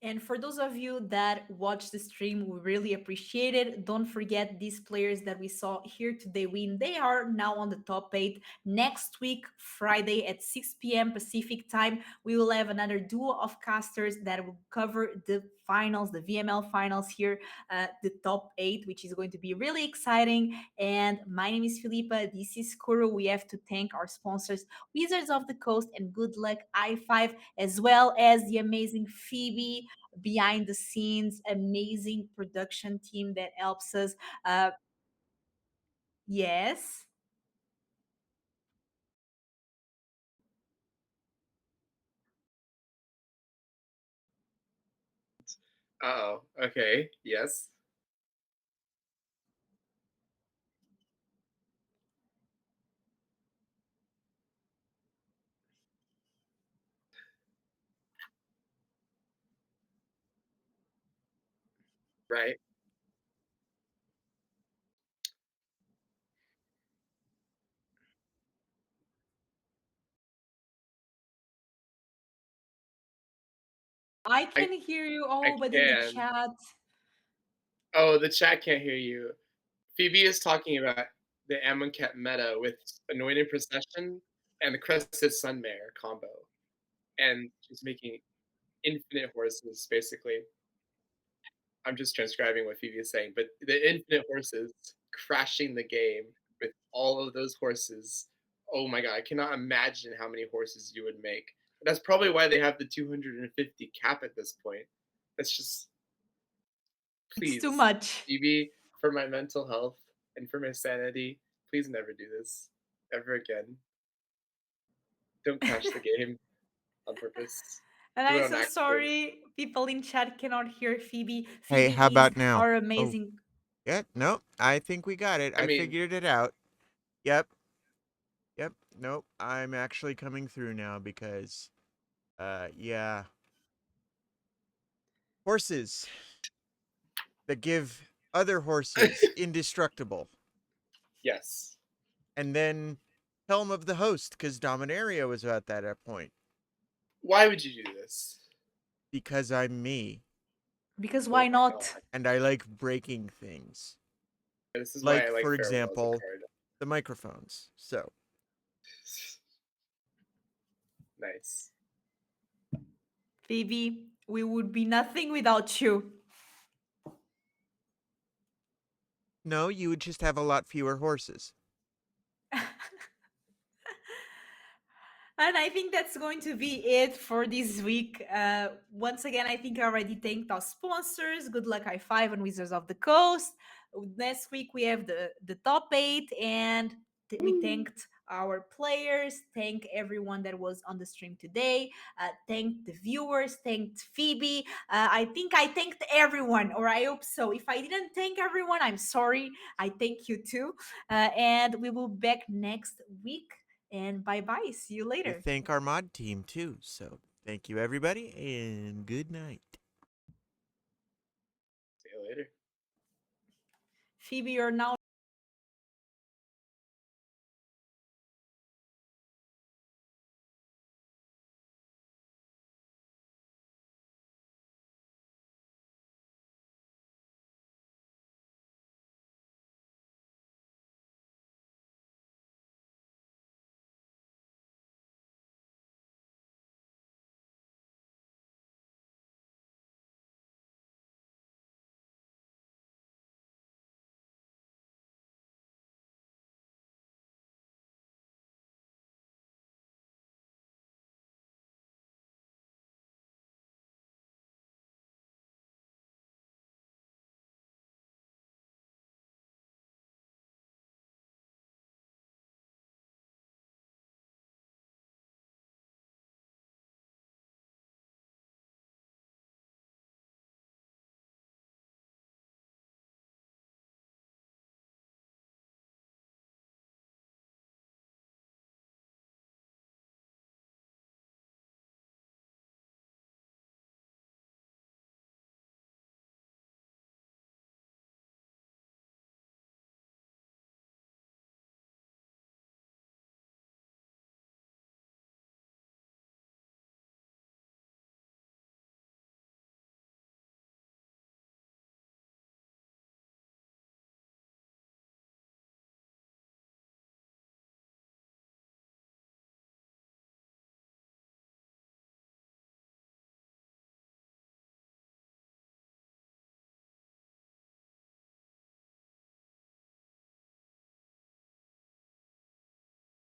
And for those of you that watch the stream, we really appreciate it. Don't forget these players that we saw here today win. They are now on the top 8. Next week, Friday at 6 p.m. Pacific time, we will have another duo of casters that will cover the finals, the VML finals here, the top 8, which is going to be really exciting. And my name is Filipa. This is Kuro. We have to thank our sponsors, Wizards of the Coast and Good Luck i5, as well as the amazing Phoebe behind the scenes, amazing production team that helps us. Uh, yes. Oh, okay. Yes. Right. I I can hear you I all, but in the can. chat, Oh, the chat can't hear you. Phoebe is talking about the Amonkhet meta with Anointed Procession and the Crested Sunmare combo. And she's making infinite horses, basically. I'm just transcribing what Phoebe is saying, but the infinite horses crashing the game with all of those horses. Oh my god, I cannot imagine how many horses you would make. That's probably why they have the 250 cap at this point. That's just, it's too please, much. Phoebe, for my mental health and for my sanity, please never do this ever again. Don't crash the game on purpose. And Do I'm it on so accident. sorry. People in chat cannot hear Phoebe. Hey, how Phoebe is about now? our Oh, amazing. yeah, no, I think we got it. I I mean, figured it out. Yep, yep, nope, I'm actually coming through now because, yeah. Horses that give other horses indestructible. yes. And then Helm of the Host, because Dominaria was about that at point. Why would you do this? Because I'm me, Because Oh why my not? god. and I like breaking things. This is Like, why I like for Farewell as a example, card. the microphones. So, Nice. Phoebe, we would be nothing without you. no, you would just have a lot fewer horses. And I think that's going to be it for this week. Once again, I think I already thanked our sponsors. Good Luck High Five and Wizards of the Coast. Next week we have the top 8, and we thanked our players. Thank everyone that was on the stream today. Thank the viewers. Thanked Phoebe. I think I thanked everyone, or I hope so. If I didn't thank everyone, I'm sorry. I thank you too. And we will be back next week. And bye-bye. See you We later. thank our mod team too. So, thank you everybody, and good night. See you later. Phoebe, you're now